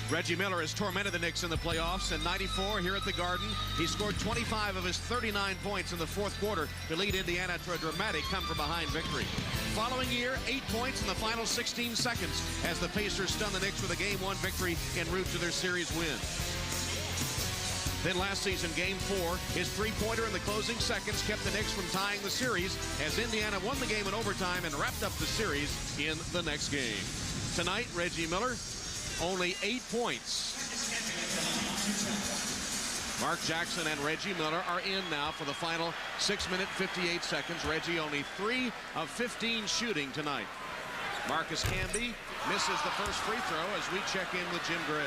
Reggie Miller has tormented the Knicks in the playoffs. In '94 here at the Garden, he scored 25 of his 39 points in the fourth quarter to lead Indiana to a dramatic come-from-behind victory. Following year, 8 points in the final 16 seconds as the Pacers stunned the Knicks with a Game 1 victory en route to their series win. Then last season, Game 4, his three-pointer in the closing seconds kept the Knicks from tying the series as Indiana won the game in overtime and wrapped up the series in the next game. Tonight, Reggie Miller, only 8 points. Mark Jackson and Reggie Miller are in now for the final 6 minute 58 seconds. Reggie only 3 of 15 shooting tonight. Marcus Camby misses the first free throw as we check in with Jim Gray.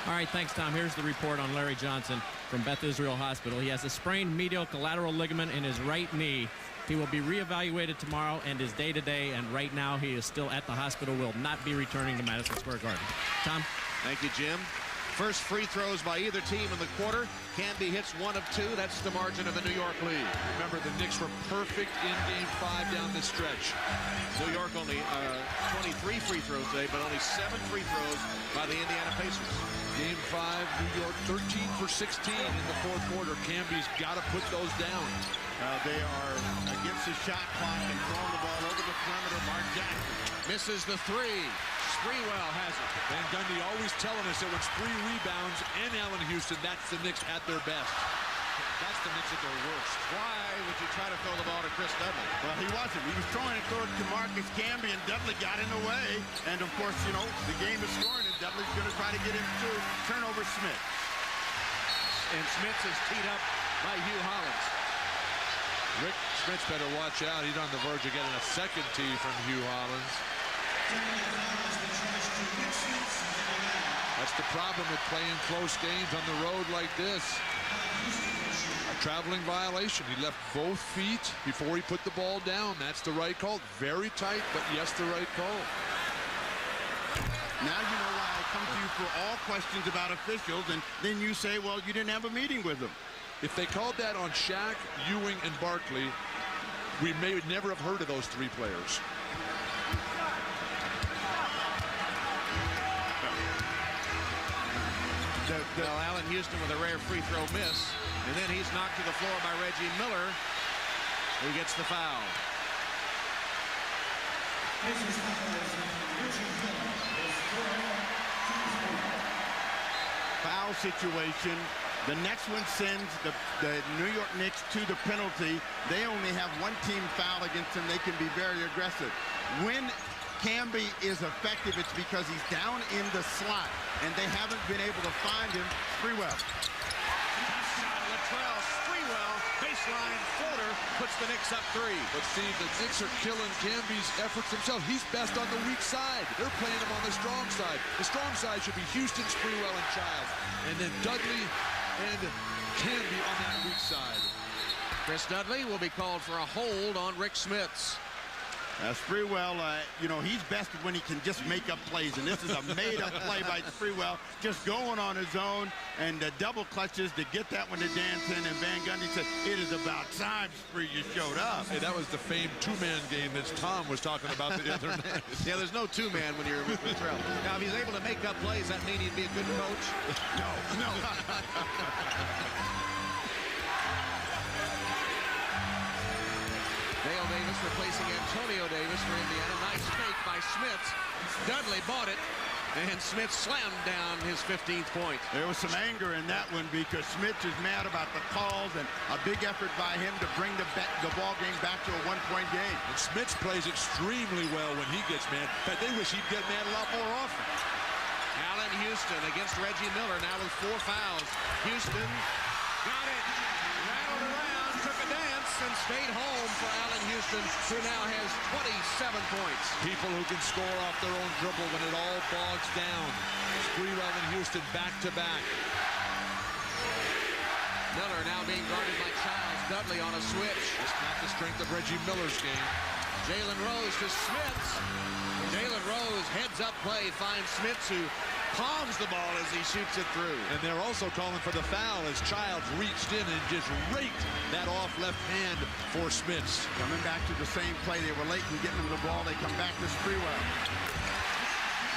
All right, thanks, Tom. Here's the report on Larry Johnson from Beth Israel Hospital. He has a sprained medial collateral ligament in his right knee. He will be reevaluated tomorrow and is day-to-day, and right now he is still at the hospital, will not be returning to Madison Square Garden. Tom? Thank you, Jim. First free throws by either team in the quarter. Canby hits 1 of 2. That's the margin of the New York lead. Remember, the Knicks were perfect in Game 5 down this stretch. New York only 23 free throws today, but only 7 free throws by the Indiana Pacers. Game 5, New York 13 for 16 in the fourth quarter. Canby's got to put those down. They are against the shot clock and throwing the ball over the perimeter. Mark Jackson misses the 3. Sprewell has it. Van Gundy always telling us that when Spree rebounds and Allen Houston, that's the Knicks at their best. That's the Knicks at their worst. Why would you try to throw the ball to Chris Dudley? Well, he wasn't. He was throwing it toward Marcus Camby, and Dudley got in the way. And, of course, you know, the game is scoring, and Dudley's going to try to get him to turnover Smith. And Smith is teed up by Hugh Hollins. Rick Smits better watch out. He's on the verge of getting a second tee from Hugh Hollins. That's the problem with playing close games on the road like this. A traveling violation. He left both feet before he put the ball down. That's the right call. Very tight, but yes, the right call. Now you know why I come to you for all questions about officials, and then you say, well, you didn't have a meeting with them. If they called that on Shaq, Ewing, and Barkley, we may never have heard of those 3 players. Well, Allen Houston with a rare free throw miss, and then he's knocked to the floor by Reggie Miller, who gets the foul. Foul situation. The next one sends the New York Knicks to the penalty. They only have 1 team foul against them. They can be very aggressive. When Camby is effective, it's because he's down in the slot, and they haven't been able to find him. Sprewell. Latrell Sprewell, baseline floater, puts the Knicks up 3. But Steve, the Knicks are killing Camby's efforts themselves. He's best on the weak side. They're playing him on the strong side. The strong side should be Houston, Sprewell, and Childs, and then Dudley and Canby on that weak side. Chris Dudley will be called for a hold on Rick Smits. Sprewell, you know, he's best when he can just make up plays, and this is a made-up play by Sprewell, just going on his own, and double clutches to get that one to Danton, and Van Gundy said, it is about time, Spree, you showed up. Hey, that was the famed two-man game that Tom was talking about the other night. Yeah, there's no two-man when you're with Terrell. Now, if he's able to make up plays, that mean he'd be a good coach? No. Dale Davis replacing Antonio Davis for Indiana. Nice fake by Smits. Dudley bought it, and Smits slammed down his 15th point. There was some anger in that one because Smits is mad about the calls and a big effort by him to bring the ball game back to a one-point game. And Smits plays extremely well when he gets mad. In fact, they wish he'd get mad a lot more often. Allen Houston against Reggie Miller, now with 4 fouls. Houston got it, rattled around, took a dance, and stayed home for Allen Houston, who now has 27 points. People who can score off their own dribble when it all bogs down. Sprewell and Houston back-to-back. Miller now being guarded by Childs. Dudley on a switch. It's not the strength of Reggie Miller's game. Jalen Rose to Smits. Jalen Rose heads up play, finds Smits, who palms the ball as he shoots it through. And they're also calling for the foul as Childs reached in and just raked that off left hand for Smits. Coming back to the same play. They were late in getting them the ball. They come back to Sprewell.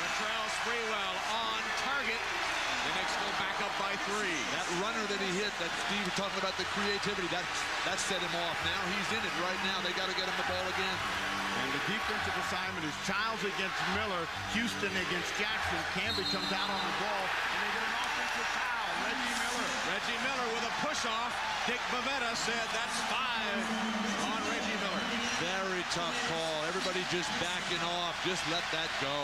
Latrell Sprewell on target. The Knicks go back up by 3. That runner that he hit, that Steve was talking about the creativity, that set him off. Now he's in it right now. They got to get him the ball again. And the defensive assignment is Childs against Miller, Houston against Jackson. Camby comes out on the ball, and they get an offensive foul. Reggie Miller with a push-off. Dick Bavetta said that's 5 on Reggie Miller. Very tough call. Everybody just backing off. Just let that go.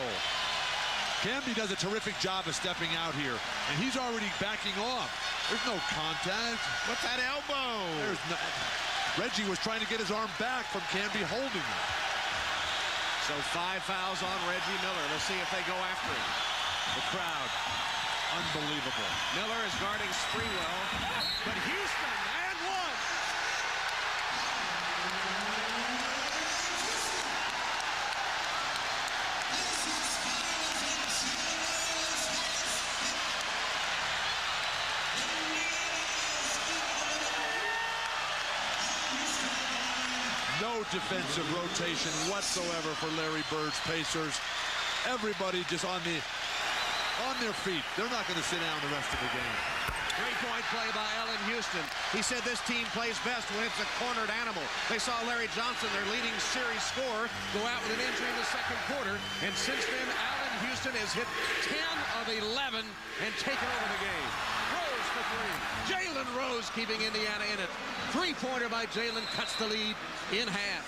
Camby does a terrific job of stepping out here, and he's already backing off. There's no contact. What's that elbow? Reggie was trying to get his arm back from Camby holding him. So 5 fouls on Reggie Miller. Let's see if they go after him. The crowd, unbelievable. Miller is guarding Sprewell, but Houston and 1. No defensive rotation whatsoever for Larry Bird's Pacers. Everybody just on their feet. They're not going to sit down the rest of the game. 3-point play by Allen Houston. He said this team plays best when it's a cornered animal. They saw Larry Johnson, their leading series scorer, go out with an injury in the second quarter. And since then, Allen Houston has hit 10 of 11 and taken over the game. Rose for 3. Jalen Rose keeping Indiana in it. 3-pointer by Jalen cuts the lead in half.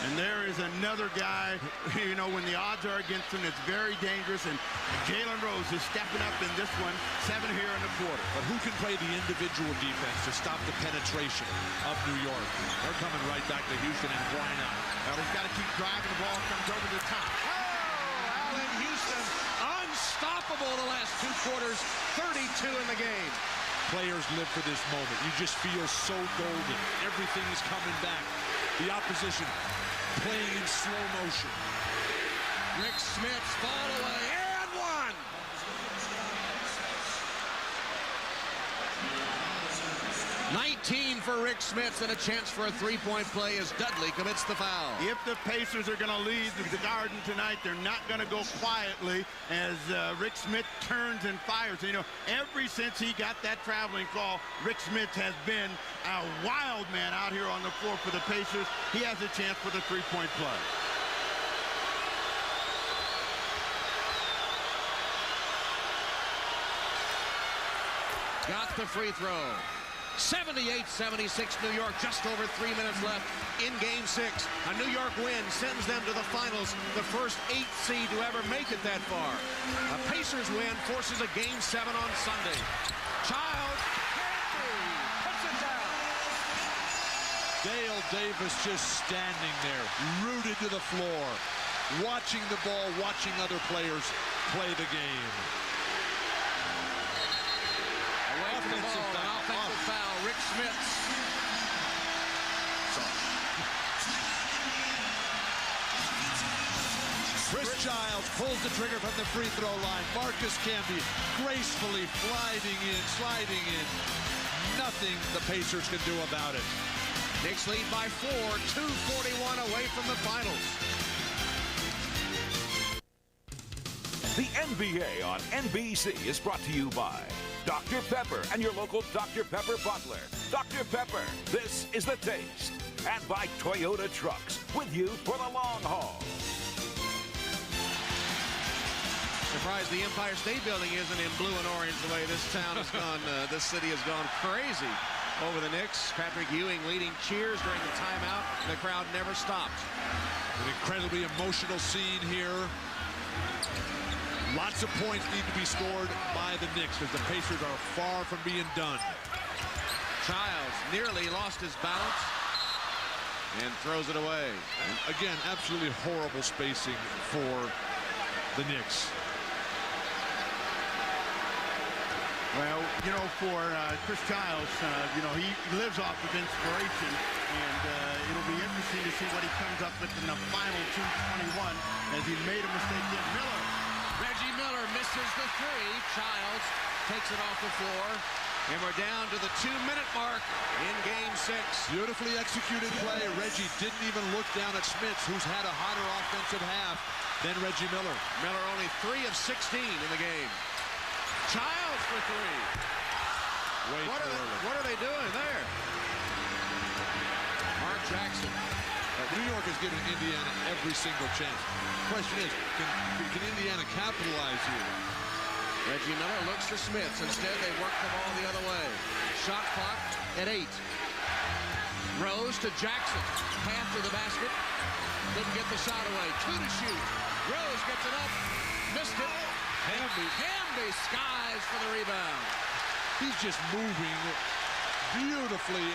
And there is another guy, you know, when the odds are against him, it's very dangerous. And Jalen Rose is stepping up in this one, 7 here in the quarter. But who can play the individual defense to stop the penetration of New York? They're coming right back to Houston, and why not? Well, he's got to keep driving. The ball comes over the top. Oh, Allen Houston, unstoppable the last 2 quarters, 32 in the game. Players live for this moment. You just feel so golden. Everything is coming back. The opposition playing in slow motion. Rick Smits fall away and 1. $19 for Rick Smits, and a chance for a 3-point play as Dudley commits the foul. If the Pacers are going to lead the Garden tonight, they're not going to go quietly as Rick Smits turns and fires. You know, ever since he got that traveling call, Rick Smits has been a wild man out here on the floor for the Pacers. He has a chance for the 3-point play. Got the free throw. 78-76 New York, just over 3 minutes left in Game 6. A New York win sends them to the finals, the first 8th seed to ever make it that far. A Pacers win forces a Game 7 on Sunday. Childs, puts it down. Dale Davis just standing there, rooted to the floor, watching the ball, watching other players play the game. Away from the ball, an offensive foul, Rick Smits. Chris Childs pulls the trigger from the free throw line. Marcus Camby gracefully sliding in. Nothing the Pacers can do about it. Knicks lead by 4, 2:41 away from the finals. The NBA on NBC is brought to you by Dr. Pepper and your local Dr. Pepper bottler. Dr. Pepper, this is the taste. And by Toyota Trucks, with you for the long haul. Surprised the Empire State Building isn't in blue and orange the way this town has gone. This city has gone crazy over the Knicks. Patrick Ewing leading cheers during the timeout. The crowd never stopped. An incredibly emotional scene here. Lots of points need to be scored by the Knicks as the Pacers are far from being done. Childs nearly lost his balance and throws it away. And again, absolutely horrible spacing for the Knicks. Well, you know, for Chris Childs, you know, he lives off of inspiration, and it'll be interesting to see what he comes up with in the final 2:21 as he made a mistake there. Miller. Reggie Miller misses the three. Childs takes it off the floor. And we're down to the 2-minute mark in Game 6. Beautifully executed play. Reggie didn't even look down at Smits, who's had a hotter offensive half than Reggie Miller. Miller only 3 of 16 in the game. Childs for 3. What are they doing there? Mark Jackson. New York is giving Indiana every single chance. The question is, can Indiana capitalize here? Reggie Miller looks to Smits. Instead, they work the ball the other way. Shot clock at 8. Rose to Jackson. Path to the basket. Didn't get the shot away. 2 to shoot. Rose gets it up. Missed it. Camby skies for the rebound. He's just moving beautifully,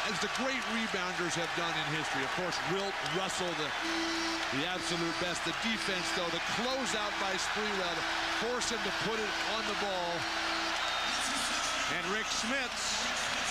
as the great rebounders have done in history. Of course, Wilt, Russell, the absolute best. The defense, though, the closeout by Sprewell to force him to put it on the ball. And Rick Smits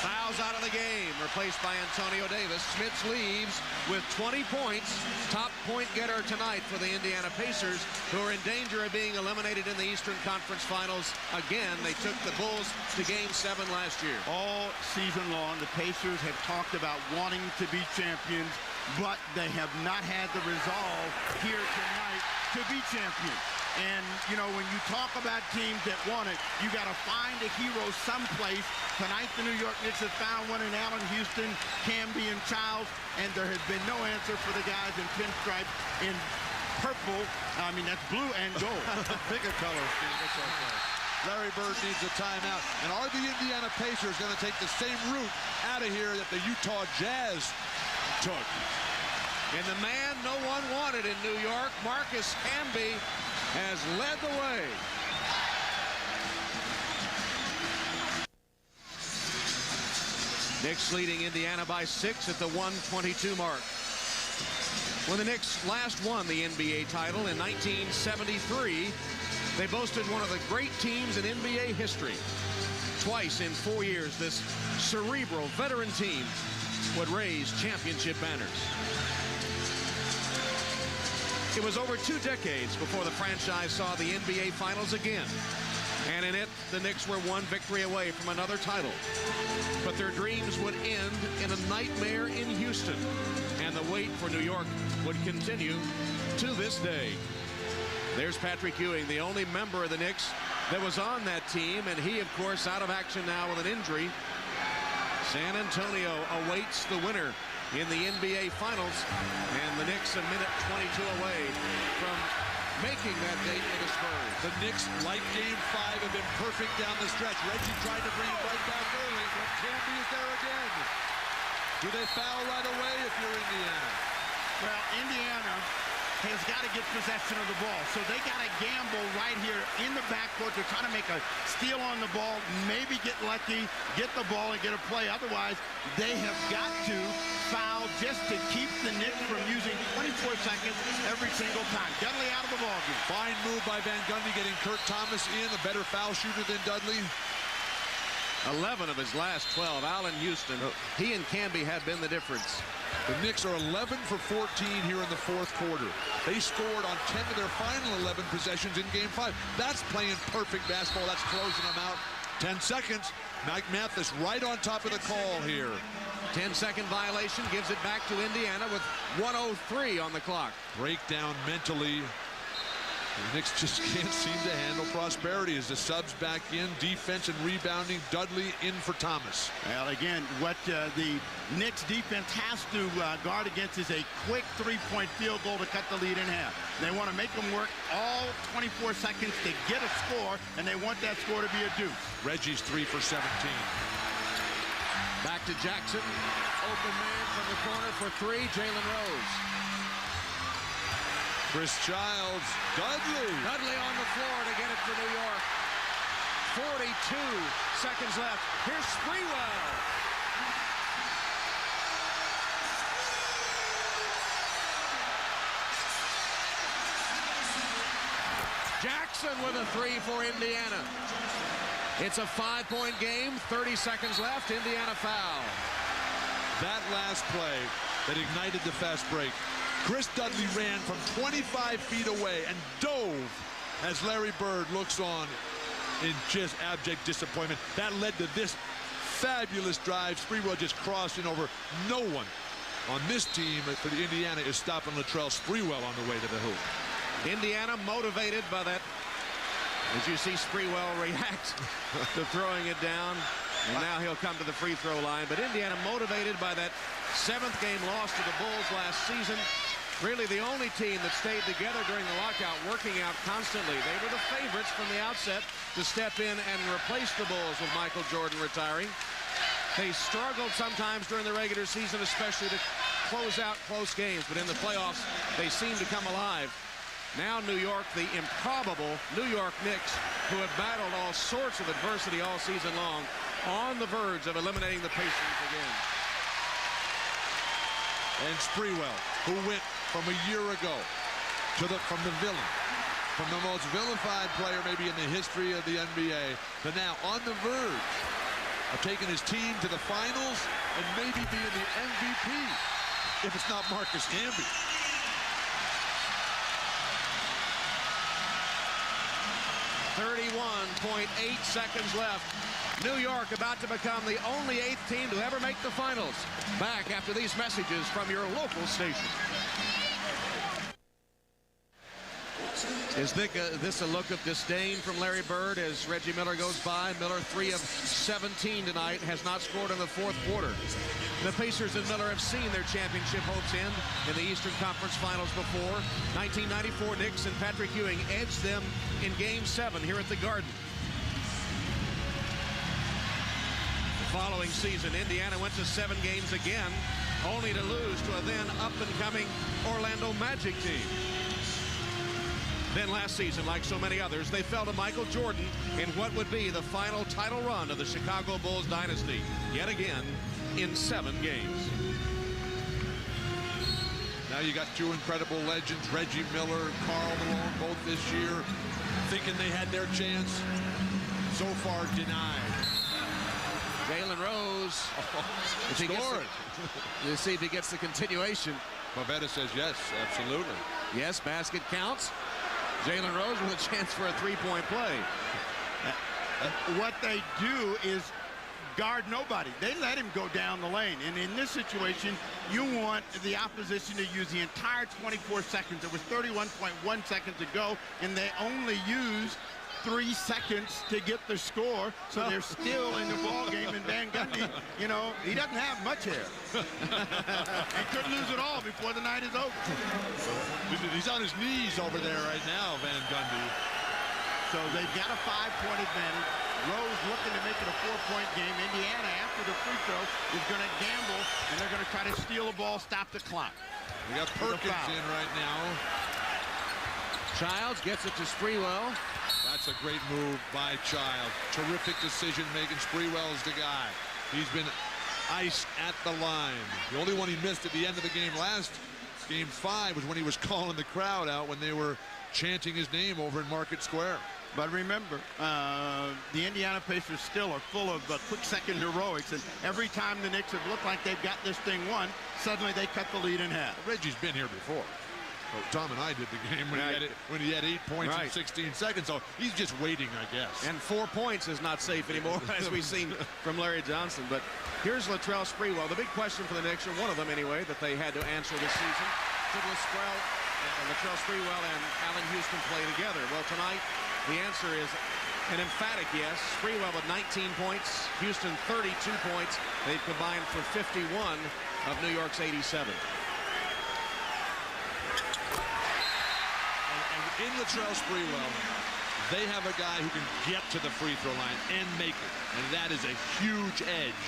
fouls out of the game, replaced by Antonio Davis. Smits leaves with 20 points. Top point getter tonight for the Indiana Pacers, who are in danger of being eliminated in the Eastern Conference Finals. Again, they took the Bulls to Game 7 last year. All season long, the Pacers have talked about wanting to be champions, but they have not had the resolve here tonight to be champions. And, you know, when you talk about teams that want it, you got to find a hero someplace. Tonight, the New York Knicks have found one in Allen Houston, Camby, and Childs, and there has been no answer for the guys in pinstripes in purple. I mean, that's blue and gold. Pick a color, Steve. That's okay. Larry Bird needs a timeout. And are the Indiana Pacers going to take the same route out of here that the Utah Jazz took? And the man no one wanted in New York, Marcus Camby, has led the way. Knicks leading Indiana by 6 at the 1:22 mark. When the Knicks last won the NBA title in 1973, they boasted one of the great teams in NBA history. Twice in 4 years, this cerebral veteran team would raise championship banners. It was over 2 decades before the franchise saw the NBA Finals again. And in it, the Knicks were 1 victory away from another title. But their dreams would end in a nightmare in Houston. And the wait for New York would continue to this day. There's Patrick Ewing, the only member of the Knicks that was on that team. And he, of course, out of action now with an injury. San Antonio awaits the winner in the NBA Finals, and the Knicks a minute 22 away from making that date for the Spurs. The Knicks, like Game 5, have been perfect down the stretch. Reggie tried to bring it right back early, but Camby is there again. Do they foul right away if you're Indiana? Well, Indiana has got to get possession of the ball. So they got to gamble right here in the backcourt. They're trying to make a steal on the ball, maybe get lucky, get the ball and get a play. Otherwise, they have got to foul just to keep the Knicks from using 24 seconds every single time. Dudley out of the ball game. Fine move by Van Gundy getting Kurt Thomas in, a better foul shooter than Dudley. 11 of his last 12. Allen Houston, he and Camby have been the difference. The Knicks are 11 for 14 here in the fourth quarter. They scored on 10 of their final 11 possessions in Game 5. That's playing perfect basketball. That's closing them out. 10 seconds. Mike Mathis right on top of the call here. 10-second violation gives it back to Indiana with 1:03 on the clock. Breakdown mentally. The Knicks just can't seem to handle prosperity as the subs back in. Defense and rebounding. Dudley in for Thomas. Well, again, what the Knicks defense has to guard against is a quick three-point field goal to cut the lead in half. They want to make them work all 24 seconds to get a score, and they want that score to be a deuce. Reggie's 3 for 17. Back to Jackson. Open man from the corner for 3, Jalen Rose. Chris Childs, Dudley. Dudley on the floor to get it for New York. 42 seconds left. Here's Sprewell. Jackson with a 3 for Indiana. It's a 5-point game, 30 seconds left. Indiana foul. That last play that ignited the fast break. Chris Dudley ran from 25 feet away and dove as Larry Bird looks on in just abject disappointment. That led to this fabulous drive. Sprewell just crossing over. No one on this team for the Indiana is stopping Latrell Sprewell on the way to the hoop. Indiana motivated by that. As you see Sprewell react to throwing it down. And now he'll come to the free throw line. But Indiana motivated by that 7th game loss to the Bulls last season. Really the only team that stayed together during the lockout, working out constantly. They were the favorites from the outset to step in and replace the Bulls with Michael Jordan retiring. They struggled sometimes during the regular season, especially to close out close games. But in the playoffs, they seem to come alive. Now New York, the improbable New York Knicks, who have battled all sorts of adversity all season long, on the verge of eliminating the Pacers again. And Sprewell, who went from a year ago from the villain, from the most vilified player maybe in the history of the NBA, to now on the verge of taking his team to the finals and maybe being the MVP, if it's not Marcus Camby. 31.8 seconds left. New York about to become the only 8th team to ever make the finals. Back after these messages from your local station. Is this a look of disdain from Larry Bird as Reggie Miller goes by? Miller 3 of 17 tonight, has not scored in the fourth quarter. The Pacers and Miller have seen their championship hopes end in the Eastern Conference Finals before. 1994 Knicks and Patrick Ewing edged them in Game 7 here at the Garden. The following season, Indiana went to 7 games again, only to lose to a then up-and-coming Orlando Magic team. Then last season, like so many others, they fell to Michael Jordan in what would be the final title run of the Chicago Bulls dynasty, yet again in 7 games. Now you got 2 incredible legends, Reggie Miller, Karl Malone, both this year, thinking they had their chance. So far denied. Jalen Rose. If he gets you see if he gets the continuation. Pavetta says yes, absolutely. Yes, basket counts. Jalen Rose with a chance for a 3-point play. What they do is guard nobody. They let him go down the lane. And in this situation, you want the opposition to use the entire 24 seconds. It was 31.1 seconds to go, and they only used 3 seconds to get the score, so they're still in the ball game. And Van Gundy, you know, he doesn't have much hair. He could lose it all before the night is over. He's on his knees over there right now, Van Gundy. So they've got a 5-point advantage. Rose looking to make it a 4-point game. Indiana, after the free throw, is going to gamble, and they're going to try to steal the ball, stop the clock. We got Perkins in right now. Childs gets it to Sprewell. That's a great move by Child. Terrific decision making. Sprewell's the guy. He's been iced at the line. The only one he missed at the end of the game last Game 5 was when he was calling the crowd out when they were chanting his name over in Market Square. But remember, the Indiana Pacers still are full of quick-second heroics, and every time the Knicks have looked like they've got this thing won, suddenly they cut the lead in half. Reggie's been here before. So Tom and I did the game when he had 8 points in 16 seconds, so he's just waiting, I guess. And 4 points is not safe anymore, as we've seen from Larry Johnson. But here's Latrell Sprewell. The big question for the Knicks, or one of them anyway, that they had to answer this season. Should Latrell Sprewell and Allen Houston play together? Well, tonight, the answer is an emphatic yes. Sprewell with 19 points, Houston 32 points. They've combined for 51 of New York's 87. In Latrell Sprewell, they have a guy who can get to the free throw line and make it. And that is a huge edge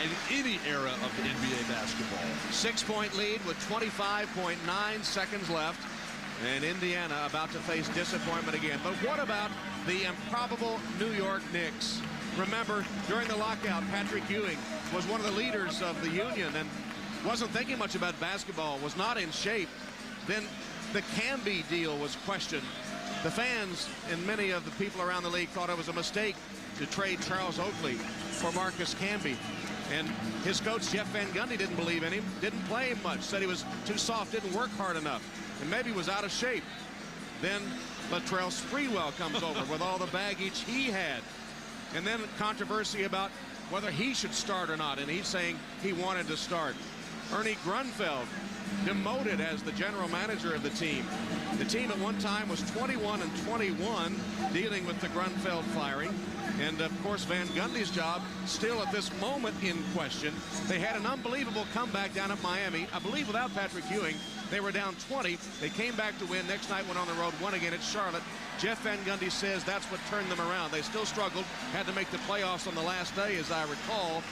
in any era of the NBA basketball. 6-point lead with 25.9 seconds left. And Indiana about to face disappointment again. But what about the improbable New York Knicks? Remember, during the lockout, Patrick Ewing was one of the leaders of the union and wasn't thinking much about basketball, was not in shape. Then the Camby deal was questioned. The fans and many of the people around the league thought it was a mistake to trade Charles Oakley for Marcus Camby. And his coach, Jeff Van Gundy, didn't believe in him, didn't play him much, said he was too soft, didn't work hard enough, and maybe was out of shape. Then Latrell Sprewell comes over with all the baggage he had. And then controversy about whether he should start or not, and he's saying he wanted to start. Ernie Grunfeld demoted as the general manager of the team. The team at one time was 21-21, dealing with the Grunfeld firing. And of course, Van Gundy's job still at this moment in question. They had an unbelievable comeback down at Miami. I believe without Patrick Ewing, they were down 20. They came back to win. Next night went on the road, won again at Charlotte. Jeff Van Gundy says that's what turned them around. They still struggled, had to make the playoffs on the last day, as I recall.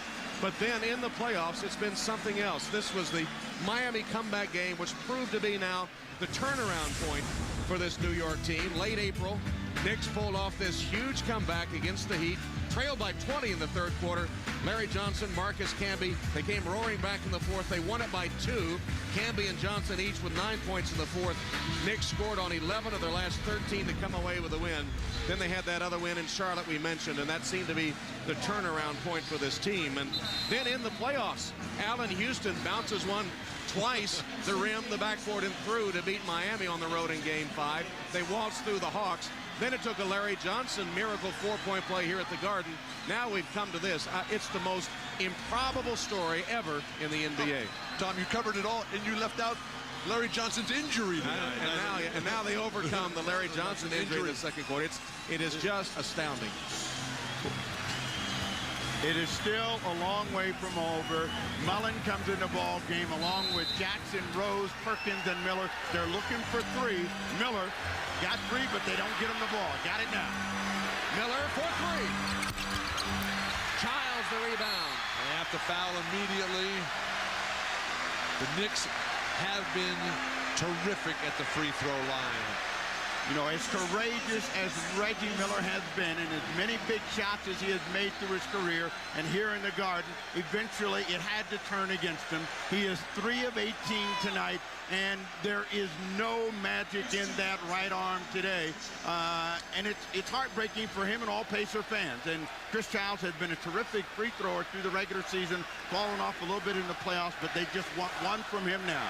But then in the playoffs, it's been something else. This was the Miami comeback game, which proved to be now the turnaround point for this New York team. Late April, Knicks pulled off this huge comeback against the Heat, trailed by 20 in the third quarter. Larry Johnson, Marcus Camby, they came roaring back in the fourth. They won it by 2. Camby and Johnson each with 9 points in the fourth. Knicks scored on 11 of their last 13 to come away with a win. Then they had that other win in Charlotte we mentioned, and that seemed to be the turnaround point for this team. And then in the playoffs, Allen Houston bounces one twice, the rim, the backboard, and through to beat Miami on the road in Game 5. They waltzed through the Hawks. Then it took a Larry Johnson miracle 4-point play here at the Garden. Now we've come to this. It's the most improbable story ever in the NBA. Tom, you covered it all, and you left out Larry Johnson's injury tonight. And now they overcome the Larry Johnson injury in the second quarter. It is just astounding. It is still a long way from over. Mullen comes in the ball game along with Jackson, Rose, Perkins, and Miller. They're looking for 3. Miller got 3, but they don't get him the ball. Got it now. Miller for 3. Childs the rebound. They have to foul immediately. The Knicks have been terrific at the free throw line. You know, as courageous as Reggie Miller has been and as many big shots as he has made through his career, and here in the Garden, eventually it had to turn against him. He is 3 of 18 tonight, and there is no magic in that right arm today. And it's heartbreaking for him and all Pacer fans. And Chris Childs has been a terrific free thrower through the regular season, falling off a little bit in the playoffs, but they just want one from him now.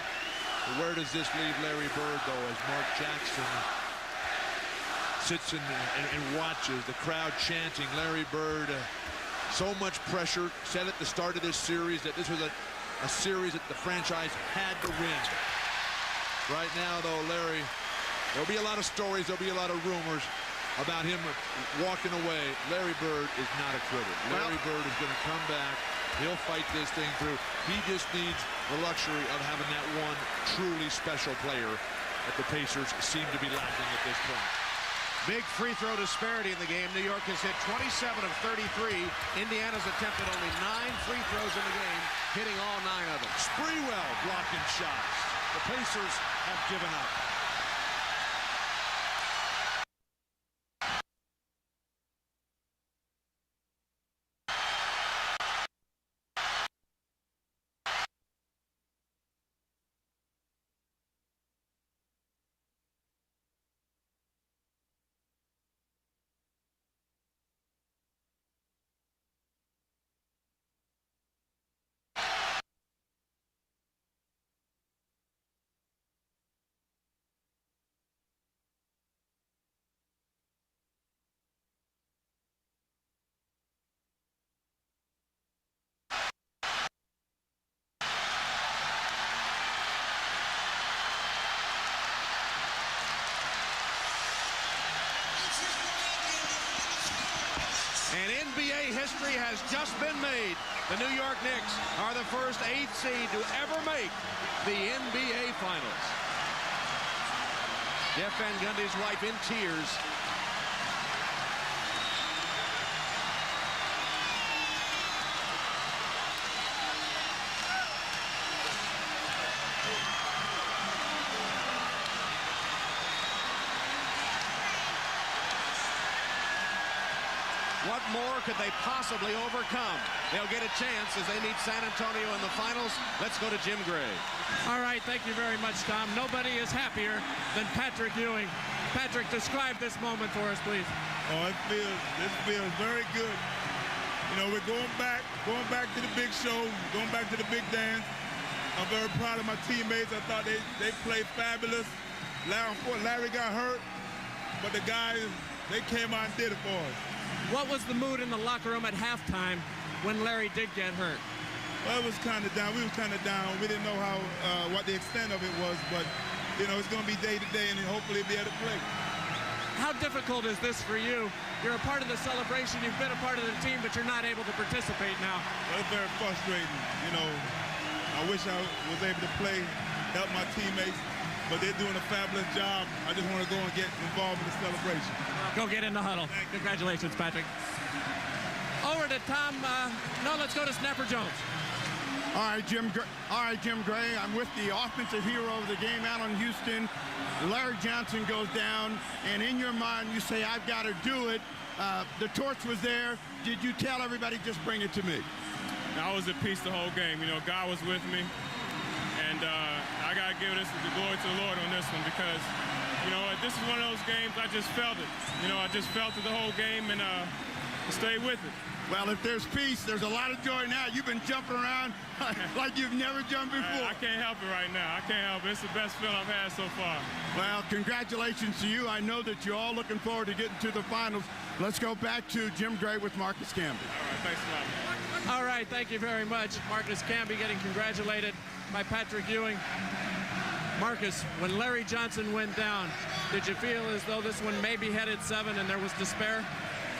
Where does this leave Larry Bird, though, as Mark Jackson sits and watches the crowd chanting Larry Bird? So much pressure. Said at the start of this series that this was a series that the franchise had to win. Right now, though, Larry, there'll be a lot of stories, there'll be a lot of rumors about him walking away. Larry Bird is not a quitter. Larry Bird is going to come back. He'll fight this thing through. He just needs the luxury of having that one truly special player that the Pacers seem to be lacking at this point. Big free throw disparity in the game. New York has hit 27 of 33. Indiana's attempted only 9 free throws in the game, hitting all 9 of them. Sprewell blocking shots. The Pacers have given up. history has just been made. The New York Knicks are the first 8th seed to ever make the NBA Finals. Jeff Van Gundy's wife in tears. What more could they possibly overcome? They'll get a chance as they meet San Antonio in the finals. Let's go to Jim Gray. All right, thank you very much, Tom. Nobody is happier than Patrick Ewing. Patrick, describe this moment for us, please. Oh, this feels very good. You know, we're going back to the big show, going back to the big dance. I'm very proud of my teammates. I thought they played fabulous. Larry got hurt, but the guys, they came out and did it for us. What was the mood in the locker room at halftime when Larry did get hurt? Well, it was kind of down. We were kind of down. We didn't know what the extent of it was, but, you know, it's going to be day to day, and hopefully be able to play. How difficult is this for you? You're a part of the celebration. You've been a part of the team, but you're not able to participate now. Well, it's very frustrating. You know, I wish I was able to play, help my teammates, but they're doing a fabulous job. I just want to go and get involved in the celebration. Go get in the huddle. Congratulations, Patrick. Over to Tom. Let's go to Snapper Jones. All right, Jim Gray. I'm with the offensive hero of the game, Allen Houston. Larry Johnson goes down, and in your mind, you say, I've got to do it. The torch was there. Did you tell everybody, just bring it to me? I was at peace the whole game. You know, God was with me. And I got to give the glory to the Lord on this one because, you know, this is one of those games I just felt it. You know, I just felt it the whole game and stayed with it. Well, if there's peace, there's a lot of joy now. You've been jumping around like you've never jumped before. I can't help it right now. I can't help it. It's the best feeling I've had so far. Well, congratulations to you. I know that you're all looking forward to getting to the finals. Let's go back to Jim Gray with Marcus Camby. All right, thanks a lot, man. All right, thank you very much. Marcus Camby getting congratulated by Patrick Ewing. Marcus, when Larry Johnson went down, did you feel as though this one maybe headed 7 and there was despair?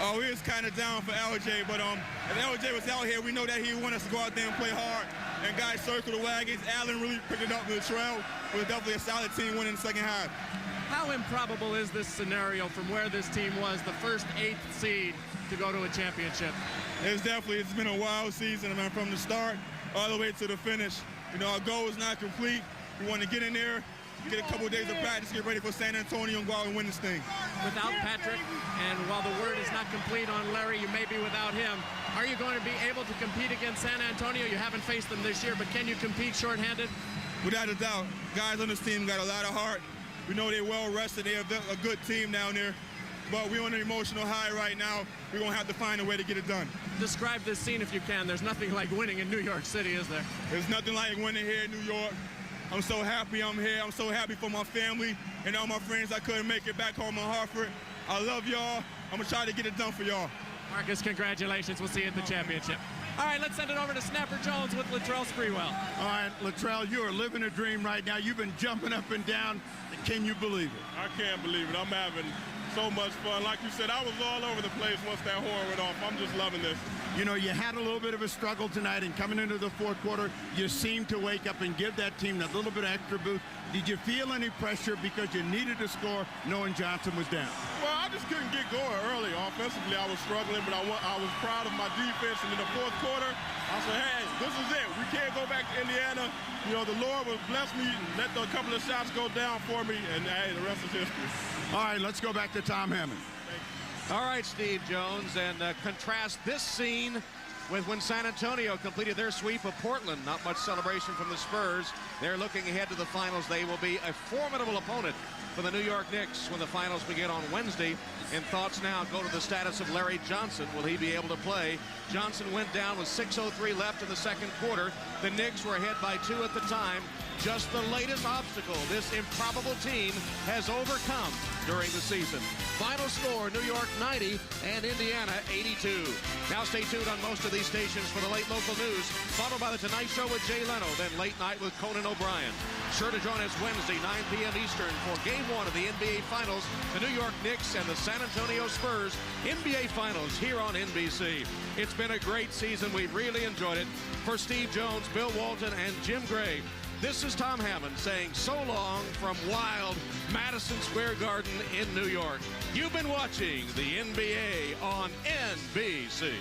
Oh, we was kind of down for LJ, but if LJ was out here, we know that he wanted us to go out there and play hard. And guys circle the wagons. Allen really picked it up with the trail. It was definitely a solid team winning the second half. How improbable is this scenario from where this team was, the first 8th seed, to go to a championship? It's been a wild season, man, from the start all the way to the finish. You know, our goal is not complete. We want to get in there, get a couple of days of practice, get ready for San Antonio and go out and win this thing. Without Patrick, and while the word is not complete on Larry, you may be without him. Are you going to be able to compete against San Antonio? You haven't faced them this year, but can you compete shorthanded? Without a doubt. Guys on this team got a lot of heart. We know they're well rested. They have a good team down there. But we're on an emotional high right now. We're going to have to find a way to get it done. Describe this scene if you can. There's nothing like winning in New York City, is there? There's nothing like winning here in New York. I'm so happy I'm here. I'm so happy for my family and all my friends I couldn't make it back home in Hartford. I love y'all. I'm going to try to get it done for y'all. Marcus, congratulations. We'll see you at the championship. All right, let's send it over to Snapper Jones with Latrell Sprewell. All right, Latrell, you are living a dream right now. You've been jumping up and down. Can you believe it? I can't believe it. I'm having so much fun. Like you said, I was all over the place once that horn went off. I'm just loving this. You know, you had a little bit of a struggle tonight, and coming into the fourth quarter, you seemed to wake up and give that team that little bit of extra boost. Did you feel any pressure because you needed to score knowing Johnson was down? Well, I just couldn't get going early. Offensively, I was struggling, but I was proud of my defense. And in the fourth quarter, I said, hey, this is it. We can't go back to Indiana. You know, the Lord will bless me, let a couple of shots go down for me, and hey, the rest is history. All right, let's go back to Tom Hammond. All right, Steve Jones, and contrast this scene with when San Antonio completed their sweep of Portland. Not much celebration from the Spurs. They're looking ahead to the finals. They will be a formidable opponent for the New York Knicks when the finals begin on Wednesday. And thoughts now go to the status of Larry Johnson. Will he be able to play? Johnson went down with 6:03 left in the second quarter. The Knicks were ahead by 2 at the time. just the latest obstacle this improbable team has overcome during the season. Final score, New York 90 and Indiana 82. Now stay tuned on most of these stations for the late local news, followed by The Tonight Show with Jay Leno, then Late Night with Conan O'Brien. Sure to join us Wednesday, 9 p.m. Eastern for Game 1 of the NBA Finals, the New York Knicks and the San Antonio Spurs NBA Finals here on NBC. It's been a great season. We've really enjoyed it. For Steve Jones, Bill Walton, and Jim Gray, this is Tom Hammond saying so long from wild Madison Square Garden in New York. You've been watching the NBA on NBC.